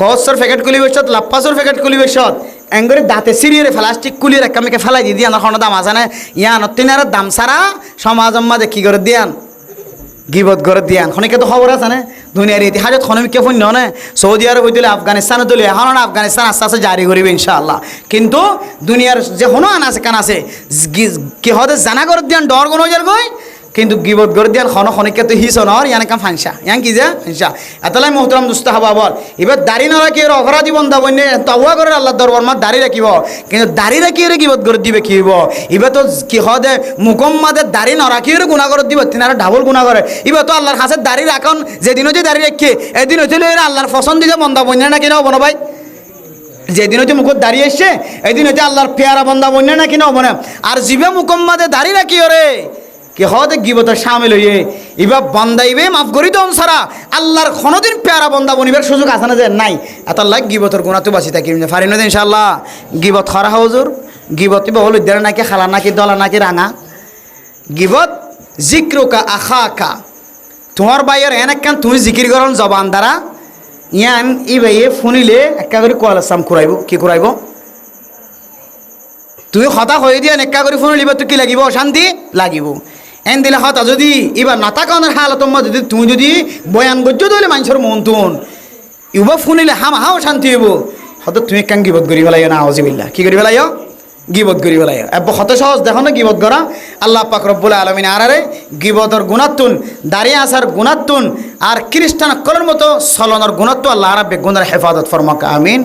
কচর প্যাকেট কুলিবে সত লাপ্পাসর প্যাকেট কুলিবে সত এঙ্গুরি দাঁতে সিরিয়ে প্লাস্টিক কুলিয়ে রেখা মেকে ফেলাই দিয়ে আমার কোনো দাম আছে না ইয়ান তিনার দাম সারা সমাজের মধ্যে কী করে দিয়ান গিবত করে দিয়ান খনিকে তো খবর আছে না দুনিয়ার ইতিহাসত খনমিকে ফোন না সৌদি আরব হইলে আফগানিস্তানে তুলে এখন আফগানিস্তান আস্তে আস্তে জারি করিবে ইনশাআল্লাহ কিন্তু দুনিয়ার যে হনুমান আছে কান আছে কি হতে জানা করে দিয়ান ডর কোনো যার গই কিন্তু গিবত করে দিয়ান খনিকে তো হিস নর ইয়ানে কাম ফাংশা ইয়ান কি যে ফাংশা এতলাই মোহতরম দুস্তা হবা বল এবার দাড়ি না রাখি অপরাধী বন্ধা বন্যে তওয়া করে আল্লাহ দরবার মা দাড়ি রাখিব কিন্তু দাড়ি রাখি গিবত করে দিবে কি হইব এবার তো কি হদে মুকম্মাদের দাড়ি না রাখি গুণা করে দিব তিনারা ডাবল গুণা করে এবার তো আল্লাহর কাছে দাড়ি রাখন যেদিন হচ্ছে দাড়ি রাখে এদিন হচ্ছে আল্লাহর পছন্দ দিতে বন্ধা বন্যা না কিনা হবো না ভাই যেদিন হচ্ছে মুখত দাঁড়িয়ে এসছে এদিন হচ্ছে আল্লাহর পেয়ারা বন্ধা বন্যা না কিনা হবো না আর জিবে মুকম্মাদের দাড়ি রাখি ওরে কি হতে গিবতের সামিল হইয়ে এবার বন্দাইবে মাফ করি তো সারা আল্লাহর কোনোদিন পেয়ারা বন্দা বনিবার সুযোগ আছে না যে নাই এত আল্লাহ গিবতের গুণা তো বাঁচি থাকি ফারি না ইনশাআল্লাহ গিবত খরা হজুর গিবত হলুদ দেড় নাকি খালা নাকি দলা নাকি রাঙা গিবত জিক্রুকা আখাকা তোমার বাইয়ের এনেকান তুমি জিকির করন জবান দ্বারা ইয়ান ই ভাইয়ে ফুনিলে একা করে কোয়াল আসাম কুরাইব কি কুরাইব তুমি হতা হয়ে দিয়া একা করে ফুনিল এবার তো কি লাগিব অশান্তি লাগিব এন দিলে হতা যদি এবার নাতাকানের হালতর মধ্যে যদি তুমি যদি বয়ান গজ্য দিলে মানুষের মন তুন ইউবা ফুনিলে হাও শান্তি হইব হয়তো তুমি কাং গিবত করি পেলাইও না আউজিবিল্লাহ কি করি পেলাইও গিবত করি পেলাইও এব হত সহজ দেখো না গিবত করা আল্লাহ পাক রব্বুল আলামিন আরারে গিবতর গুণাত্তুন দাঁড়িয়ে আসার গুণাত্তুন আর খ্রিস্টান কলের মতো চলনের গুণাত্ব আল্লাহ রাব্বে গুণের হেফাজত ফরমাক আমিন।